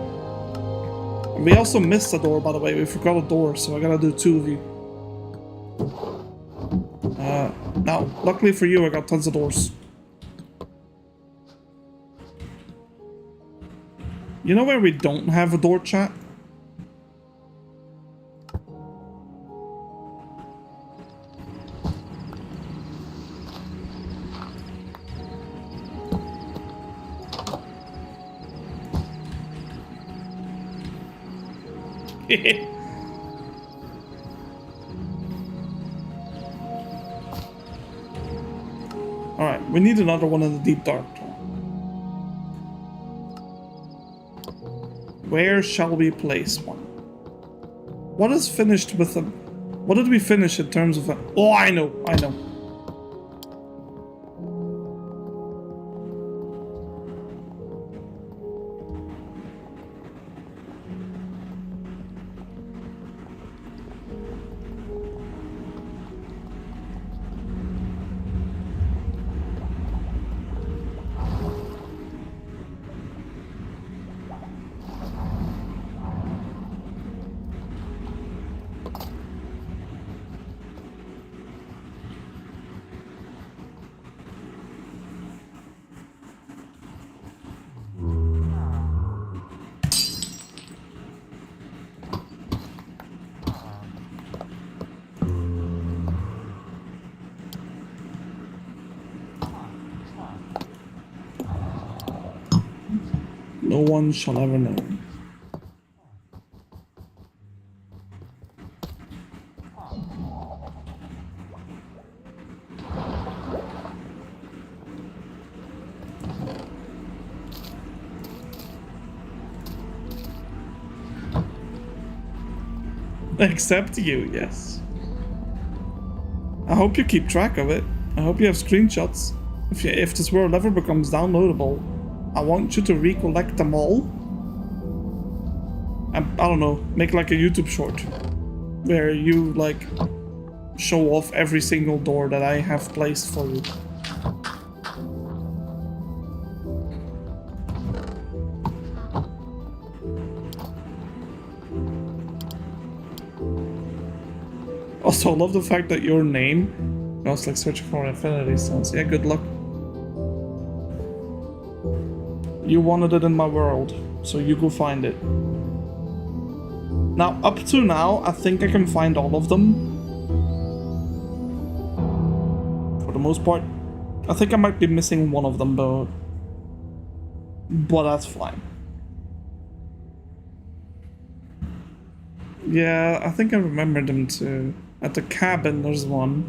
We also missed a door, by the way. We forgot a door, so I gotta do 2 of you. Now, luckily for you, I got tons of doors. You know where we don't have a door, chat? Alright, we need another one in the deep dark. Where shall we place one? What is finished with them? What did we finish in terms of... Oh, I know. No one shall ever know. Except you, yes. I hope you keep track of it. I hope you have screenshots. If this world ever becomes downloadable, I want you to recollect them all. And, I don't know, make like a YouTube short where you like show off every single door that I have placed for you. Also, I love the fact that your name smells like searching for infinity stones. Yeah, good luck. You wanted it in my world, so you go find it. Now, up to now, I think I can find all of them. For the most part. I think I might be missing one of them, though. But that's fine. Yeah, I think I remember them too. At the cabin, there's one.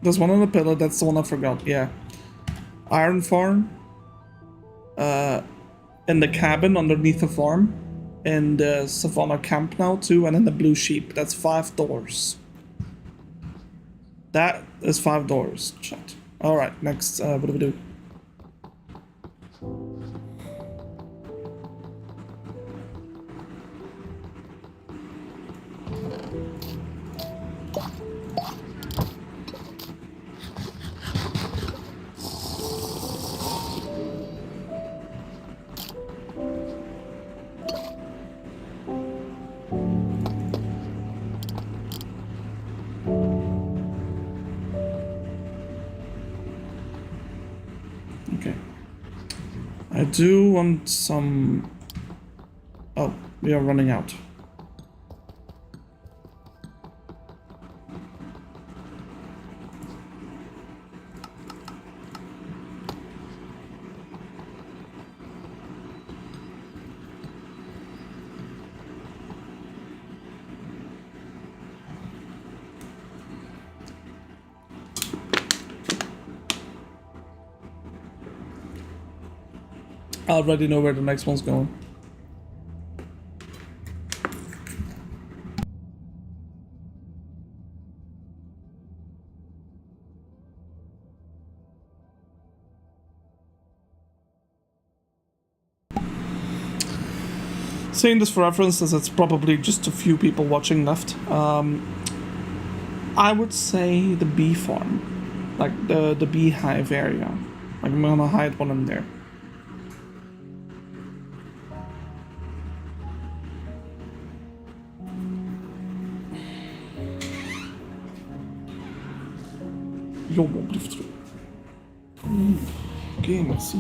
There's one on the pillar, that's the one I forgot, yeah. Iron Farm. In the cabin underneath the farm. In the Savannah camp now too, and in the Blue Sheep. That's 5 doors. That is 5 doors. Shit. Alright, next, what do we do? Okay. I do want some... Oh, we are running out. I already know where the next one's going. Saying this for reference, as it's probably just a few people watching left. I would say the bee farm, like the beehive area. Like I'm gonna hide one in there. Jongen, blijf terug. Oké, merci.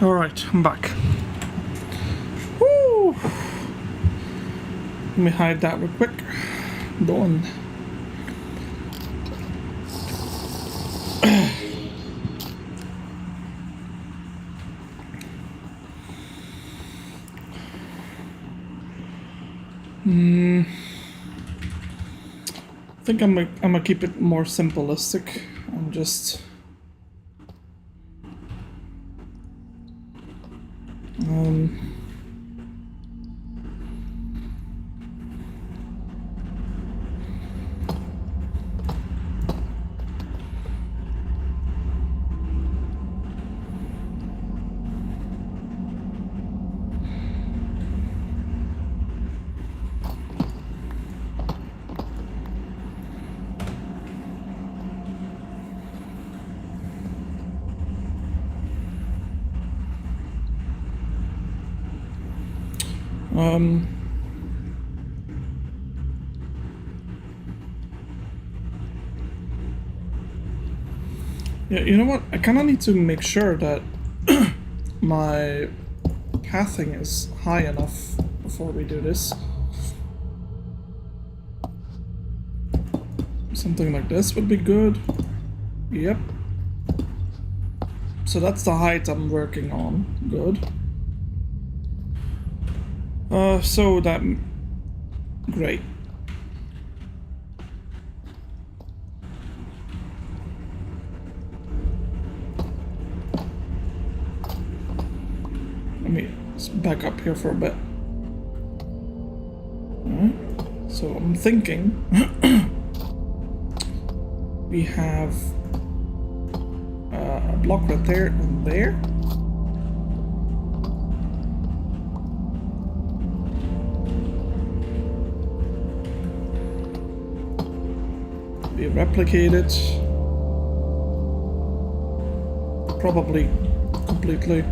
Alright, I'm back. Woo! Let me hide that real quick. Done. I think I'm gonna keep it more simplistic and just yeah, you know what? I kind of need to make sure that my pathing is high enough before we do this. Something like this would be good. Yep. So that's the height I'm working on. Good. So that... Great. Let me back up here for a bit. Alright. So I'm thinking... we have... a block right there and there. We replicate it. Probably completely.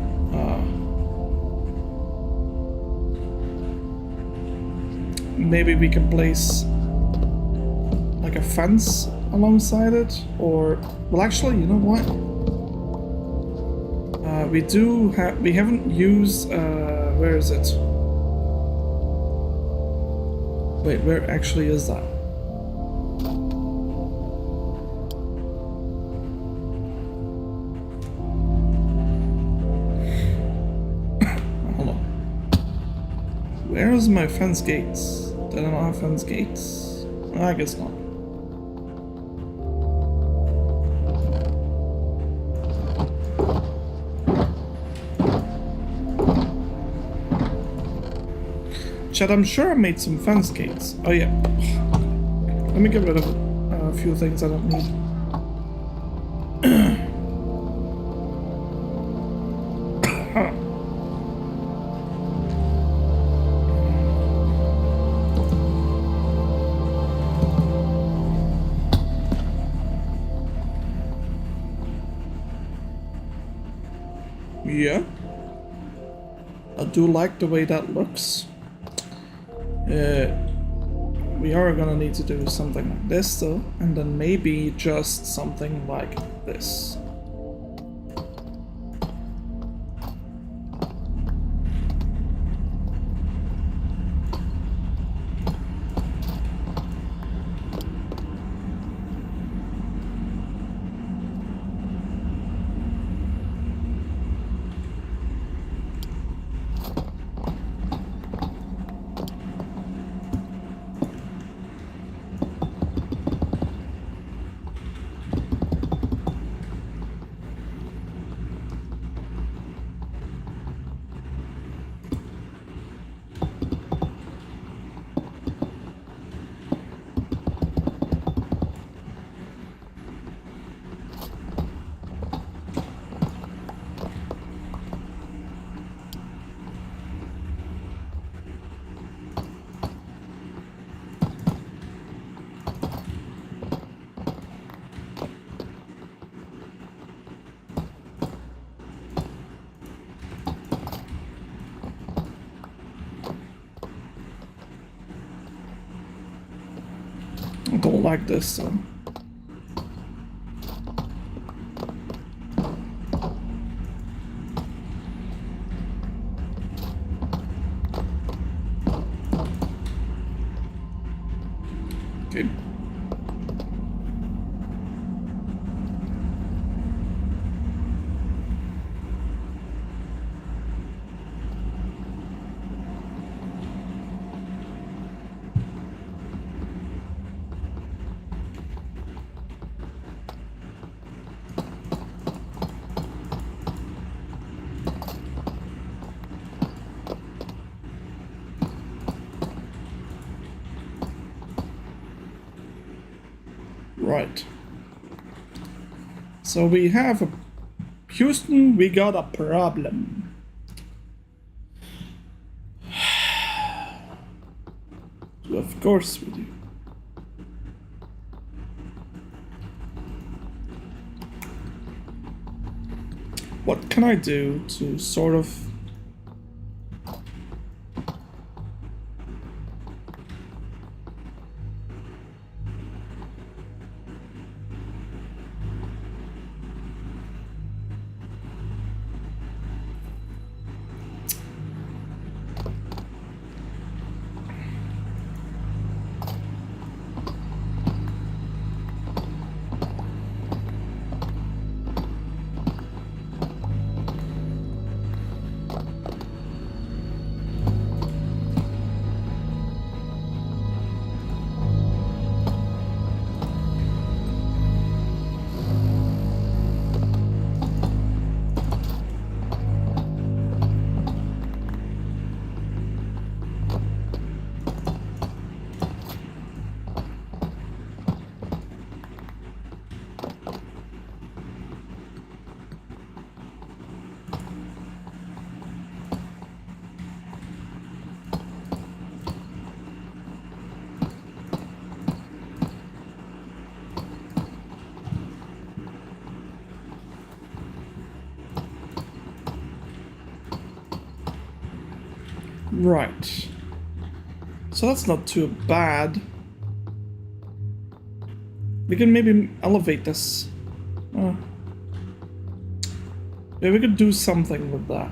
Maybe we can place like a fence alongside it, or well, actually, you know what? We haven't used. Where is it? Wait, where actually is that? Where is my fence gates? Did I not have fence gates? I guess not. Chad, I'm sure I made some fence gates. Oh yeah. Let me get rid of a few things I don't need. Yeah, I do like the way that looks. We are gonna need to do something like this though, and then maybe just something like this. I don't like this though. Okay. Right. So we have a... Houston, we got a problem. Of course we do. What can I do to sort of... Right. So that's not too bad. We can maybe elevate this. Yeah, we could do something with that.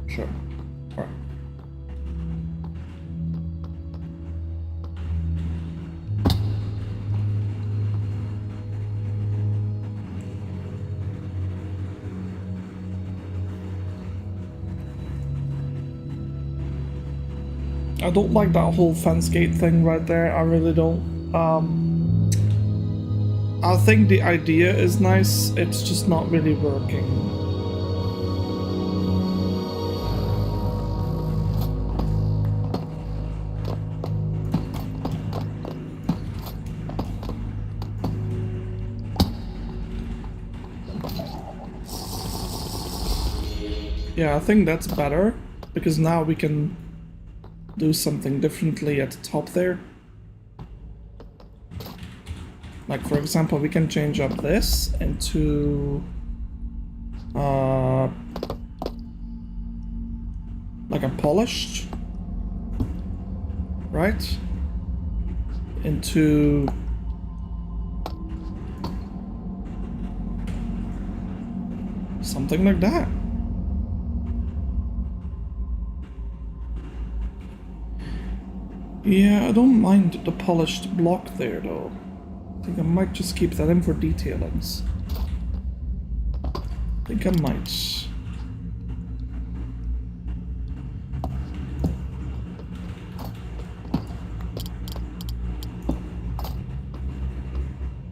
Sure. Alright. I don't like that whole fence gate thing right there. I really don't. I think the idea is nice. It's just not really working. Yeah, I think that's better, because now we can do something differently at the top there. Like, for example, we can change up this into like a polished, right? Into something like that. Yeah, I don't mind the polished block there though. I think I might just keep that in for detailings. I think I might.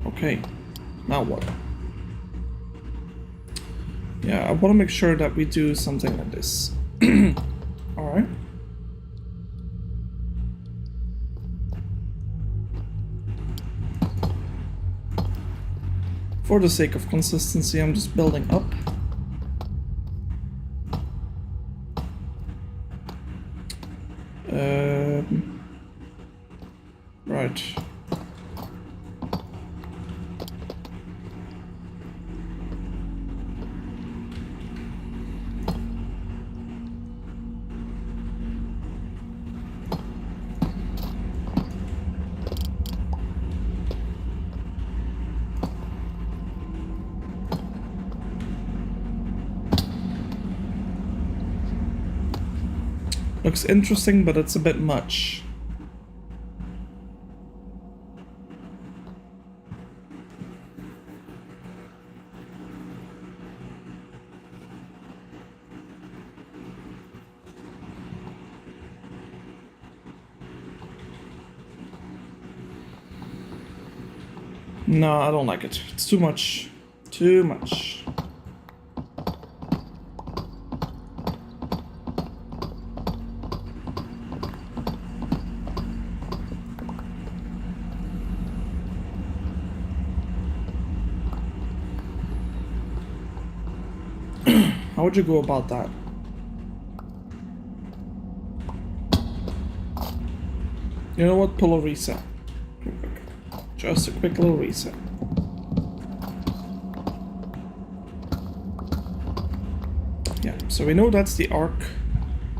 Okay, now what? Yeah, I want to make sure that we do something like this. Alright. For the sake of consistency, I'm just building up. Right. Looks interesting, but it's a bit much. No, I don't like it. It's too much. Too much. How would you go about that? You know what? Pull a reset. Just a quick little reset. Yeah, so we know that's the arc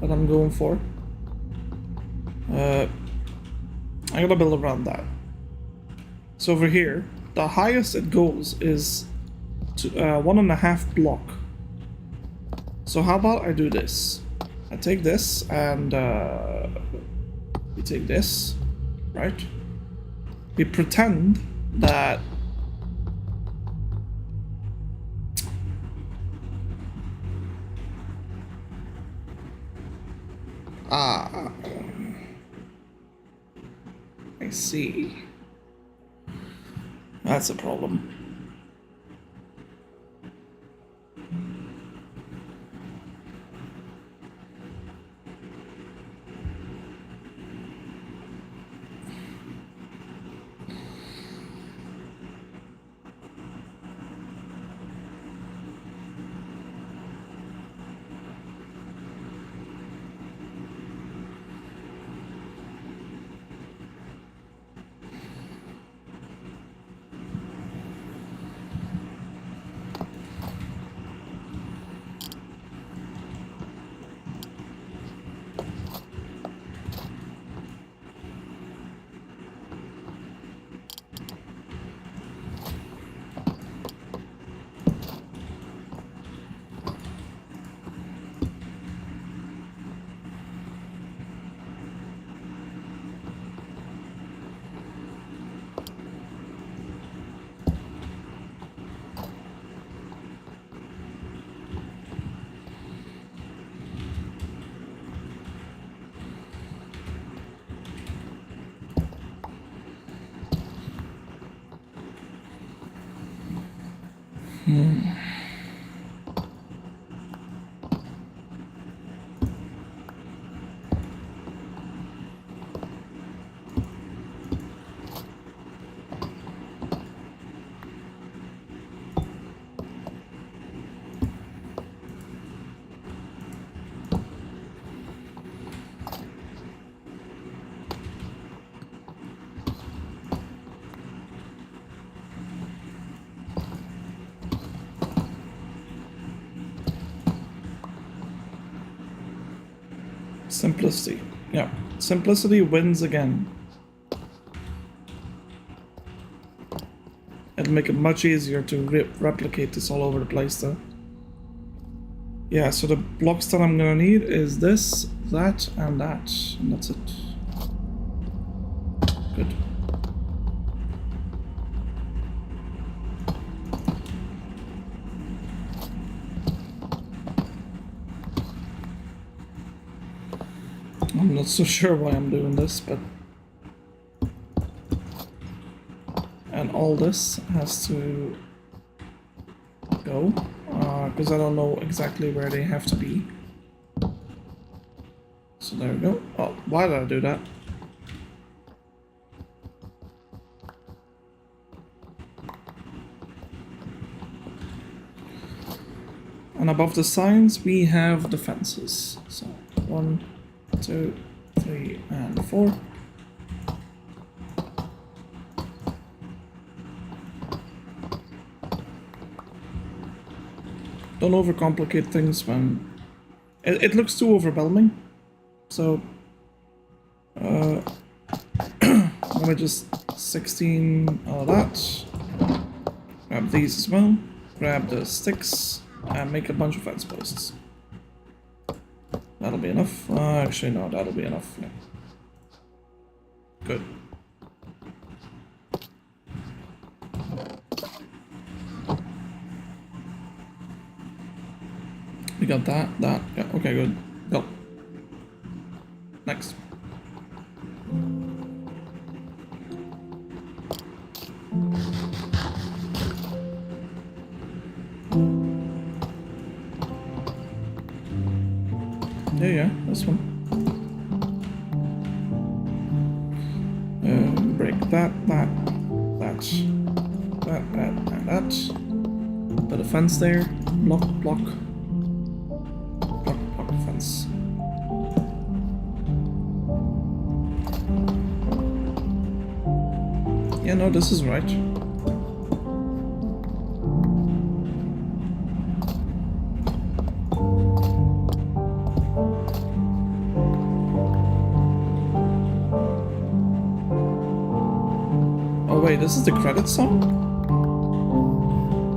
that I'm going for. I gotta build around that. So over here, the highest it goes is to 1.5 block. So how about I do this? I take this and we take this, right? We pretend that I see. That's a problem. Simplicity. Yeah. Simplicity wins again. It'll make it much easier to replicate this all over the place though. Yeah, so the blocks that I'm gonna need is this, that, and that. And that's it. Good. I'm not so sure why I'm doing this, but... And all this has to go, because I don't know exactly where they have to be. So there we go. Oh, why did I do that? And above the signs, we have the fences. So 1, 2, 3, and 4. Don't overcomplicate things when it looks too overwhelming. So let me just 16 all that. Grab these as well. Grab the sticks and make a bunch of fence posts. That'll be enough. Actually, no, that'll be enough. Yeah. Good. We got that. Yeah, okay, good. Go. Next. Yeah, this one. Break that. Put a fence there. Block fence. Yeah, no, this is right. Oh wait, this is the credit song?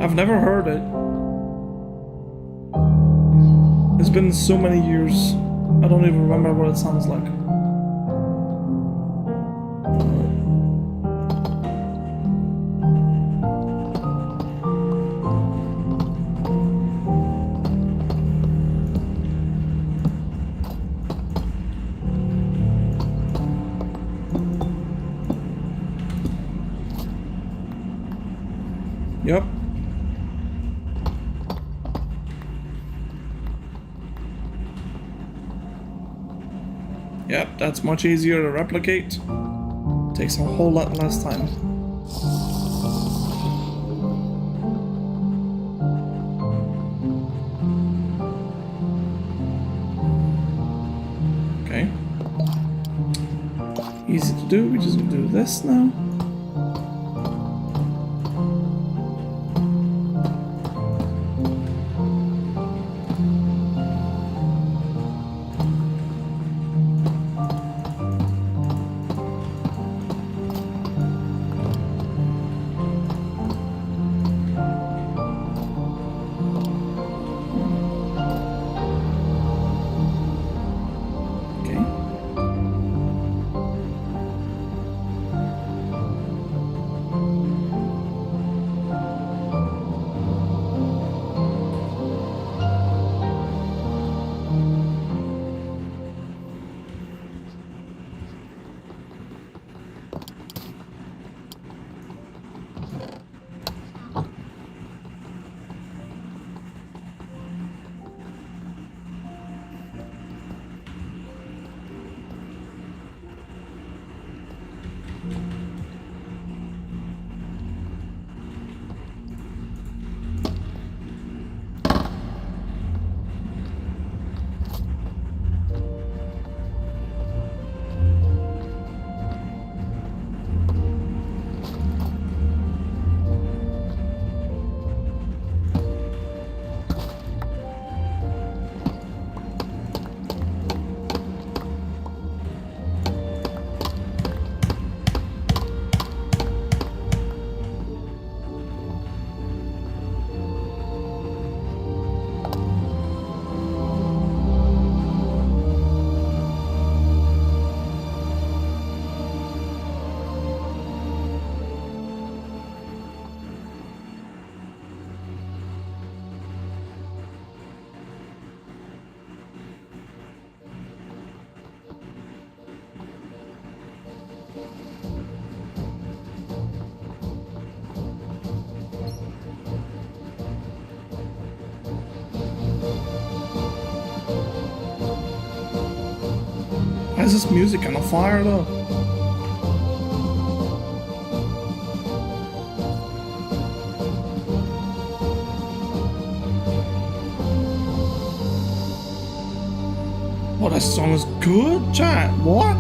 I've never heard it. It's been so many years. I don't even remember what it sounds like. Yep. Yep, that's much easier to replicate. Takes a whole lot less time. Okay. Easy to do, we just need to do this now. Why is this music on fire though? Oh, that song is good, chat. What?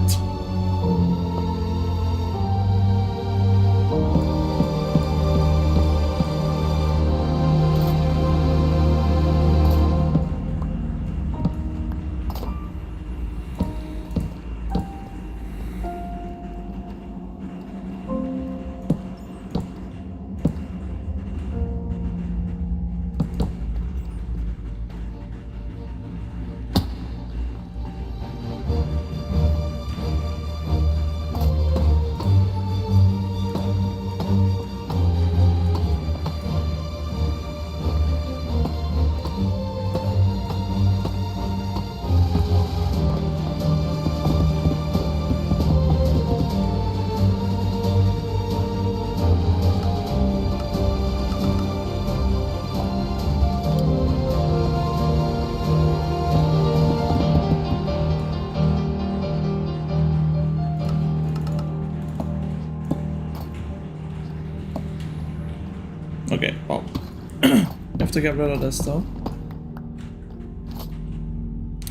to get rid of this though.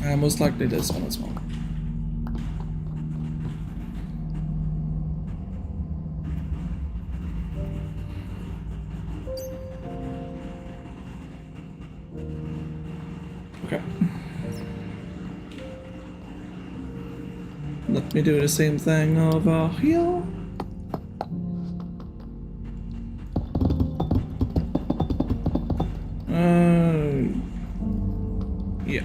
And most likely this one as well. Okay. Let me do the same thing over here. Yeah.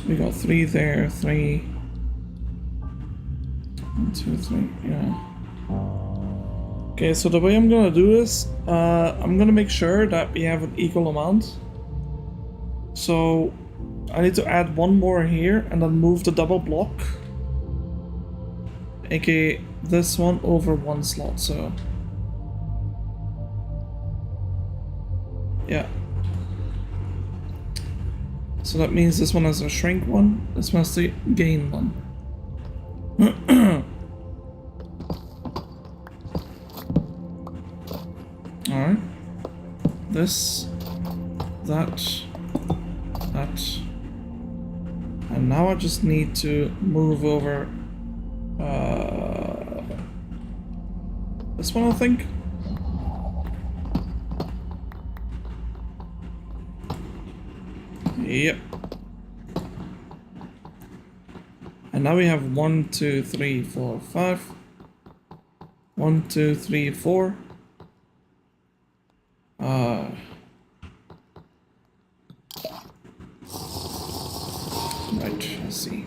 We got 3 there, 3. 1, 2, 3, yeah. Okay, so the way I'm gonna do this, I'm gonna make sure that we have an equal amount. So I need to add 1 more here and then move the double block, aka this one, over 1 slot, so yeah. So that means this one has a shrink 1, this one has to gain 1. Alright. This, that, that. And now I just need to move over this one, I think. Yep. And now we have 1, 2, 3, 4, 5. 1, 2, 3, 4. Right, let's see.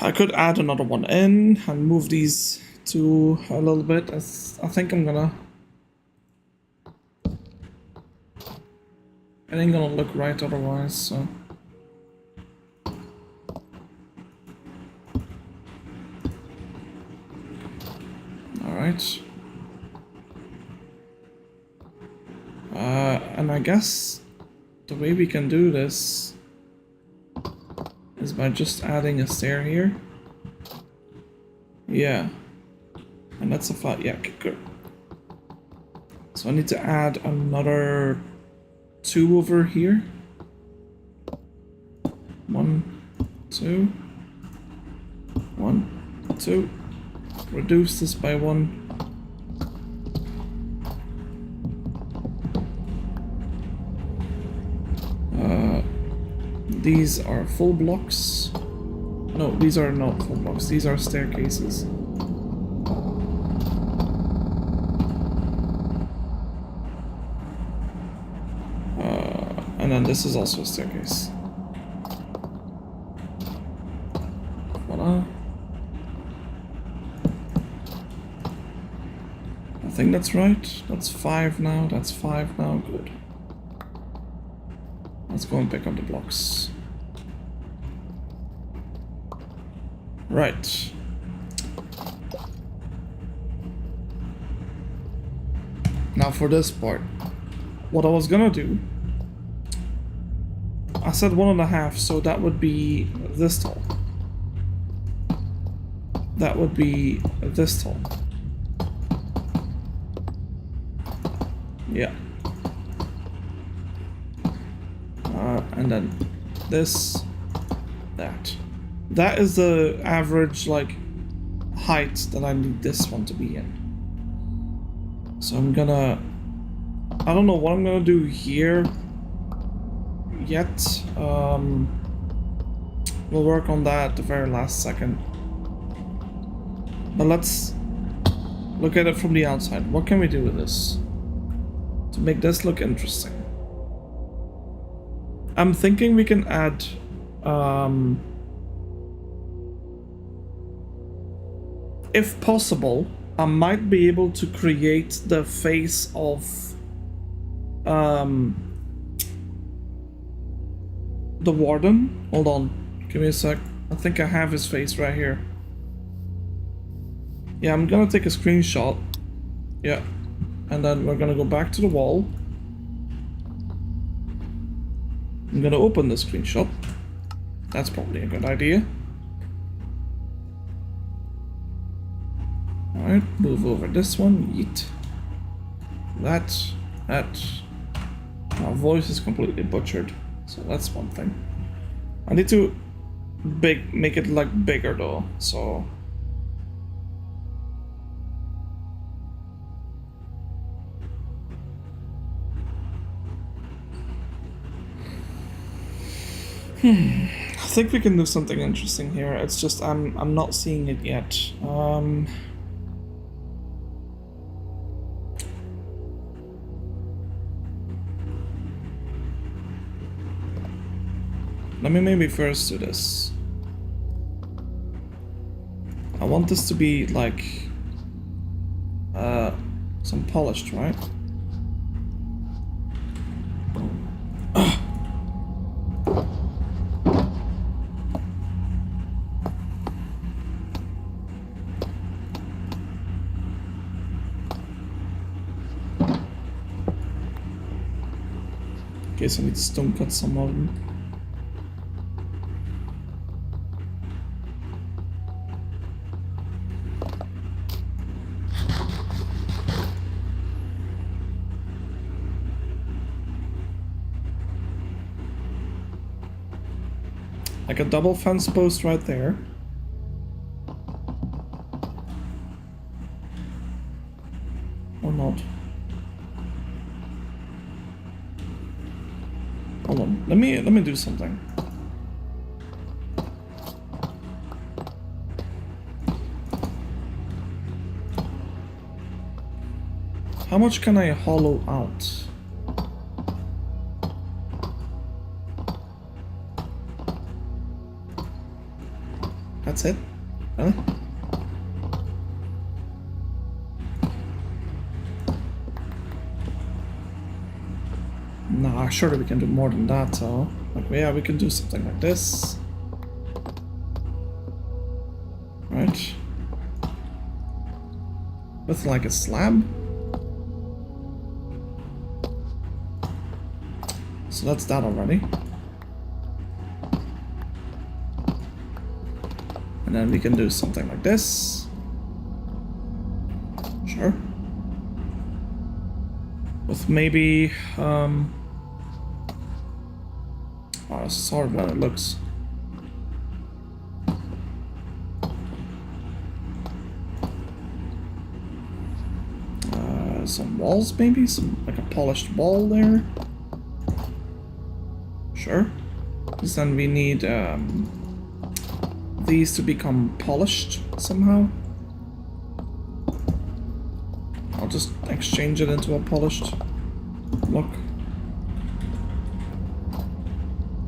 I could add another one in and move these two a little bit. I think I'm gonna. It ain't gonna look right otherwise, so. Alright. And I guess the way we can do this is by just adding a stair here. Yeah. And that's a flat, yeah, okay, good. So I need to add another 2 over here. 1, 2. 1, 2. Reduce this by 1. These are full blocks. No, these are not full blocks. These are staircases. And then this is also a staircase. Voila. I think that's right. That's 5 now. That's 5 now. Good. Let's go and pick up the blocks. Right. Now for this part. What I was gonna do, I said 1.5, so that would be this tall. That would be this tall. Yeah. And then this, that. That is the average, like, height that I need this one to be in. So I'm gonna... I don't know what I'm gonna do here yet. We'll work on that at the very last second. But let's look at it from the outside. What can we do with this to make this look interesting? I'm thinking we can add if possible, I might be able to create the face of the warden. Hold on, give me a sec. I think I have his face right here. Yeah, I'm gonna take a screenshot. Yeah, and then we're gonna go back to the wall. I'm gonna open the screenshot. That's probably a good idea. Alright, move over this one. Yeet. That. My voice is completely butchered, so that's one thing. I need to make it like bigger though, so... I think we can do something interesting here. It's just I'm not seeing it yet. Let me maybe first do this. I want this to be like some polished, right? Guess I need to stone cut some of them. Like a double fence post right there. Or not. Hold on. Let me do something. How much can I hollow out? That's it? Really? Nah, surely we can do more than that, so... Like, yeah, we can do something like this. Right. With like a slab. So that's that already. And then we can do something like this. Sure. With maybe, oh, this is hard when it looks. Some walls maybe? Some, like a polished wall there? Sure. Because then we need, these to become polished somehow. I'll just exchange it into a polished look.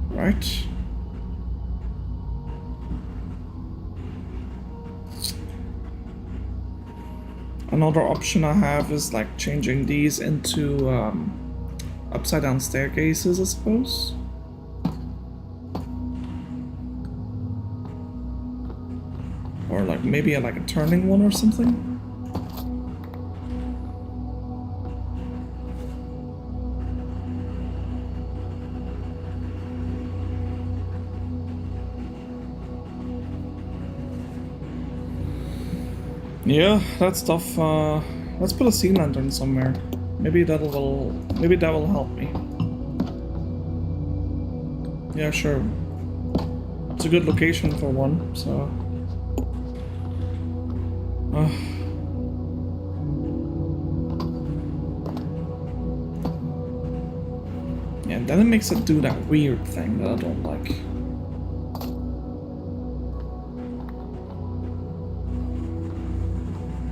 Right. Another option I have is like changing these into upside down staircases, I suppose. Or like maybe like a turning one or something. Yeah, that's tough. Let's put a sea lantern somewhere. Maybe that will help me. Yeah, sure. It's a good location for one, so. Yeah, then it makes it do that weird thing that I don't like.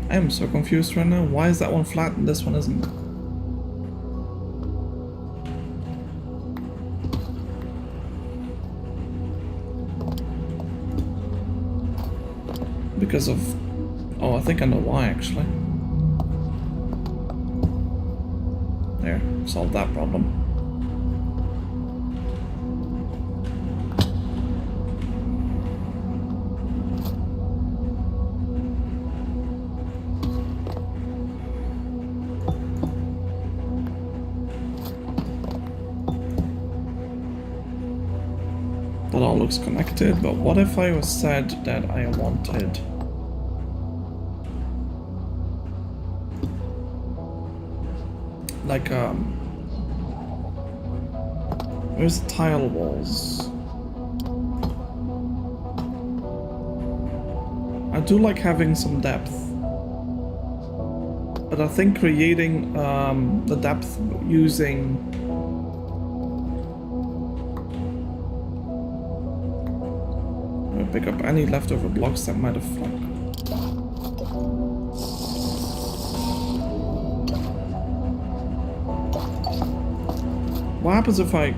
I am so confused right now. Why is that one flat and this one isn't? Because of... Oh, I think I know why, actually. There, solved that problem. That all looks connected, but what if I was said that I wanted... like, where's the tile walls? I do like having some depth. But I think creating the depth using... pick up any leftover blocks that might have like... What happens if I...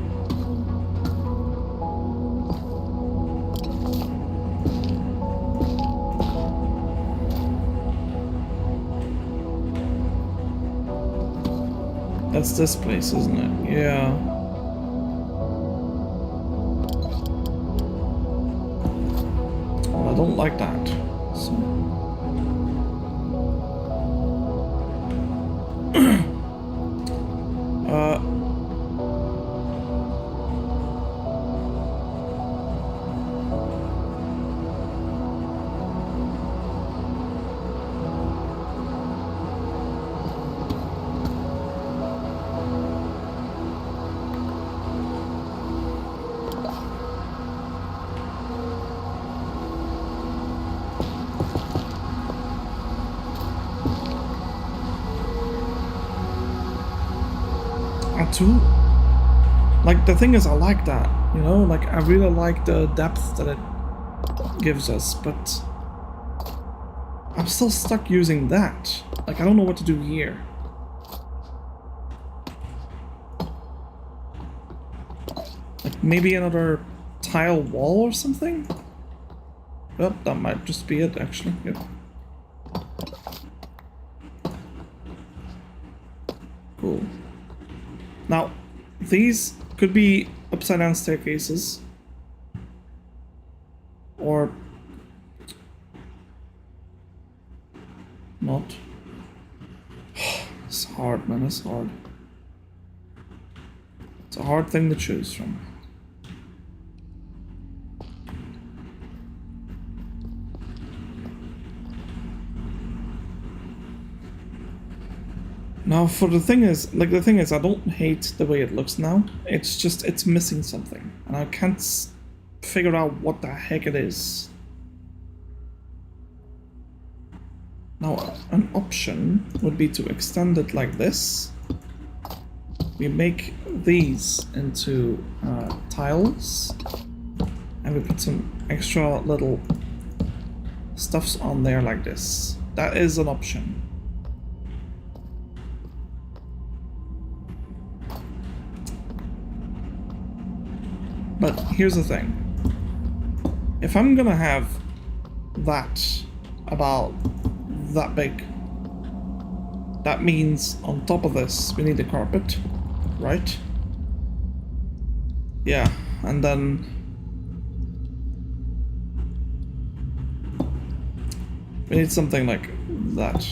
That's this place, isn't it? Yeah. Well, I don't like that. So... too. Like, the thing is, I like that, you know? Like, I really like the depth that it gives us, but I'm still stuck using that. Like, I don't know what to do here. Like, maybe another tile wall or something? Well, that might just be it, actually. Yep. Cool. Now, these could be upside down staircases. Or not. It's hard, man, it's hard. It's a hard thing to choose from. Now, for the thing is, I don't hate the way it looks now. It's just, it's missing something. And I can't figure out what the heck it is. Now, an option would be to extend it like this. We make these into tiles. And we put some extra little stuffs on there like this. That is an option. But here's the thing. If I'm gonna have that about that big, that means on top of this we need a carpet, right? Yeah, and then we need something like that.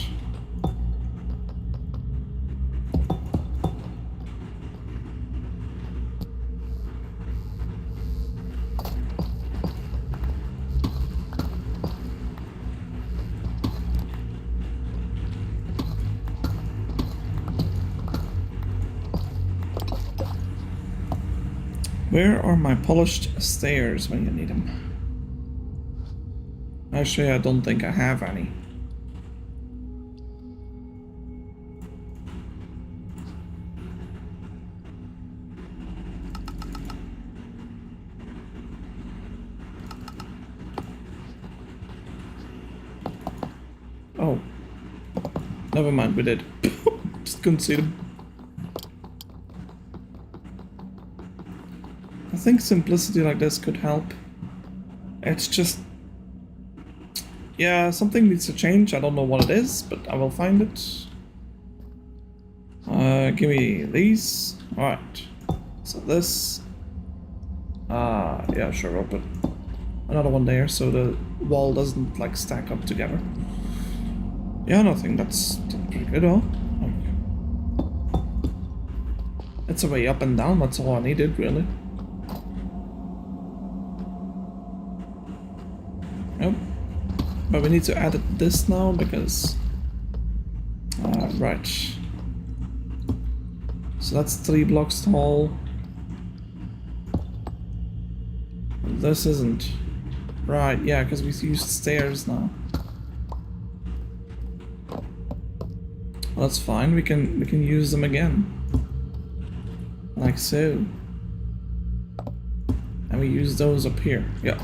Where are my polished stairs when you need them? Actually, I don't think I have any. Oh. Never mind, we did. Just couldn't see them. I think simplicity like this could help. It's just... yeah, something needs to change. I don't know what it is, but I will find it. Give me these. Alright. So this... yeah, sure, I'll put another one there so the wall doesn't, like, stack up together. Yeah, no, I think that's pretty good, huh? It's a way up and down, that's all I needed, really. Nope. But we need to add this now because... right. So that's 3 blocks tall. This isn't. Right, yeah, because we used stairs now. Well, that's fine, we can use them again. Like so. And we use those up here. Yeah.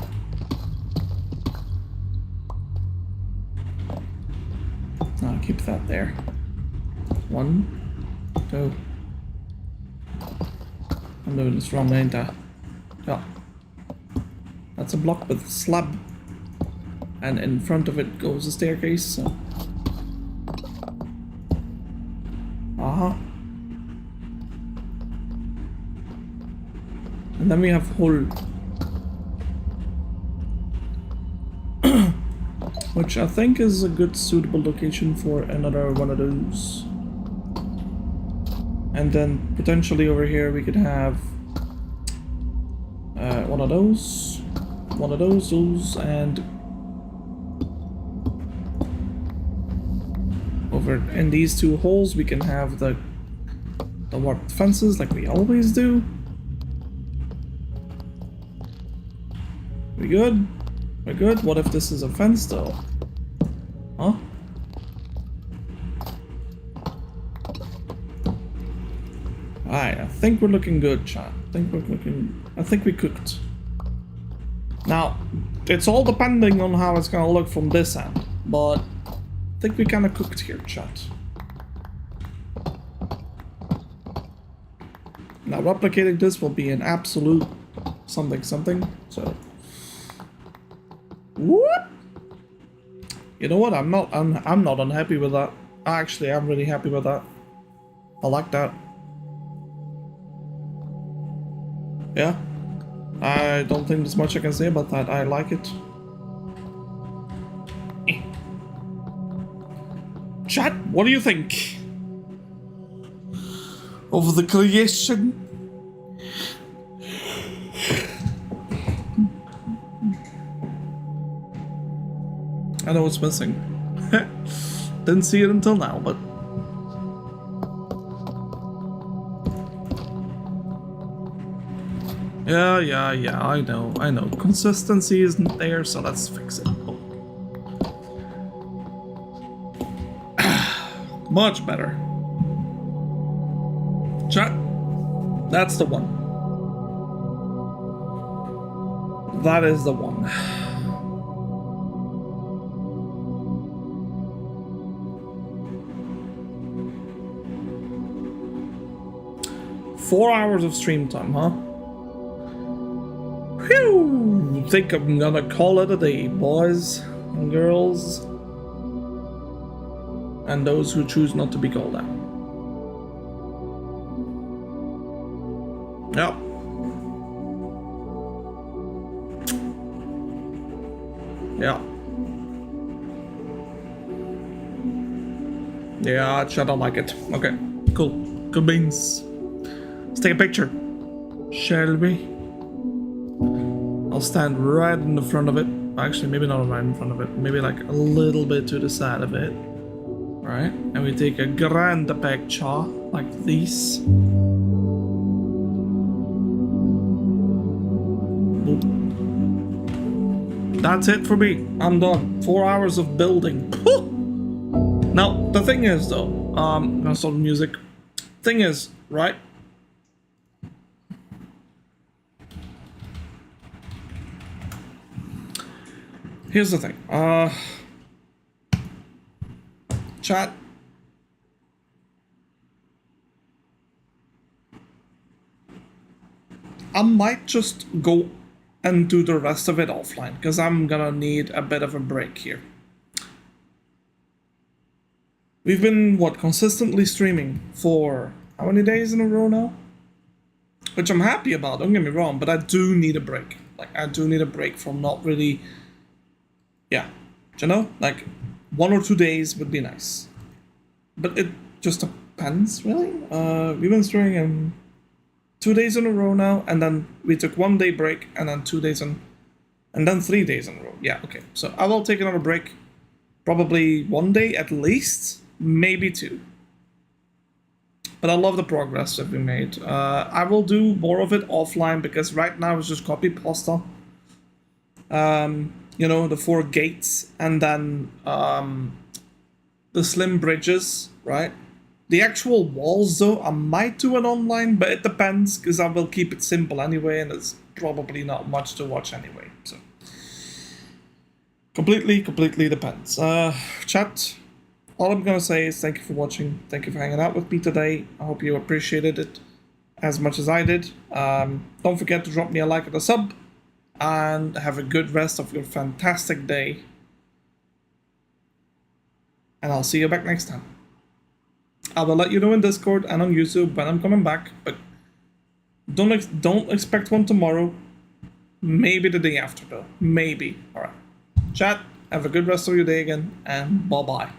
I'll keep that there. 1, 2. I'm doing this wrong, ain't I? Yeah. That's a block with a slab. And in front of it goes a staircase, so... uh-huh. And then we have hole. Which I think is a good suitable location for another one of those. And then potentially over here we could have one of those, and over in these 2 holes we can have the warped fences like we always do. We good? We're good? What if this is a fence though? Huh? Alright, I think we're looking good, chat. I think we cooked. Now, it's all depending on how it's gonna look from this end, but I think we kinda cooked here, chat. Now, replicating this will be an absolute something, so... What? You know what? I'm not unhappy with that. Actually, I'm really happy with that. I like that. Yeah. I don't think there's much I can say about that. I like it. Chat, what do you think of the creation? I know it's missing. Didn't see it until now, but... Yeah, I know. Consistency isn't there, so let's fix it. Oh. Much better. Chat. That's the one. That is the one. Four hours of stream time, huh? Phew! Think I'm gonna call it a day, boys and girls. And those who choose not to be called out. Yep. Yeah. Yeah, I don't like it. Okay, cool. Good beans. Let's take a picture. Shall we? I'll stand right in the front of it. Actually, maybe not right in front of it. Maybe like a little bit to the side of it. Right? And we take a grand picture like this. Boop. That's it for me. I'm done. 4 hours of building. Now, the thing is though, I'll start the music. Thing is, right? Here's the thing. Chat. I might just go and do the rest of it offline, because I'm gonna need a bit of a break here. We've been, what, consistently streaming for how many days in a row now? Which I'm happy about, don't get me wrong, but I do need a break. Like, I do need a break from not really... Yeah, you know, like 1 or 2 days would be nice, but it just depends, really. We've been streaming 2 days in a row now, and then we took 1 day break, and then 2 days in, and then 3 days in a row. Yeah, okay. So I will take another break, probably 1 day at least, maybe 2. But I love the progress that we made. I will do more of it offline because right now it's just copy pasta. You know, the 4 gates, and then the slim bridges, right? The actual walls, though, I might do it online, but it depends, because I will keep it simple anyway, and it's probably not much to watch anyway, so. Completely depends. Chat, all I'm gonna say is thank you for watching, thank you for hanging out with me today. I hope you appreciated it as much as I did. Don't forget to drop me a like and a sub. And have a good rest of your fantastic day. And I'll see you back next time. I will let you know in Discord and on YouTube when I'm coming back, but don't expect one tomorrow. Maybe the day after though. Maybe. Alright. Chat, have a good rest of your day again, and bye-bye.